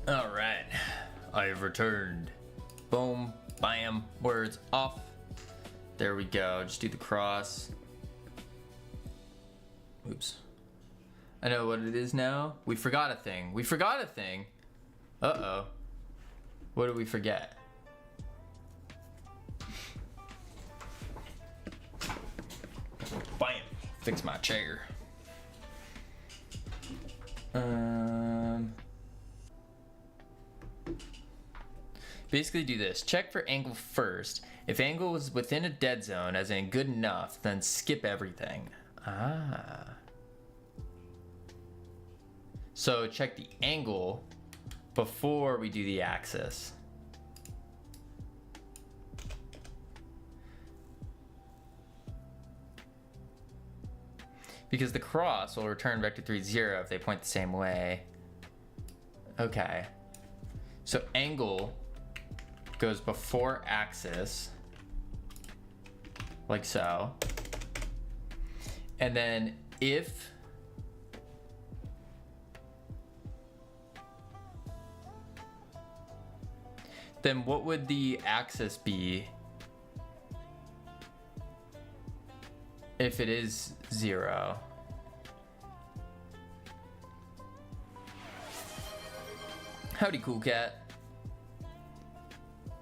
All right, I have returned. Boom, bam, words off. There we go. Just do the cross. Oops. I know what it is now. We forgot a thing. We forgot a thing. Uh-oh. What did we forget? Bam. Fix my chair. Basically do this. Check for angle first. If angle is within a dead zone, as in good enough, then skip everything. Ah. So check the angle before we do the axis. Because the cross will return vector 3, 0 if they point the same way. Okay. So angle goes before axis, like so. And then if then what would the axis be if it is 0? Howdy, cool cat.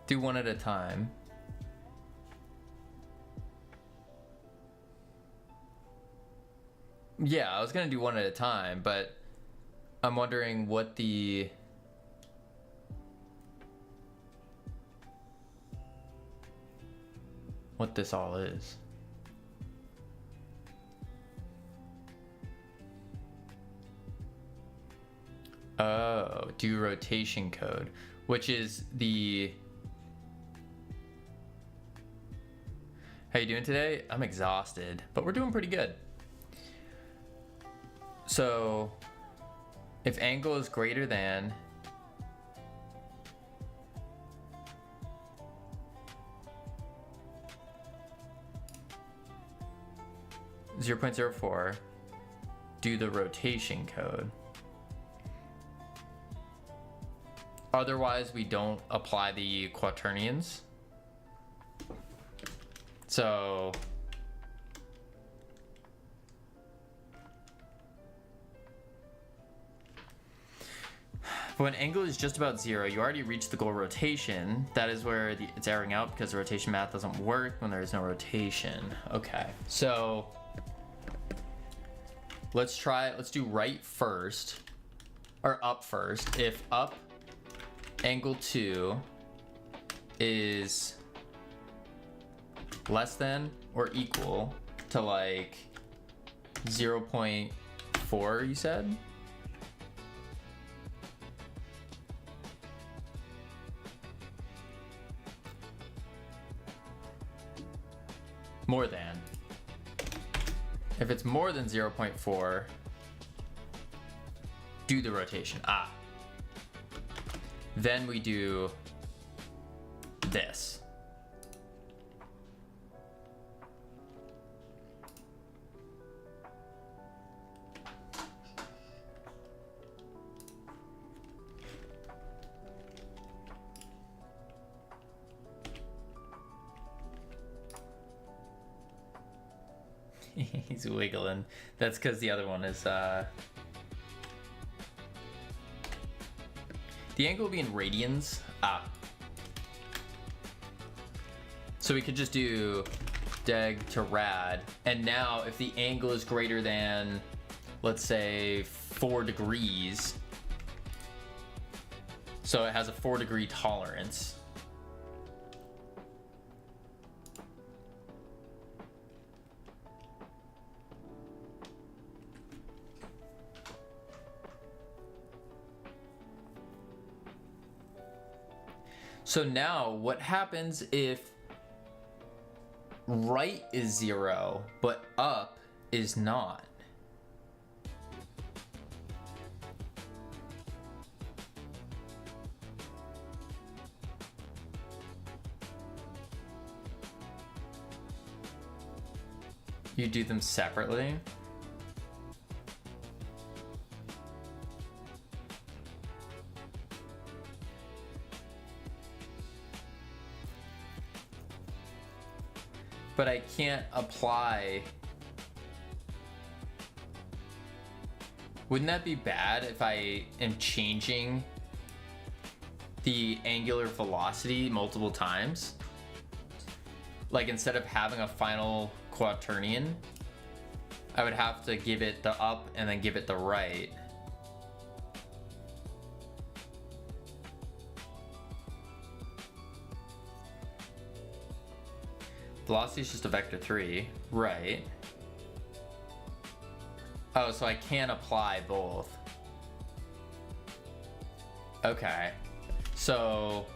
Do one at a time. Yeah, I was gonna do one at a time, but I'm wondering what this all is. Oh, do rotation code, which is the... How you doing today? I'm exhausted, but we're doing pretty good. So, if angle is greater than 0.04, do the rotation code. Otherwise, we don't apply the quaternions. So when angle is just about 0, you already reached the goal rotation. That is where it's airing out because the rotation math doesn't work when there is no rotation. Okay, so let's do right first, or up first. If up angle 2 is less than or equal to like 0.4, you said? More than. If it's more than 0.4, do the rotation. Ah. Then we do this. He's wiggling. That's because the other one is the angle will be in radians. Ah. So we could just do deg to rad. And now if the angle is greater than, let's say, 4 degrees, so it has a 4-degree tolerance. So now what happens if right is 0, but up is not? You do them separately? but I can't apply. Wouldn't that be bad if I am changing the angular velocity multiple times? Like instead of having a final quaternion, I would have to give it the up and then give it the right. Velocity is just a vector 3, right? Oh, so I can apply both. Okay, so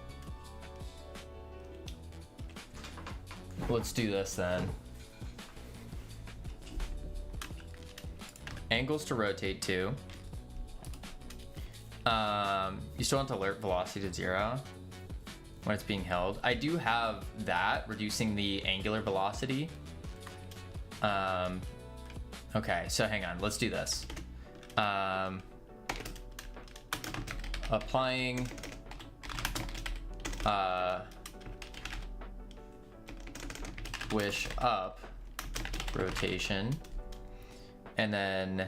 let's do this then. Angles to rotate to. You still want to alert velocity to 0 when it's being held. I do have that, reducing the angular velocity. Okay, so hang on, let's do this. Applying wish up rotation, and then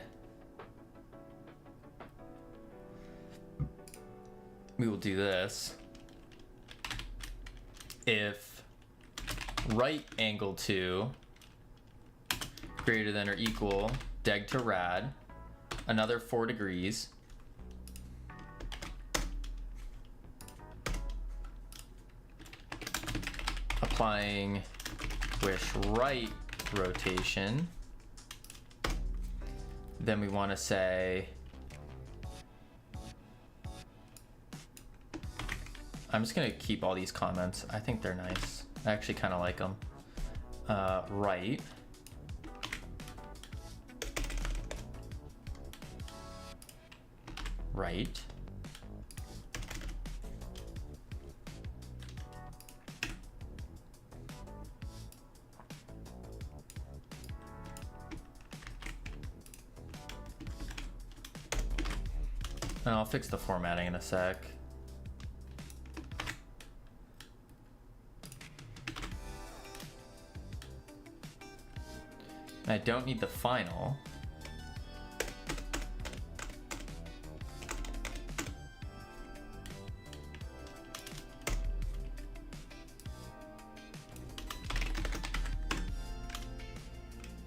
we will do this. If right angle to greater than or equal deg to rad, another 4 degrees, applying wish right rotation, then we want to say, I'm just gonna keep all these comments. I think they're nice. I actually kind of like them. Right. Right. And I'll fix the formatting in a sec. I don't need the final.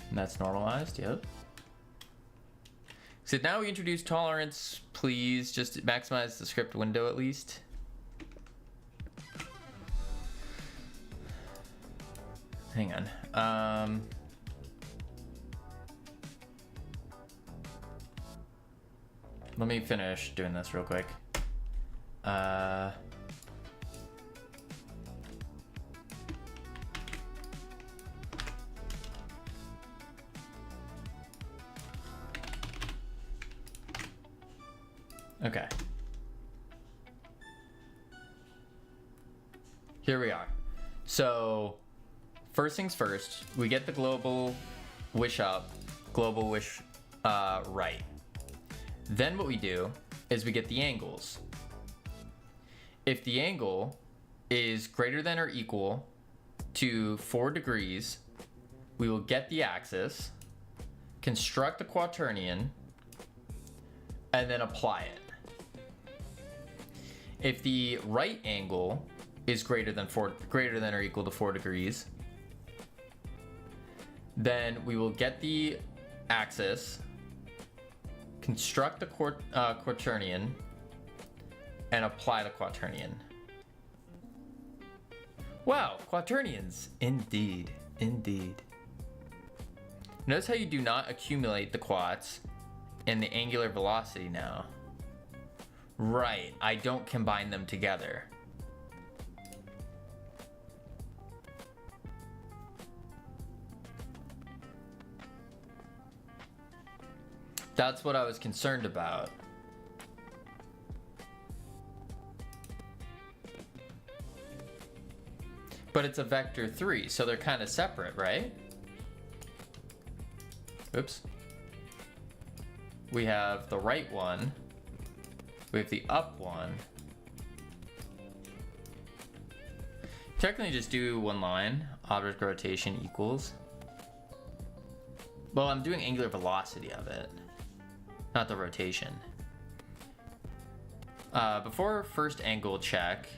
And that's normalized, yep. So now we introduce tolerance, please just maximize the script window at least. Hang on. Let me finish doing this real quick. Okay. Here we are. So first things first, we get the global wish up, global wish right. Then what we do is we get the angles. If the angle is greater than or equal to 4 degrees, we will get the axis, construct the quaternion, and then apply it. If the right angle is greater than or equal to 4 degrees, then we will get the axis, construct the quaternion, and apply the quaternion. Wow, quaternions. Indeed, indeed. Notice how you do not accumulate the quats in the angular velocity now. Right, I don't combine them together. That's what I was concerned about. But it's a vector 3, so they're kind of separate, right? Oops. We have the right one. We have the up one. technically just do one line. Object rotation equals. Well, I'm doing angular velocity of it, not the rotation. Before first angle check,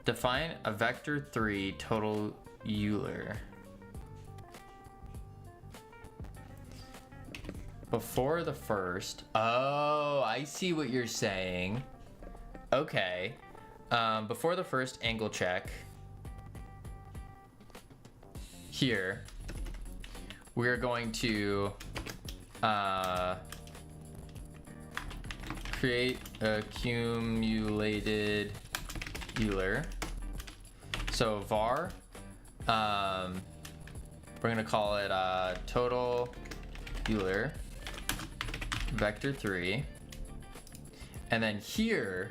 define a vector 3 total Euler. Before the first. Oh, I see what you're saying. Okay. Before the first angle check, here, we're going to create accumulated Euler. So var, we're gonna call it total Euler vector 3, and then here,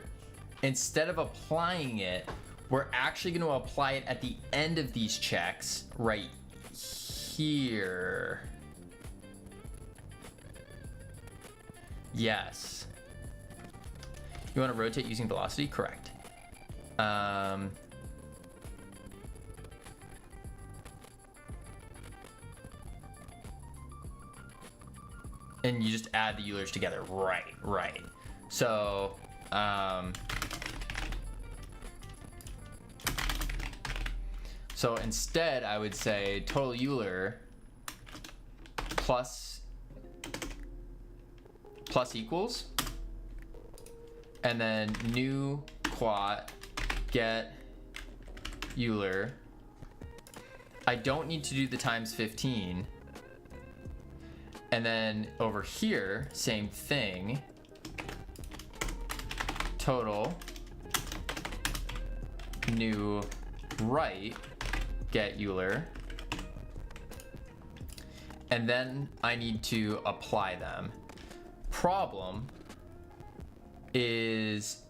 instead of applying it, we're actually going to apply it at the end of these checks right here. Yes. You want to rotate using velocity? Correct. And you just add the Eulers together. Right. So, so instead I would say total Euler plus equals, and then new quat get Euler. I don't need to do the times 15. And then over here, same thing. Total new right get Euler. And then I need to apply them. Problem is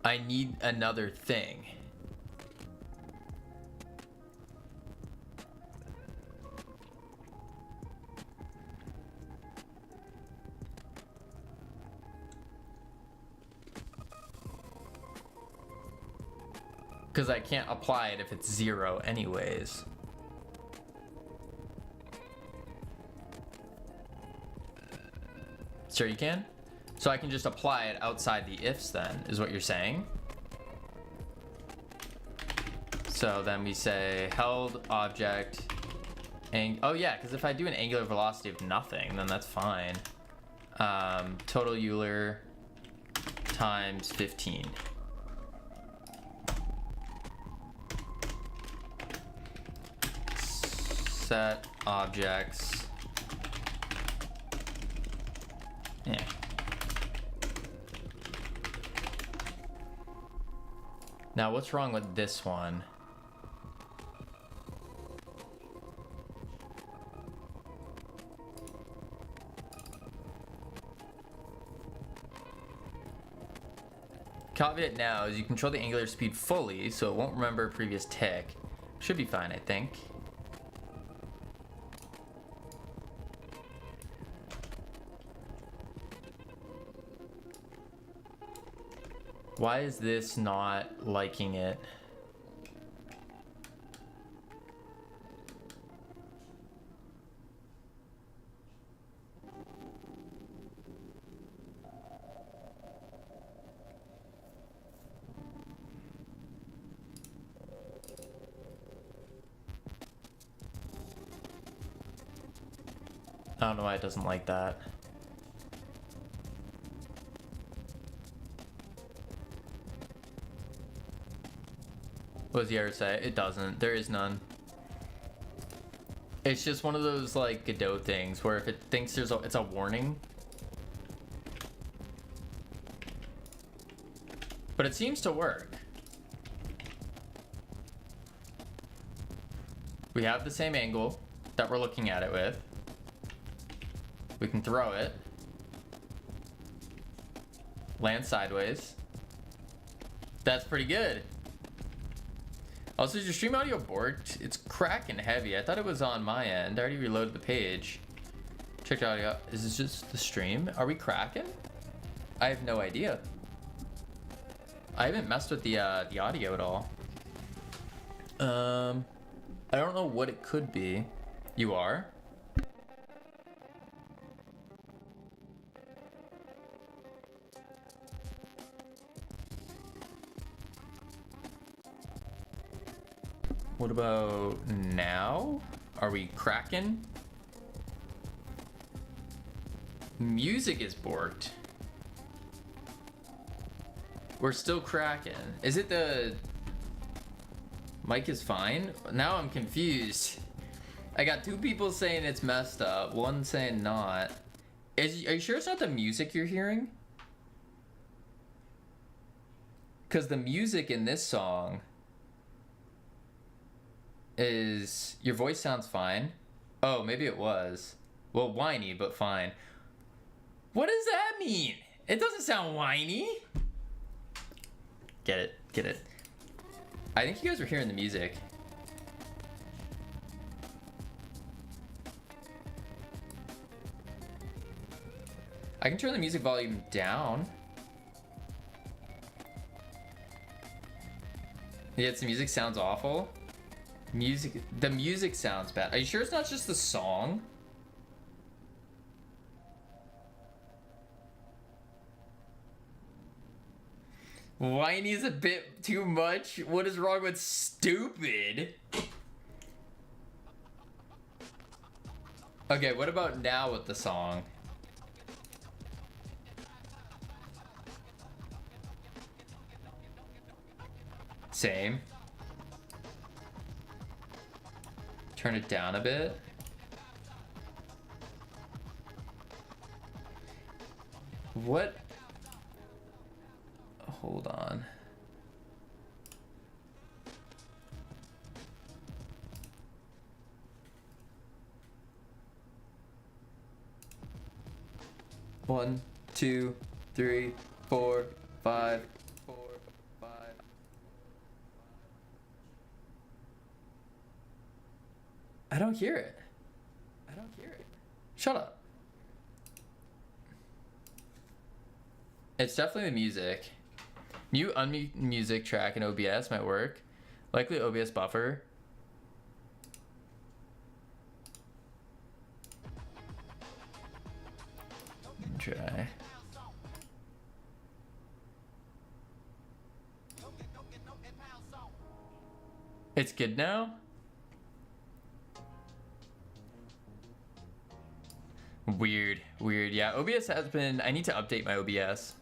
I need another thing. Because I can't apply it if it's 0 anyways. Sure you can? So I can just apply it outside the ifs then, is what you're saying? So then we say held object, oh yeah, because if I do an angular velocity of nothing, then that's fine. Total Euler times 15. Set objects. Yeah. Now what's wrong with this one? Caveat now is you control the angular speed fully, so it won't remember a previous tick. Should be fine, I think. Why is this not liking it? I don't know why it doesn't like that. What does the error say? It doesn't. There is none. It's just one of those like Godot things where if it thinks it's a warning. But it seems to work. We have the same angle that we're looking at it with. We can throw it. Land sideways. That's pretty good. Also, is your stream audio borked? It's cracking heavy. I thought it was on my end. I already reloaded the page. Checked audio. Is this just the stream? Are we cracking? I have no idea. I haven't messed with the audio at all. I don't know what it could be. You are? What about now? Are we cracking? Music is borked. We're still cracking. Is it the mic is fine? Now I'm confused. I got two people saying it's messed up, one saying not. Are you sure it's not the music you're hearing? Because the music in this song is... Your voice sounds fine. Oh, maybe it was. Well, whiny, but fine. What does that mean? It doesn't sound whiny. Get it, get it. I think you guys were hearing the music. I can turn the music volume down. Yeah, the music sounds awful. The music sounds bad. Are you sure it's not just the song? Whiny's a bit too much. What is wrong with stupid? Okay, what about now with the song? Same. Turn it down a bit. What? Hold on. One, two, three, four, five. I don't hear it. I don't hear it. Shut up. It's definitely the music. Mute unmute music track in OBS might work. Likely OBS buffer. Try. It's good now? Weird. Yeah, OBS has been... I need to update my OBS.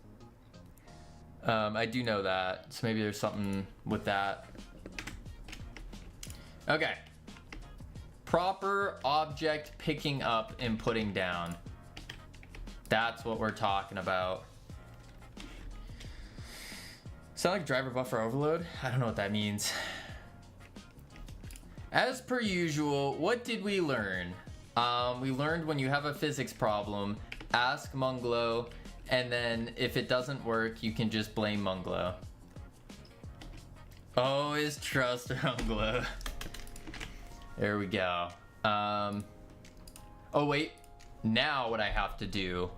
I do know that, so maybe there's something with that. Okay. Proper object picking up and putting down. That's what we're talking about. Sound like driver buffer overload? I don't know what that means. As per usual, what did we learn? We learned when you have a physics problem, ask Munglo, and then if it doesn't work, you can just blame Munglo. Always trust Munglo. There we go. Oh wait, now what I have to do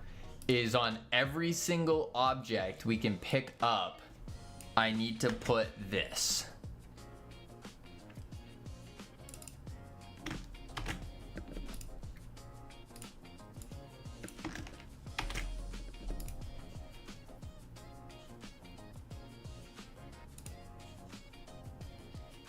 is on every single object we can pick up, I need to put this.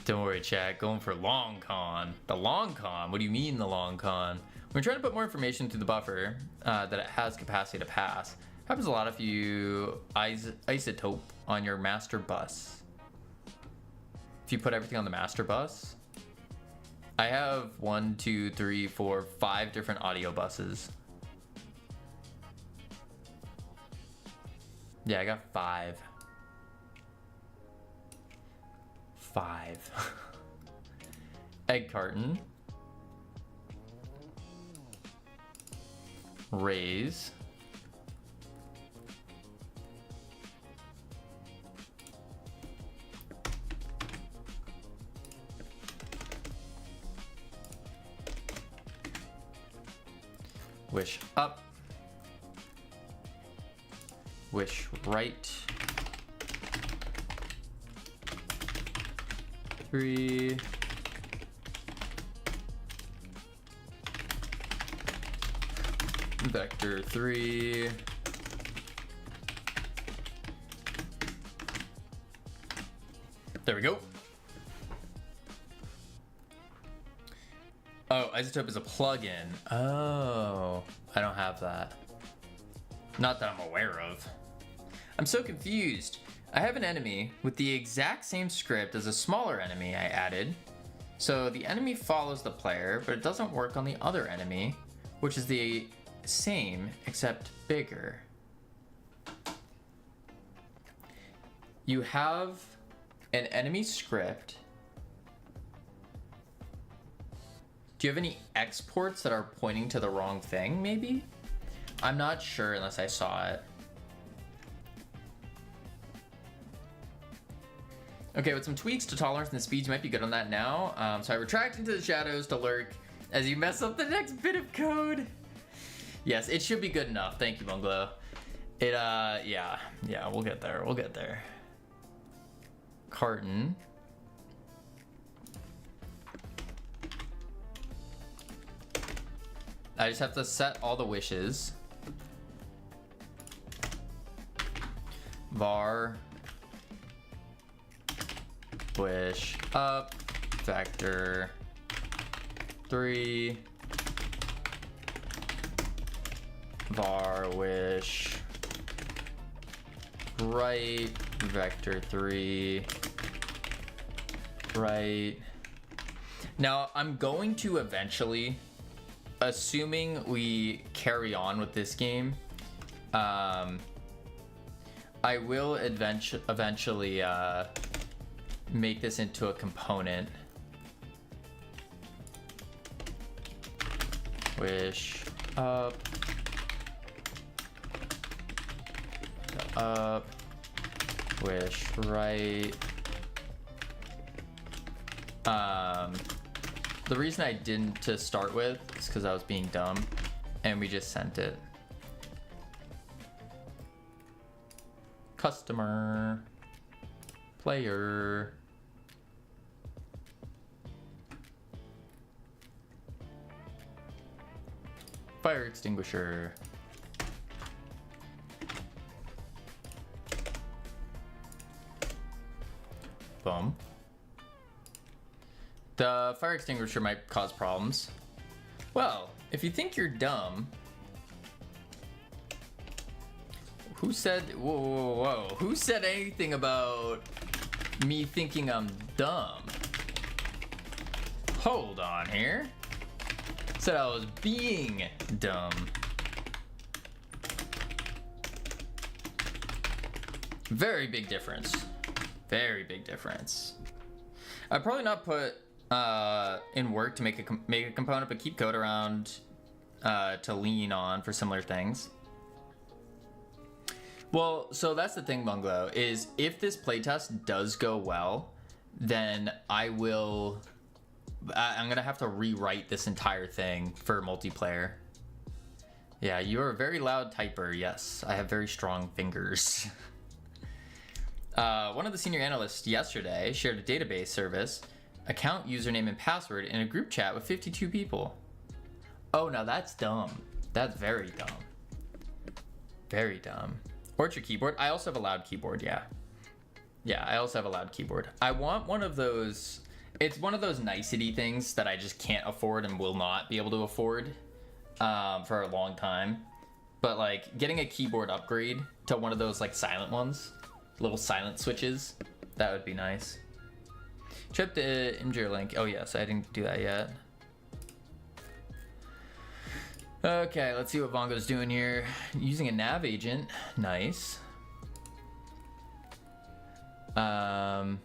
Don't worry, chat. Going for long con. The long con? What do you mean the long con? We're trying to put more information through the buffer that it has capacity to pass. Happens a lot if you isotope on your master bus. If you put everything on the master bus. I have 1, 2, 3, 4, 5 different audio buses. Yeah, I got 5. 5. Egg carton. Raise. Wish up. wish right. 3. Vector 3. There we go. Oh, Isotope is a plugin. Oh, I don't have that. Not that I'm aware of. I'm so confused. I have an enemy with the exact same script as a smaller enemy I added. So the enemy follows the player, but it doesn't work on the other enemy, which is the same except bigger. You have an enemy script. Do you have any exports that are pointing to the wrong thing, maybe? I'm not sure unless I saw it. Okay, with some tweaks to tolerance and speeds, you might be good on that now. So I retract into the shadows to lurk as you mess up the next bit of code. Yes, it should be good enough. Thank you, Bungalow. Yeah, we'll get there. We'll get there. Carton. I just have to set all the wishes. Var wish up vector 3 var wish right vector 3 right. Now I'm going to eventually, assuming we carry on with this game, I will eventually make this into a component. Wish up, wish right. The reason I didn't to start with is because I was being dumb, and we just sent it. Customer, player, fire extinguisher. Boom. The fire extinguisher might cause problems. Well, if you think you're dumb, who said, whoa, who said anything about me thinking I'm dumb? Hold on here. Said I was being dumb. Very big difference. Very big difference. I'd probably not put in work to make a component, but keep code around to lean on for similar things. Well, so that's the thing, Bungalow, is if this playtest does go well, then I'm gonna have to rewrite this entire thing for multiplayer. Yeah, you're a very loud typer. Yes, I have very strong fingers. One of the senior analysts yesterday shared a database service, account username and password in a group chat with 52 people. Oh, now that's dumb. That's very dumb. Very dumb. Orchard keyboard. I also have a loud keyboard, yeah. Yeah, I also have a loud keyboard. I want one of those. It's one of those nicety things that I just can't afford and will not be able to afford for a long time. But like getting a keyboard upgrade to one of those like silent ones, little silent switches, that would be nice. Trip to Imgur link. Oh yes, I didn't do that yet. Okay, let's see what Vongo's doing here. Using a nav agent. Nice. I'm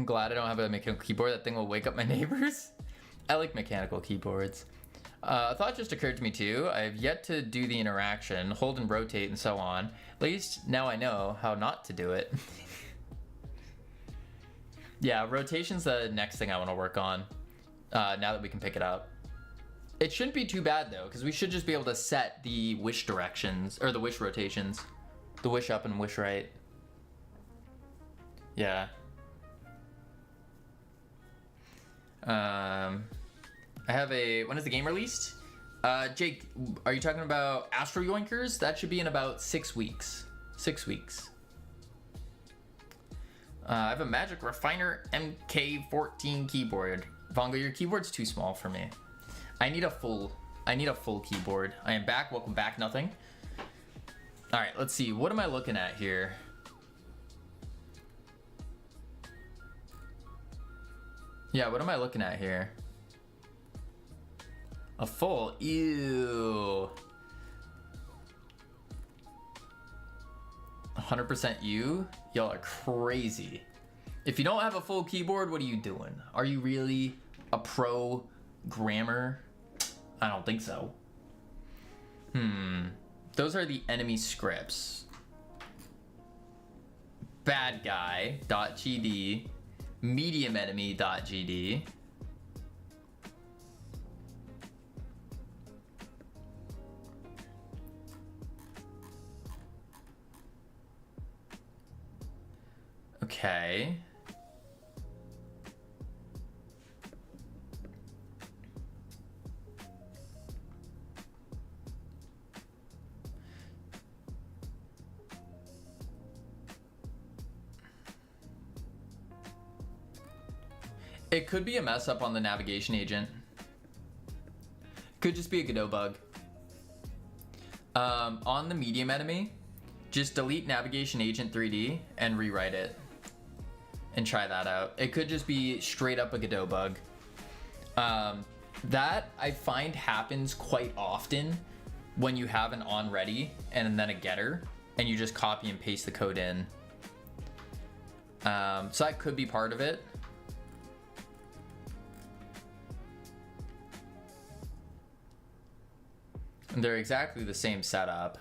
glad I don't have a mechanical keyboard. That thing will wake up my neighbors. I like mechanical keyboards. A thought just occurred to me too. I have yet to do the interaction, hold and rotate and so on. At least now I know how not to do it. Yeah, rotation's the next thing I want to work on. now that we can pick it up. It shouldn't be too bad though, because we should just be able to set the wish directions, or the wish rotations. The wish up and wish right. Yeah. I have a, when is the game released? Jake, are you talking about Astro Yoinkers? That should be in about 6 weeks. 6 weeks. I have a Magic Refiner MK14 keyboard. Vongo, your keyboard's too small for me. I need a full keyboard. I am back. Welcome back, nothing. All right, let's see. What am I looking at here? Yeah, what am I looking at here? A full, ew. 100% you? Y'all are crazy. If you don't have a full keyboard, what are you doing? Are you really a programmer? I don't think so. Those are the enemy scripts. Bad guy.gd, medium enemy.gd. Okay. It could be a mess up on the navigation agent. Could just be a Godot bug. On the medium enemy, just delete navigation agent 3D and rewrite it. And try that out. It could just be straight up a Godot bug. That I find happens quite often when you have an on ready and then a getter and you just copy and paste the code in. So that could be part of it. And they're exactly the same setup.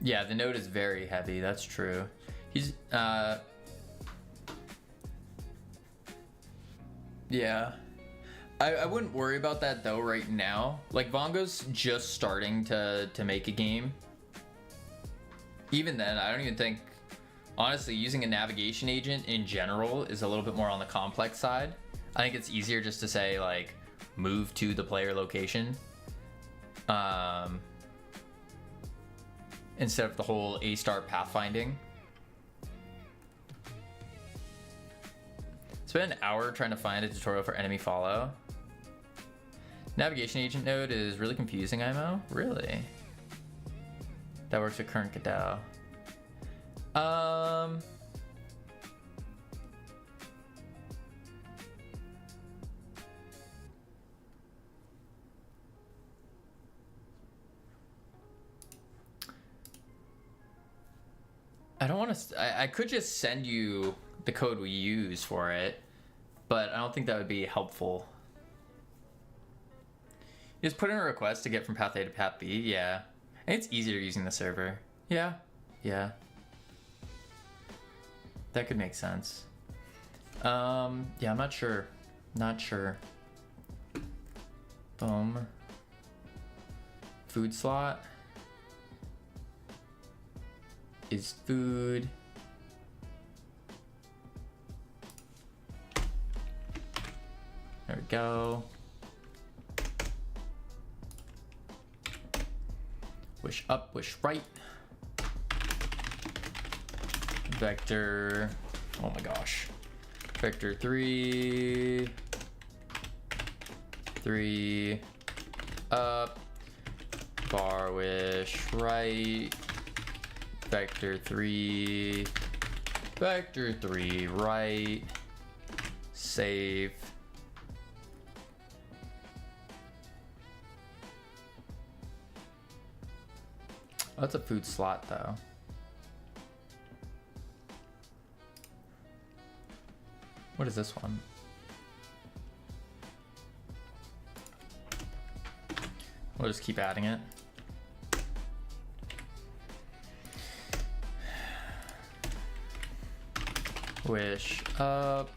Yeah, the node is very heavy, that's true. He's, yeah. I wouldn't worry about that though right now. Like, Vongo's just starting to make a game. Even then, I don't even think, honestly, using a navigation agent in general is a little bit more on the complex side. I think it's easier just to say, like, move to the player location. Instead of the whole A-star pathfinding. Spent an hour trying to find a tutorial for enemy follow. Navigation agent node is really confusing, IMO? Really? That works with current Godot. I don't want to. I could just send you the code we use for it, but I don't think that would be helpful. You just put in a request to get from path A to path B. Yeah, and it's easier using the server. Yeah, yeah. That could make sense. Yeah, I'm not sure. Not sure. Boom. Food slot. Is food. There we go. Wish up, wish right. Vector, oh my gosh. Vector 3, 3, up, bar wish right. Vector 3, vector 3, right, save. Oh, that's a food slot though. What is this one? We'll just keep adding it. Wish up.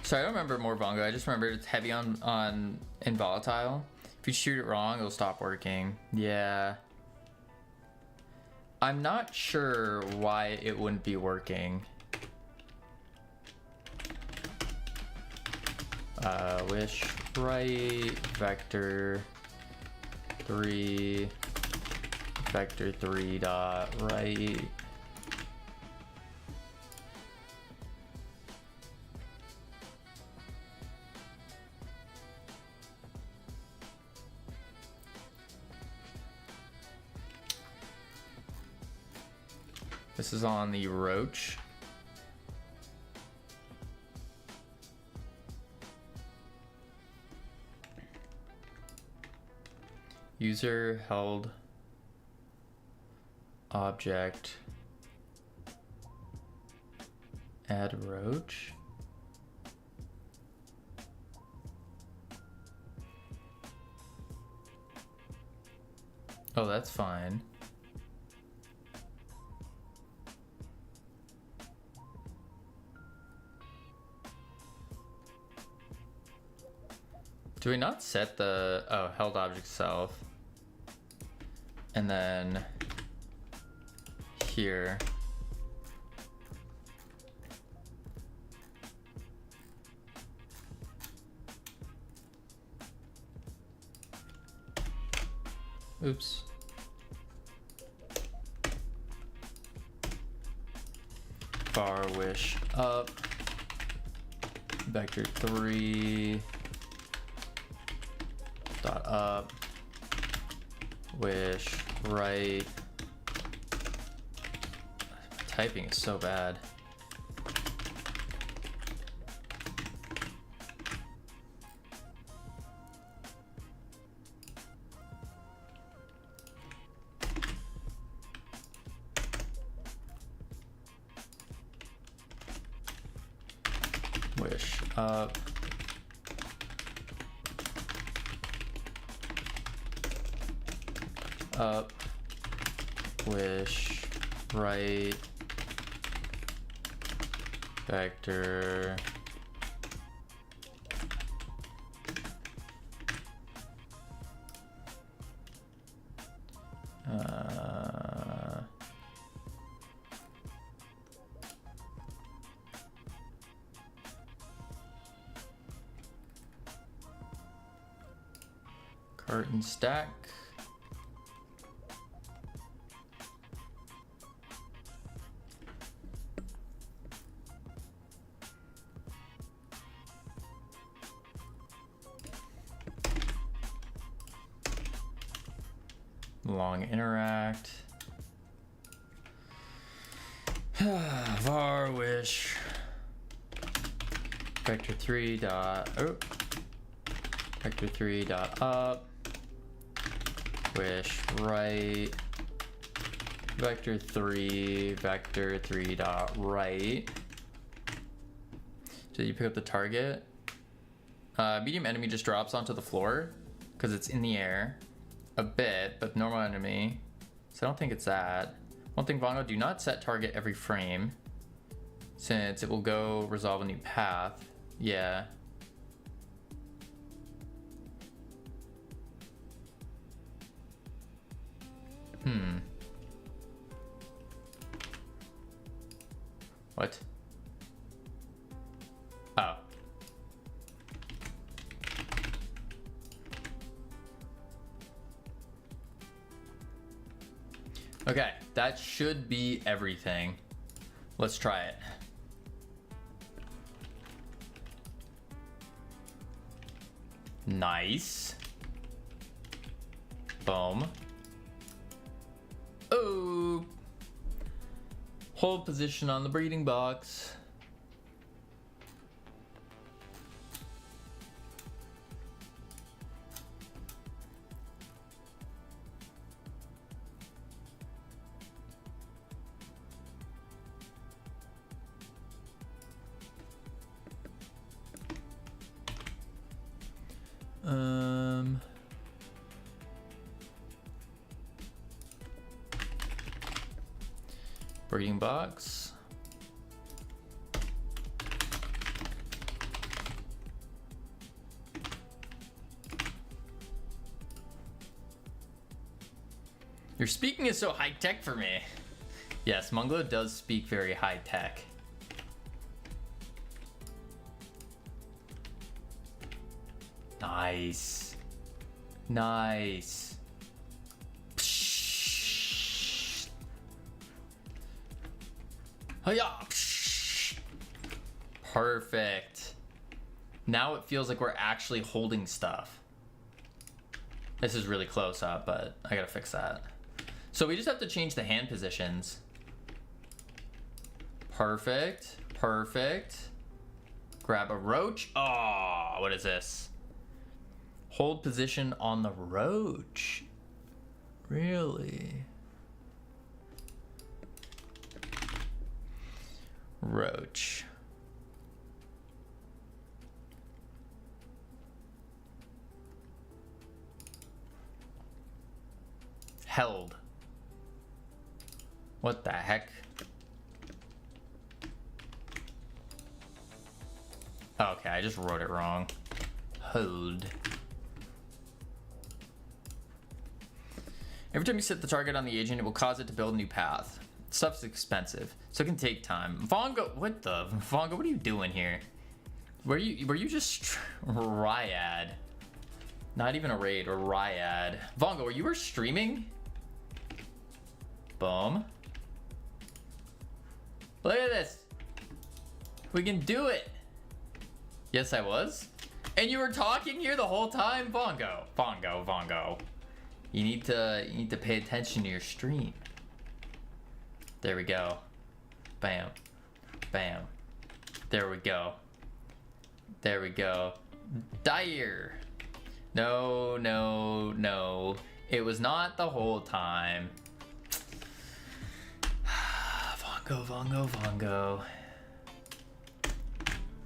Sorry, I don't remember more bongo. I just remember it's heavy on in volatile. If you shoot it wrong, it'll stop working. Yeah. I'm not sure why it wouldn't be working. Wish right, vector 3, vector 3 dot right. This is on the Roach. User held object add Roach. Oh, that's fine. Do we not set the, oh, held object self? And then here. Oops. Bar wish up. Vector 3. Dot up, wish right. Typing is so bad. Wish up. Up, wish, right, vector, carton stack. Long interact. Var wish. Vector 3 dot, oh. Vector 3 dot up. Wish right. Vector 3 dot right. So you pick up the target. Medium enemy just drops onto the floor because it's in the air. A bit, but normal enemy. So I don't think it's that. One thing, Vongo, do not set target every frame, since it will go resolve a new path. Yeah. What? Oh. Okay, that should be everything. Let's try it. Nice. Boom. Oh. Hold position on the breeding box. Breeding box. Your speaking is so high tech for me. Yes, Munglo does speak very high tech. Nice. Nice. Psh. Hiya. Psh. Perfect. Now it feels like we're actually holding stuff. This is really close up, but I gotta fix that. So we just have to change the hand positions. Perfect. Perfect. Grab a roach. Oh, what is this? Hold position on the roach. Really? Roach. Held. What the heck? Okay, I just wrote it wrong. Hold. Every time you set the target on the agent, it will cause it to build a new path. Stuff's expensive, so it can take time. Vongo, what the? Vongo, what are you doing here? Were you just Ryad? Not even a raid, or Ryad. Vongo, were you streaming? Boom. Look at this. We can do it. Yes, I was. And you were talking here the whole time? Vongo. Vongo, Vongo. You need to pay attention to your stream. There we go. Bam. Bam. There we go. There we go. Dire. No, no, no. It was not the whole time. Vongo, Vongo, Vongo.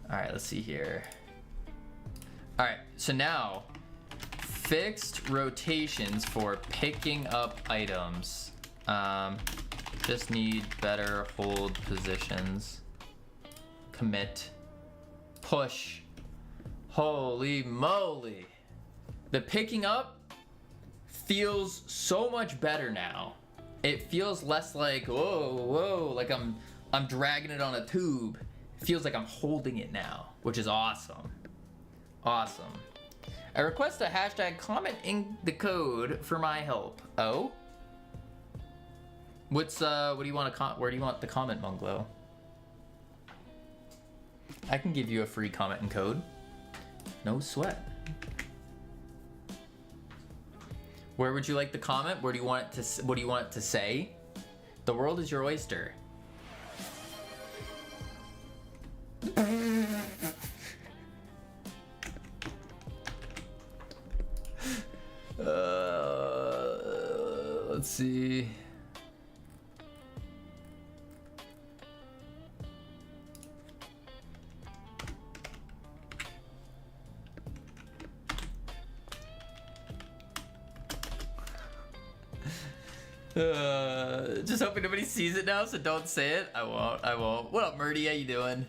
Alright, let's see here. Alright, so now fixed rotations for picking up items. Just need better hold positions. Commit. Push. Holy moly. The picking up feels so much better now. It feels less like, whoa, whoa, like I'm dragging it on a tube. It feels like I'm holding it now, which is awesome. Awesome. I request a hashtag comment in the code for my help. Oh? What do you want to where do you want the comment, Munglo? I can give you a free comment and code. No sweat. Where would you like the comment? Where do you want it to? What do you want it to say? The world is your oyster. Let's see. Just hoping nobody sees it now, so don't say it. I won't. What up, Murdy? How you doing?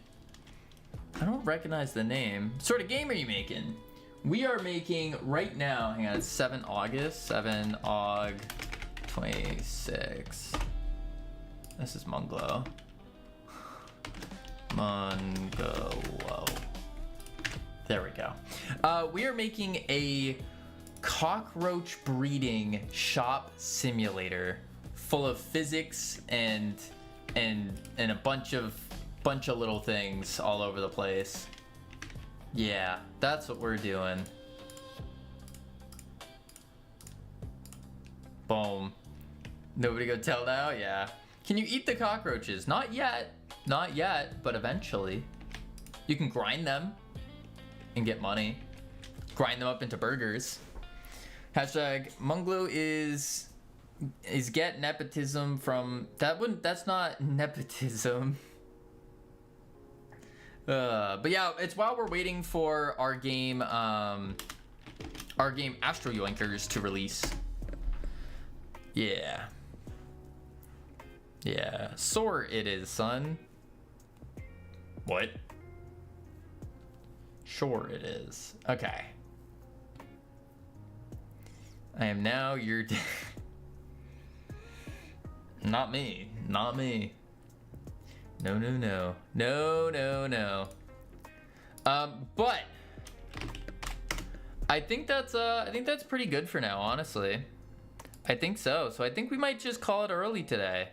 I don't recognize the name. What sort of game are you making? We are making right now, hang on, it's 7 August, 7 Aug 26. This is Munglo. Munglo. There we go. We are making a cockroach breeding shop simulator full of physics and a bunch of little things all over the place. Yeah, that's what we're doing. Boom. Nobody go tell now? Yeah. Can you eat the cockroaches? Not yet. Not yet, but eventually. You can grind them and get money. Grind them up into burgers. Hashtag Munglo is get nepotism from that's not nepotism. But yeah, it's while we're waiting for our game Astro Yoinkers to release. Yeah. Yeah. Sore it is, son. What? Sure it is. Okay. I am now your Not me. Not me. No, no, no. No, no, no. But I think that's pretty good for now, honestly. I think so. So I think we might just call it early today.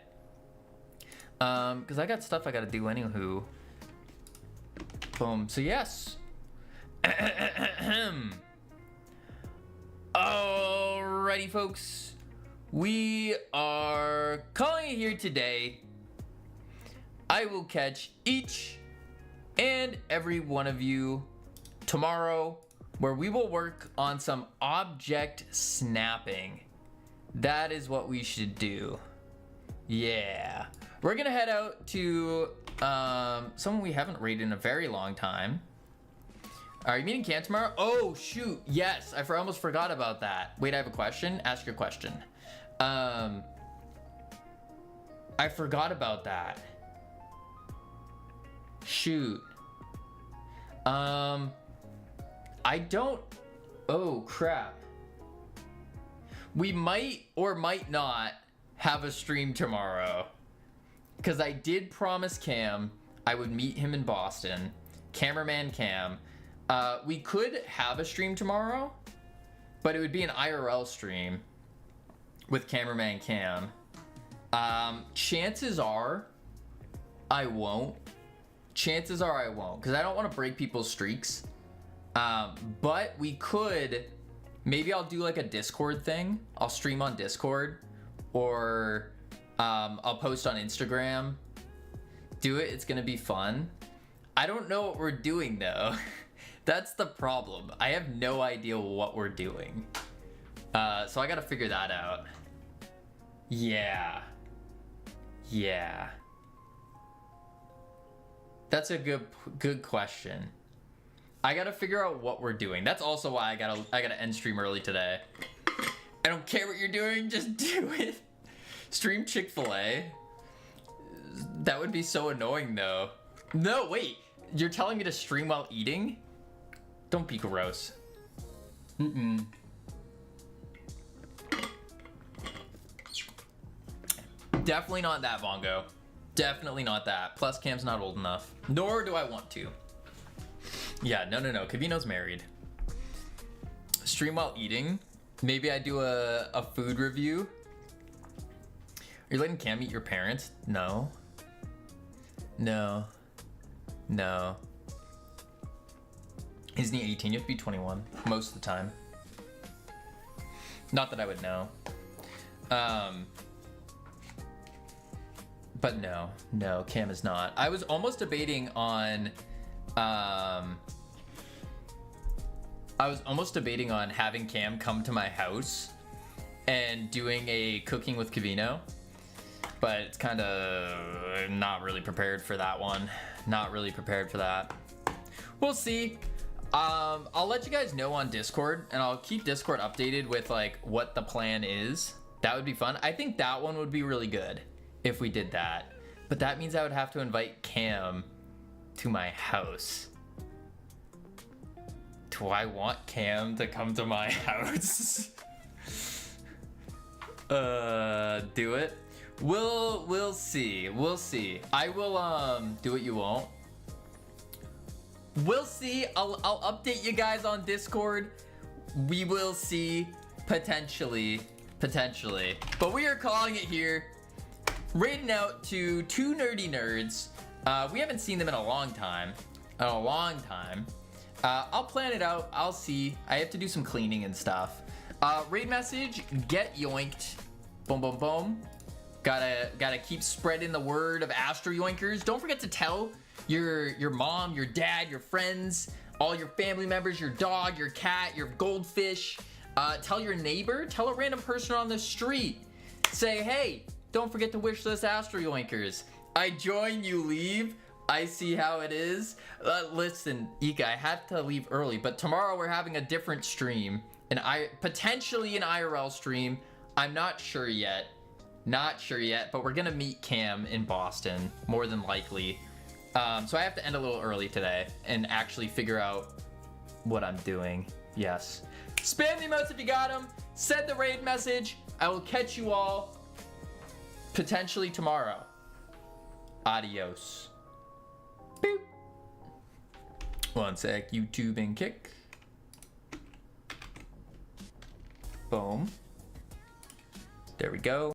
Because I got stuff I gotta do anywho. Boom. So yes. Alrighty, folks. We are calling it here today. I will catch each and every one of you tomorrow, where we will work on some object snapping. That is what we should do. Yeah. We're gonna head out to someone we haven't raided in a very long time. Are you meeting Cam tomorrow? Oh, shoot. Yes, I almost forgot about that. Wait, I have a question. Ask your question. I forgot about that. Shoot. I don't... Oh, crap. We might or might not have a stream tomorrow. Because I did promise Cam I would meet him in Boston. Cameraman Cam. We could have a stream tomorrow, but it would be an IRL stream with Cameraman Cam. Chances are I won't. Chances are I won't, because I don't want to break people's streaks. But we could, maybe I'll do like a Discord thing. I'll stream on Discord, or I'll post on Instagram. Do it, it's gonna be fun. I don't know what we're doing though. That's the problem. I have no idea what we're doing. So I gotta figure that out. Yeah. Yeah. That's a good question. I gotta figure out what we're doing. That's also why I gotta end stream early today. I don't care what you're doing, just do it. Stream Chick-fil-A. That would be so annoying though. No, wait. You're telling me to stream while eating? Don't be gross. Mm-mm. Definitely not that, Bongo. Definitely not that. Plus, Cam's not old enough. Nor do I want to. Yeah, no. Kavino's married. Stream while eating. Maybe I do a food review. Are you letting Cam meet your parents? No. No. No. Isn't he 18? You have to be 21 most of the time. Not that I would know. But no, Cam is not. I was almost debating on having Cam come to my house and doing a cooking with Cavino, but it's kind of not really prepared for that one. Not really prepared for that. We'll see. I'll let you guys know on Discord, and I'll keep Discord updated with like what the plan is. That would be fun. I think that one would be really good if we did that, but that means I would have to invite Cam to my house. Do I want Cam to come to my house? Do it. We'll see. We'll see. I will do what you won't. We'll see. I'll update you guys on Discord. We will see. Potentially. But we are calling it here. Raiding out to two nerdy nerds. We haven't seen them in a long time. I'll plan it out. I'll see. I have to do some cleaning and stuff. Raid message, get yoinked. Boom, boom, boom. Gotta keep spreading the word of Astro Yoinkers. Don't forget to tell your mom, your dad, your friends, all your family members, your dog, your cat, your goldfish. Tell your neighbor, tell a random person on the street. Say, hey, don't forget to wish this Astro Yoinkers. I join, you leave. I see how it is. Listen, Ika, I have to leave early, but tomorrow we're having a different stream, and potentially an IRL stream. I'm not sure yet, but we're gonna meet Cam in Boston, more than likely. So I have to end a little early today and actually figure out what I'm doing. Yes. Spam the emotes if you got them. Send the raid message. I will catch you all potentially tomorrow. Adios. Boop. One sec, YouTube and kick. Boom. There we go.